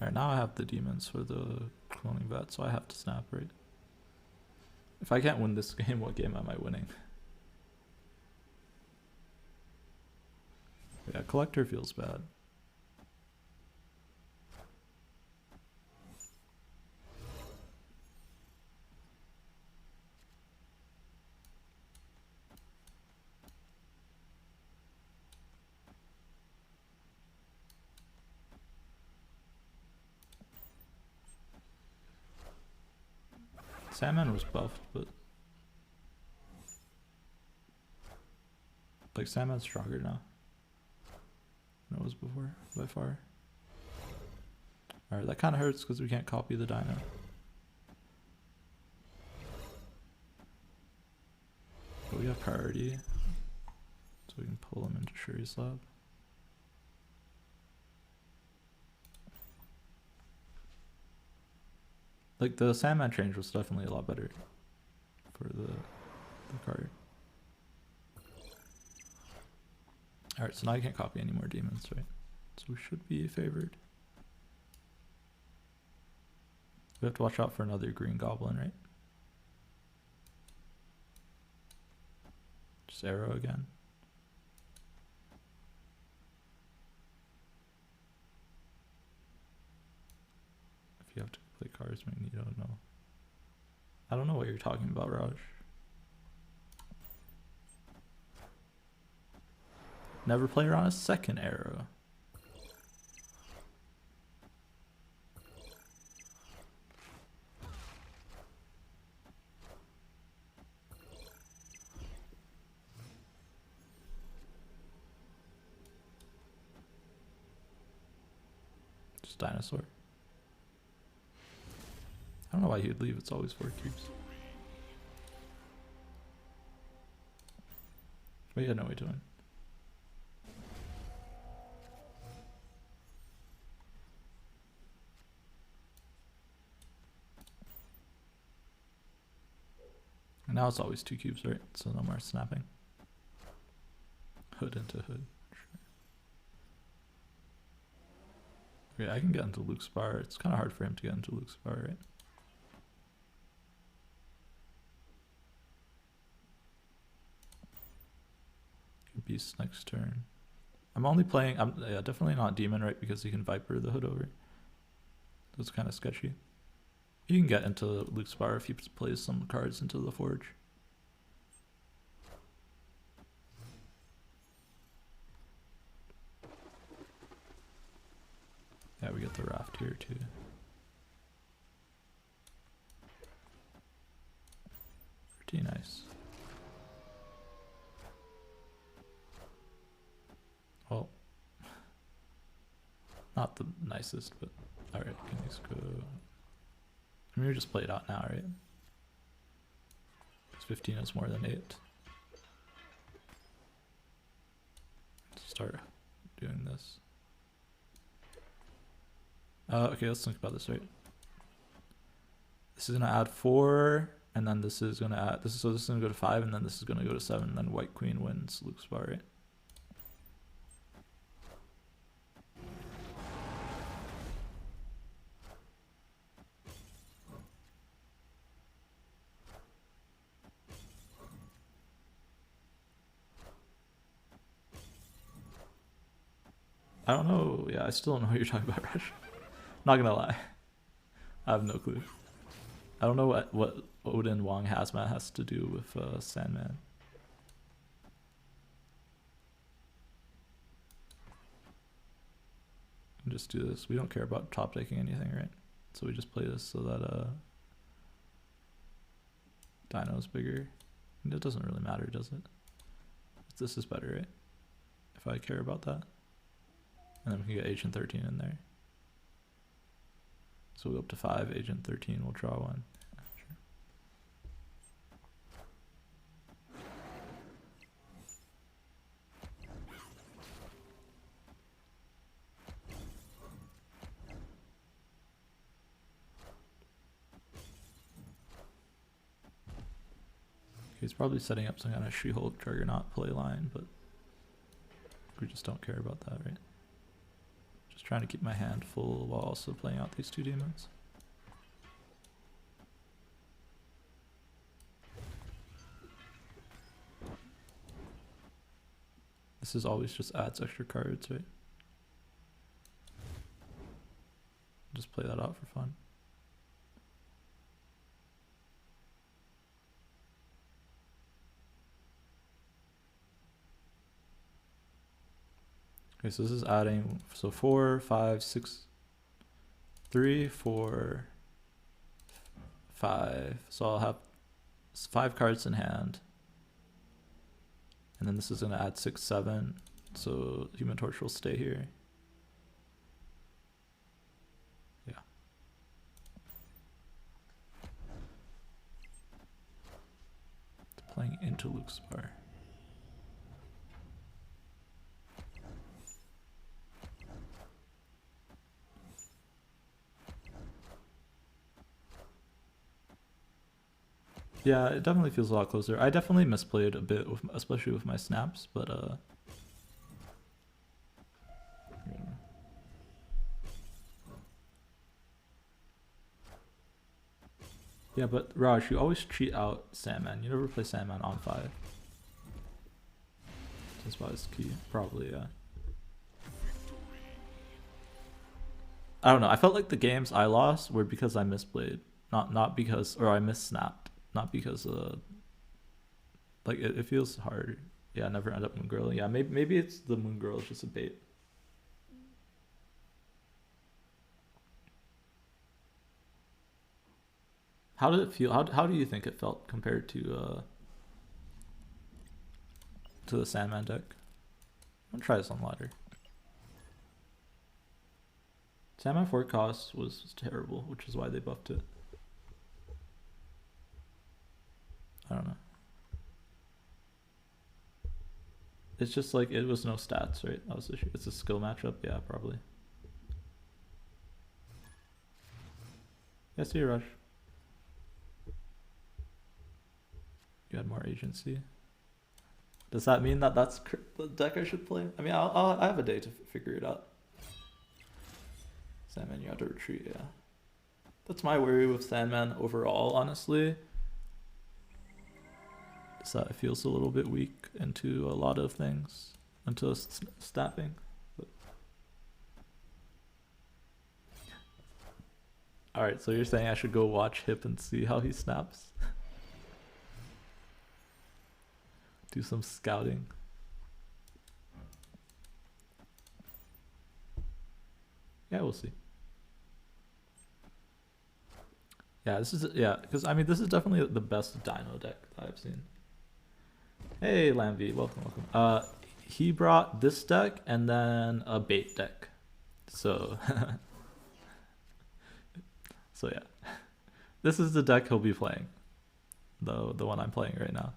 Alright, now I have the demons for the cloning vet, so I have to snap, right? If I can't win this game, what game am I winning? Yeah, collector feels bad. Sandman was buffed, but like Sandman's stronger now than it was before, by far. Alright, that kind of hurts because we can't copy the Dino. But we have priority, so we can pull him into Shuri Slab. Like the Sandman change was definitely a lot better for the card. Alright, so now you can't copy any more demons, right? So we should be favored. We have to watch out for another green goblin, right? Just arrow again. If you have to play cards, Magneto, no. I don't know what you're talking about, Raj. Never play around a second arrow. Just dinosaur. I don't know why he'd leave, it's always 4 cubes. But yeah, no way to win. And now it's always 2 cubes, right? So no more snapping. Hood into hood. Sure. Okay, I can get into Luke's bar. It's kind of hard for him to get into Luke's bar, right? Beast next turn. I'm only playing, yeah, definitely not Demon, right? Because he can Viper the hood over. That's kind of sketchy. You can get into Luke's bar if he plays some cards into the Forge. Yeah, we get the Raft here too. Pretty nice. Oh. not the nicest, but alright, can these go? I mean, we just play it out now, right? 15 is more than 8. Let's start doing this. Okay, let's think about this, right? This is gonna add 4, and then this is gonna add this. So this is gonna go to 5, and then this is gonna go to 7. And then White Queen wins Luke's bar, right? I don't know. Yeah, I still don't know what you're talking about, Rush. Not gonna lie, I have no clue. I don't know what Odin Wong Hazmat has to do with Sandman. And just do this. We don't care about top decking anything, right? So we just play this so that Dino's bigger. And it doesn't really matter, does it? This is better, right? If I care about that. And then we can get Agent 13 in there. So we'll go up to 5, Agent 13, we'll draw 1. Yeah, sure. He's probably setting up some kind of She-Hulk Juggernaut play line, but we just don't care about that, right? Just trying to keep my hand full while also playing out these 2 demons. This is always just adds extra cards, right? Just play that out for fun. Okay, so this is adding, so 4, 5, 6, 3, 4, 5. So I'll have 5 cards in hand. And then this is going to add 6, 7. So Human Torch will stay here. Yeah. It's playing into Luke's bar. Yeah, it definitely feels a lot closer. I definitely misplayed a bit, especially with my snaps, but yeah, but Raj, you always cheat out Sandman. You never play Sandman on 5. That's why it's key, probably, yeah. I don't know. I felt like the games I lost were because I misplayed, not because, or I missnapped. Not because like it feels hard. Yeah, I never end up moon girling. Yeah, maybe it's the moon girl is just a bait. How did it feel? How do you think it felt compared to the Sandman deck? I'm gonna try this on ladder. Sandman 4 cost was terrible, which is why they buffed it. I don't know. It's just like it was no stats, right? That was the issue. It's a skill matchup, yeah, probably. Yeah, see you, Rush. You had more agency. Does that mean that that's the deck I should play? I mean, I have a day to figure it out. Sandman, you have to retreat, yeah. That's my worry with Sandman overall, honestly. Is that it feels a little bit weak into a lot of things, into snapping. But... Alright, so you're saying I should go watch Hip and see how he snaps? Do some scouting. Yeah, we'll see. Yeah, this is, yeah, because I mean, this is definitely the best Dino deck that I've seen. Hey, Lamby, welcome, welcome. He brought this deck and then a bait deck. So, so yeah, this is the deck he'll be playing, the one I'm playing right now.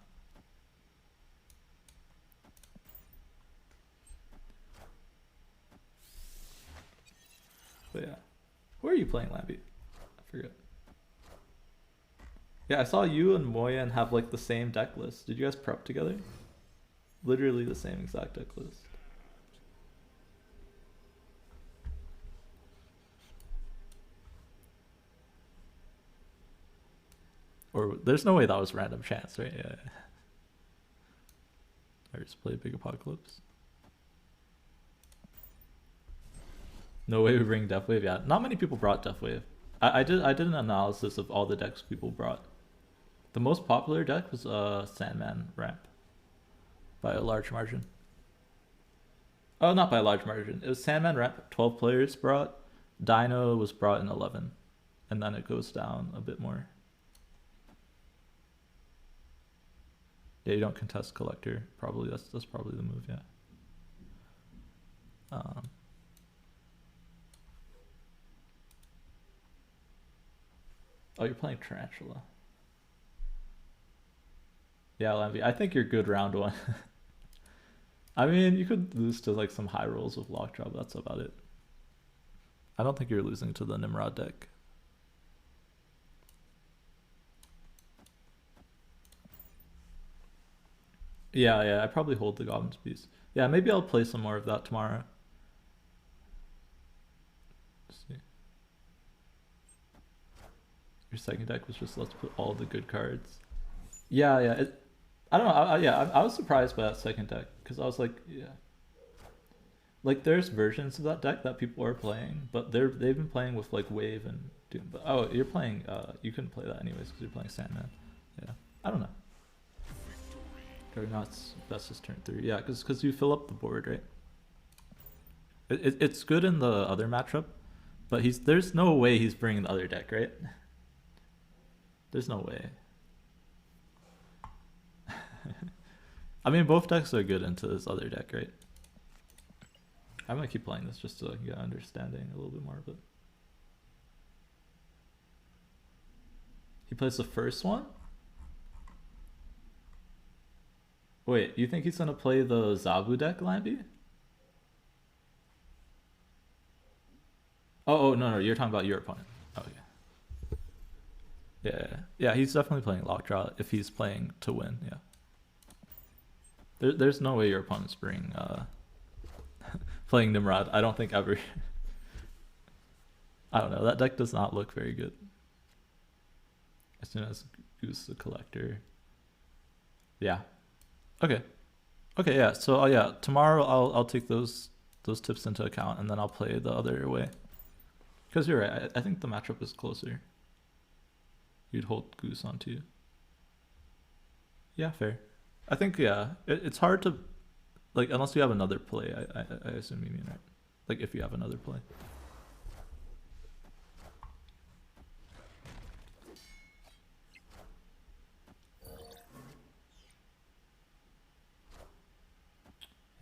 But yeah, who are you playing, Lampy? I forget. Yeah, I saw you and Moyen have like the same deck list. Did you guys prep together? Literally the same exact deck list. Or there's no way that was random chance, right? Yeah. I just play Big Apocalypse. No way we bring Deathwave. Yeah, not many people brought Deathwave. I did an analysis of all the decks people brought. The most popular deck was Sandman Ramp by a large margin. Oh, not by a large margin. It was Sandman Ramp. 12 players brought. Dino was brought in 11, and then it goes down a bit more. Yeah, you don't contest Collector. Probably that's probably the move. Yeah. Oh, you're playing Tarantula. Yeah, Lambie, I think you're good round one. I mean, you could lose to like some high rolls with Lockjaw, but that's about it. I don't think you're losing to the Nimrod deck. Yeah, I probably hold the Goblin's Piece. Yeah, maybe I'll play some more of that tomorrow. Let's see. Your second deck was just let's put all the good cards. Yeah. I don't know. I was surprised by that second deck because I was like, yeah. Like there's versions of that deck that people are playing, but they've been playing with like Wave and Doom. But oh, you're playing. You couldn't play that anyways because you're playing Sandman. Yeah, I don't know. Dreadnought's best is turn 3. Yeah, because you fill up the board, right? It's good in the other matchup, but there's no way he's bringing the other deck, right? There's no way. I mean, both decks are good into this other deck, right? I'm gonna keep playing this just so I can get understanding a little bit more of it. He plays the first one? Wait, you think he's gonna play the Zabu deck, Lambie? Oh, no, you're talking about your opponent. Oh, yeah. Yeah, he's definitely playing Lockjaw if he's playing to win, yeah. There's no way your opponent's bringing, playing Nimrod. I don't think ever. I don't know, that deck does not look very good. As soon as Goose the Collector. Yeah. Okay, yeah, so yeah, tomorrow I'll take those tips into account and then I'll play the other way. Because you're right, I think the matchup is closer. You'd hold Goose on too. Yeah, fair. I think, yeah, it's hard to, like, unless you have another play, I assume you mean, right? Like, if you have another play.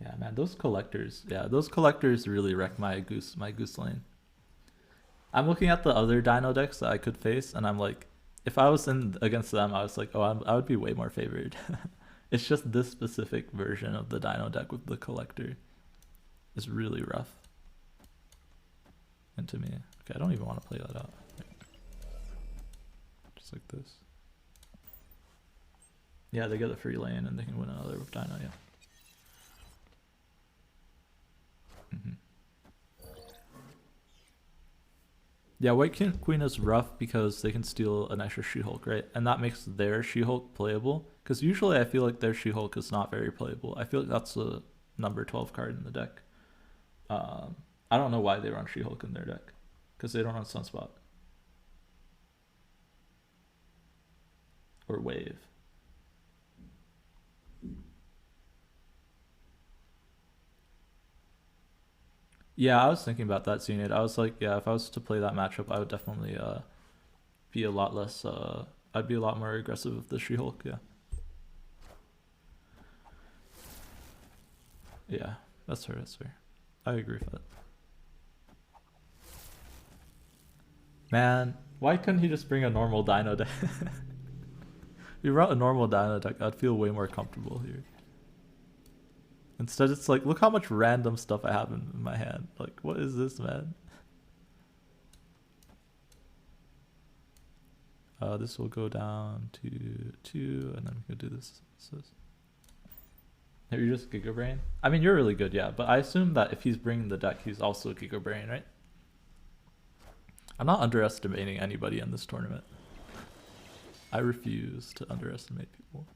Yeah, man, those collectors really wreck my goose lane. I'm looking at the other Dino decks that I could face, and I'm like, if I was in against them, I was like, oh, I would be way more favored. It's just this specific version of the Dino deck with the collector is really rough. And to me, okay, I don't even want to play that out. Just like this. Yeah, they get a free lane and they can win another with Dino, yeah. Yeah, White Queen is rough because they can steal an extra She-Hulk, right? And that makes their She-Hulk playable. Because usually I feel like their She-Hulk is not very playable. I feel like that's the number 12 card in the deck. I don't know why they run She-Hulk in their deck. Because they don't run Sunspot. Or Wave. Yeah, I was thinking about that seeing it. I was like, yeah, if I was to play that matchup, I would definitely be a lot less. I'd be a lot more aggressive with the She-Hulk. Yeah. Yeah, that's fair. I agree with that. Man, why couldn't he just bring a normal dino deck? If he brought a normal dino deck, I'd feel way more comfortable here. Instead, it's like, look how much random stuff I have in my hand. Like, what is this, man? This will go down to 2, and then we can do this. Are you just Giga Brain? I mean, you're really good, yeah, but I assume that if he's bringing the deck, he's also Giga Brain, right? I'm not underestimating anybody in this tournament. I refuse to underestimate people.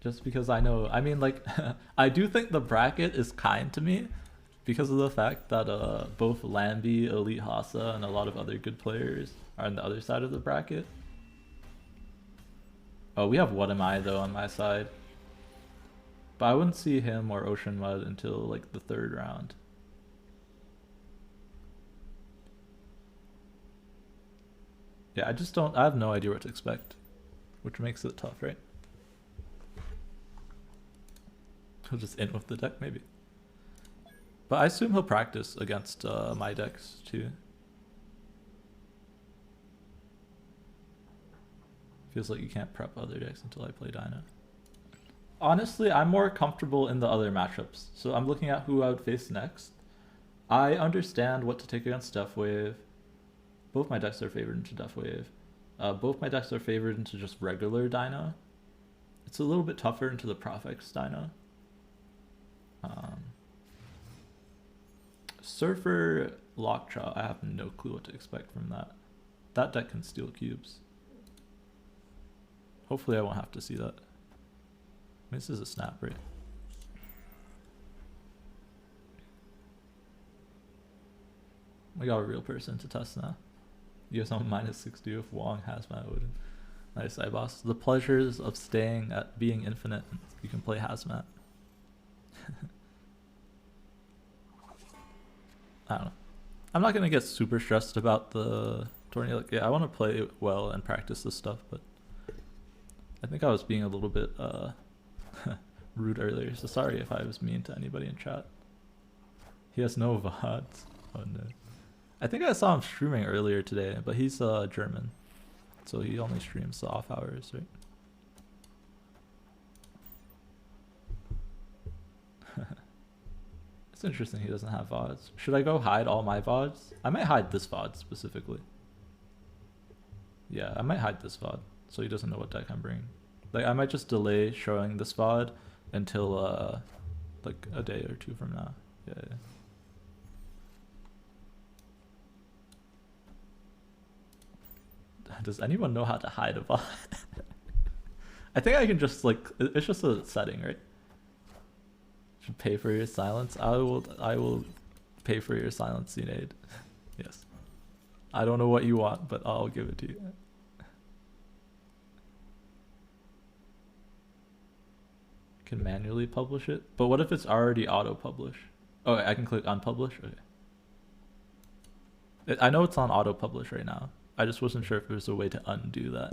Just because I know, I mean, like, I do think the bracket is kind to me because of the fact that both Lambie, Elite Hasa, and a lot of other good players are on the other side of the bracket. Oh, we have What Am I, though, on my side. But I wouldn't see him or Ocean Mud until, like, the 3rd round. Yeah, I have no idea what to expect, which makes it tough, right? He'll just in with the deck, maybe. But I assume he'll practice against my decks, too. Feels like you can't prep other decks until I play Dino. Honestly, I'm more comfortable in the other matchups. So I'm looking at who I would face next. I understand what to take against Death Wave. Both my decks are favored into Death Wave. Both my decks are favored into just regular Dino. It's a little bit tougher into the Profx Dino. Surfer Lockjaw, I have no clue what to expect from that. That deck can steal cubes. Hopefully I won't have to see that. I mean, this is a snap, right? We got a real person to test now. You have some -60 if Wong has Odin. Nice, iBoss. The pleasures of staying at being infinite. You can play Hazmat. I don't know. I'm not gonna get super stressed about the tourney. Like, yeah, I want to play well and practice this stuff, but I think I was being a little bit rude earlier. So sorry if I was mean to anybody in chat. He has no VODs. Oh no. I think I saw him streaming earlier today, but he's German, so he only streams the off hours, right? It's interesting he doesn't have VODs. Should I go hide all my VODs? I might hide this VOD specifically. Yeah, I might hide this VOD so he doesn't know what deck I'm bringing. Like, I might just delay showing this VOD until like a day or 2 from now. Yeah. Does anyone know how to hide a VOD? I think I can just, like, it's just a setting, right? Should pay for your silence. I will pay for your silence, Sinead. Yes. I don't know what you want, but I'll give it to you. Can manually publish it? But what if it's already auto-publish? Oh, I can click unpublish? Okay. I know it's on auto-publish right now. I just wasn't sure if there was a way to undo that.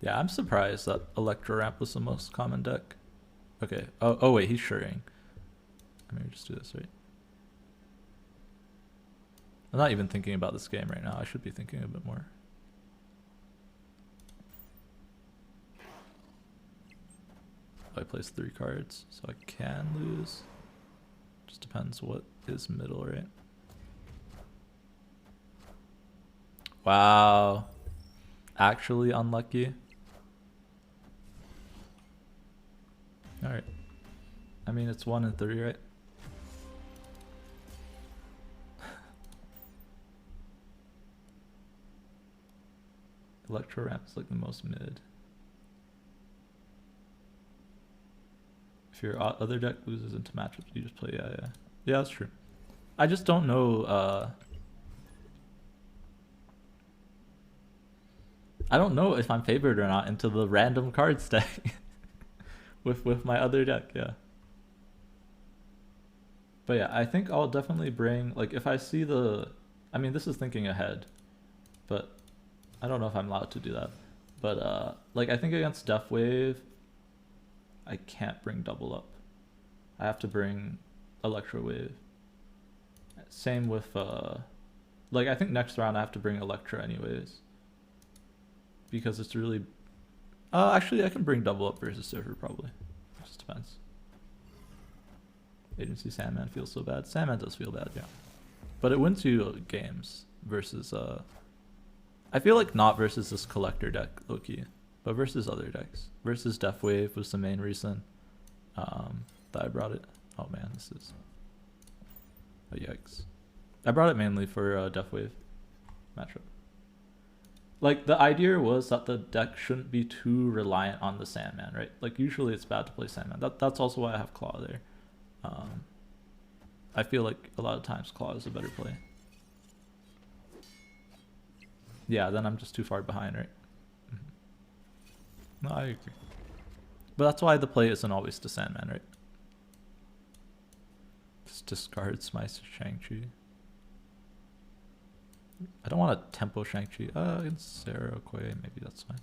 Yeah, I'm surprised that Electro Ramp was the most common deck. Okay. Oh wait, he's shuring. Maybe just do this, right? I'm not even thinking about this game right now. I should be thinking a bit more. I place 3 cards, so I can lose. Just depends what is middle, right? Wow. Actually unlucky. Alright. I mean, it's 1 and 3, right? Electro Ramp is like the most mid. If your other deck loses into matchups, you just play, yeah. Yeah, that's true. I just don't know, I don't know if I'm favored or not into the random card stack with my other deck, yeah. But yeah, I think I'll definitely bring, like, if I see the, I mean, this is thinking ahead. but I don't know if I'm allowed to do that. But like I think against Death Wave, I can't bring double up. I have to bring Electro Wave. Same with like I think next round I have to bring Electra anyways, because it's really actually I can bring double up versus Surfer probably. It just depends. Agency Sandman feels so bad. Sandman does feel bad, yeah. But it wins you games versus I feel like not versus this collector deck, low-key, but versus other decks. Versus Death Wave was the main reason that I brought it. Oh man, this is oh yikes. I brought it mainly for Death Wave matchup. Like the idea was that the deck shouldn't be too reliant on the Sandman, right? Like usually it's bad to play Sandman. That's also why I have Claw there. I feel like a lot of times Claw is a better play. Yeah, then I'm just too far behind, right? No, I agree. But that's why the play isn't always to Sandman, right? Just discards my Shang-Chi. I don't want a tempo Shang-Chi. Against Sarah Quay, maybe that's fine.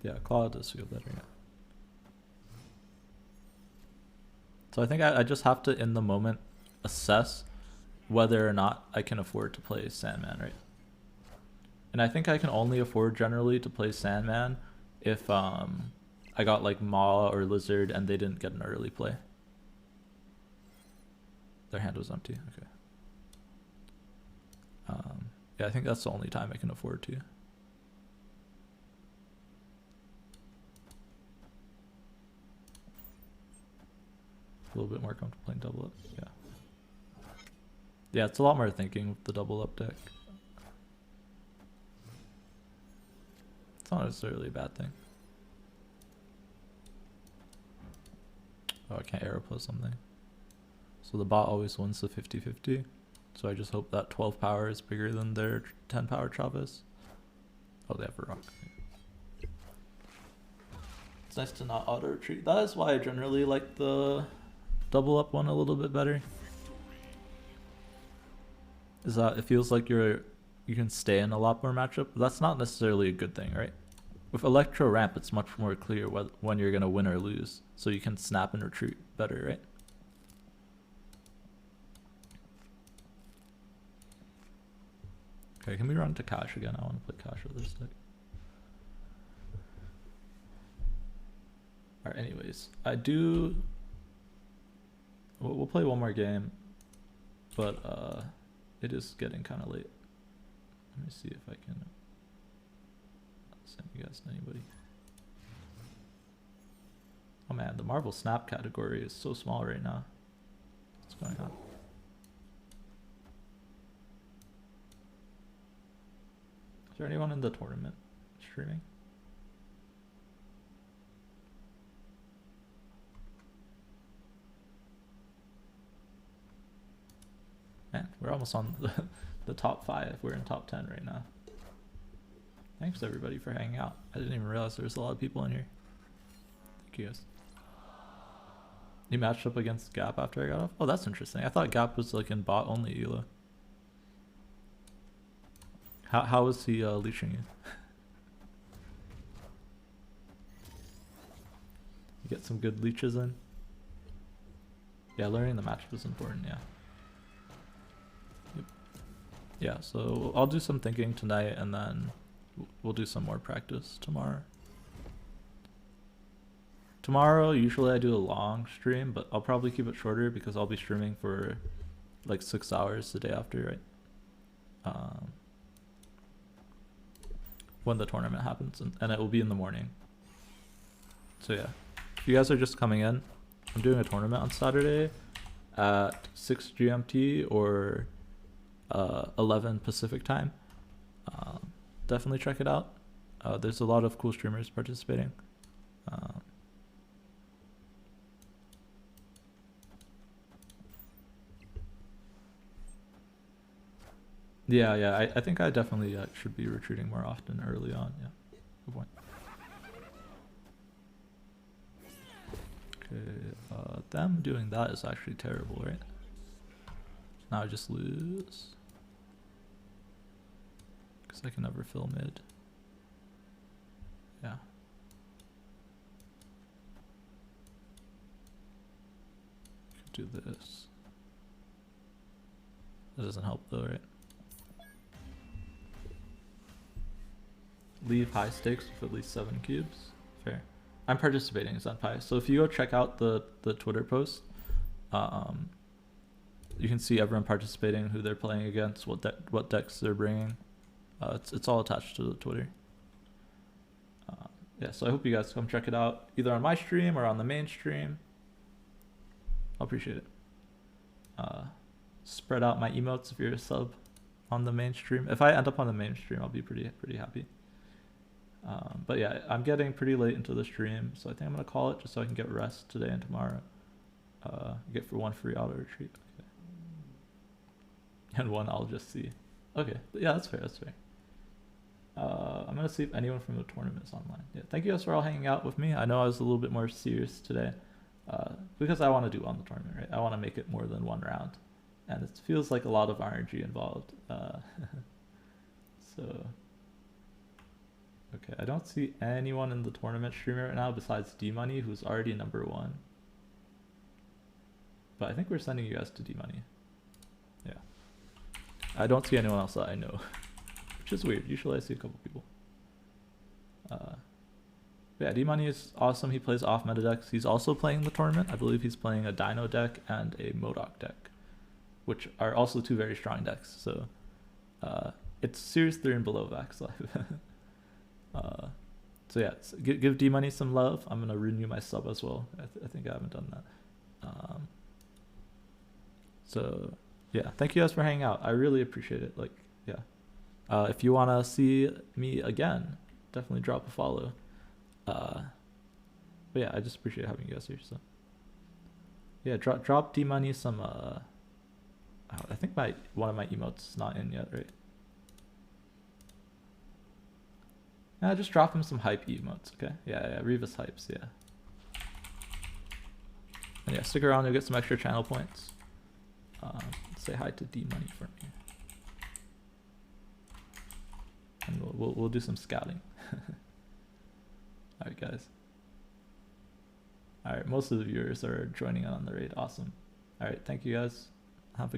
Yeah, Claw does feel better, yeah. So I think I just have to, in the moment, assess whether or not I can afford to play Sandman, right? And I think I can only afford generally to play Sandman if I got like Maw or Lizard and they didn't get an early play. Their hand was empty, okay. Yeah, I think that's the only time I can afford to. A little bit more comfortable playing double up, yeah. Yeah, it's a lot more thinking with the double up deck. It's not necessarily a bad thing. Oh, I can't arrow plus something. So the bot always wins the 50-50. So I just hope that 12 power is bigger than their 10 power Travis. Oh, they have a rock. It's nice to not auto retreat. That is why I generally like the double up one a little bit better. Is that it feels like you can stay in a lot more matchup. But that's not necessarily a good thing, right? With Electro Ramp, it's much more clear when you're gonna win or lose, so you can snap and retreat better, right? Okay, can we run to Cash again? I want to play Cash with this deck. Alright, anyways, we'll play one more game, but it is getting kind of late. Let me see if I can send you guys to anybody. Oh man, the Marvel Snap category is so small right now. What's going on? Is there anyone in the tournament streaming? Man, we're almost on the top 5. We're in top 10 right now. Thanks everybody for hanging out. I didn't even realize there was a lot of people in here. Thank you guys. You matched up against Gap after I got off? Oh, that's interesting. I thought Gap was like in bot only Elo. How was he leashing you? You get some good leeches in? Yeah, learning the matchup is important, yeah. Yep. Yeah, so I'll do some thinking tonight and then we'll do some more practice tomorrow. Tomorrow, usually I do a long stream, but I'll probably keep it shorter because I'll be streaming for like 6 hours the day after, right? When the tournament happens, and it will be in the morning. So yeah, if you guys are just coming in, I'm doing a tournament on Saturday at 6 GMT or 11 Pacific time. Definitely check it out. There's a lot of cool streamers participating. Yeah, I think I definitely should be retreating more often early on. Yeah, good point. Okay. Them doing that is actually terrible, right? Now I just lose. Because I can never fill mid. Yeah. Could do this. That doesn't help though, right? Leave high stakes with at least 7 cubes. Fair. I'm participating in Zenpai. So if you go check out the Twitter post, you can see everyone participating, who they're playing against, what decks they're bringing. It's all attached to the Twitter. Yeah, so I hope you guys come check it out, either on my stream or on the main stream. I'll appreciate it. Spread out my emotes if you're a sub on the main stream. If I end up on the main stream, I'll be pretty happy. But yeah, I'm getting pretty late into the stream, so I think I'm gonna call it just so I can get rest today and tomorrow. Get for 1 free auto retreat. Okay. And 1 I'll just see. Okay, but yeah, that's fair. That's fair. I'm gonna see if anyone from the tournament is online. Yeah, thank you guys for all hanging out with me. I know I was a little bit more serious today, because I want to do on the tournament, right? I want to make it more than 1 round, and it feels like a lot of RNG involved. So, okay, I don't see anyone in the tournament stream right now besides D-Money, who's already number 1. But I think we're sending you guys to D-Money. Yeah. I don't see anyone else that I know. Which is weird. Usually I see a couple people. Yeah, D-Money is awesome. He plays off meta decks. He's also playing the tournament. I believe he's playing a Dino deck and a Modok deck, which are also 2 very strong decks. So it's Series 3 and below Vax Live. So yeah, give D-Money some love. I'm going to renew my sub as well. I think I haven't done that. So yeah, thank you guys for hanging out. I really appreciate it. Like, yeah. If you want to see me again, definitely drop a follow. But yeah, I just appreciate having you guys here. So yeah, drop D-Money some. I think one of my emotes is not in yet, right? Yeah, just drop him some hype emotes, okay? Yeah, Revis hypes, yeah. And yeah, stick around, you'll get some extra channel points. Say hi to D-Money for me. And we'll do some scouting. Alright guys. Alright, most of the viewers are joining in on the raid. Awesome. Alright, thank you guys.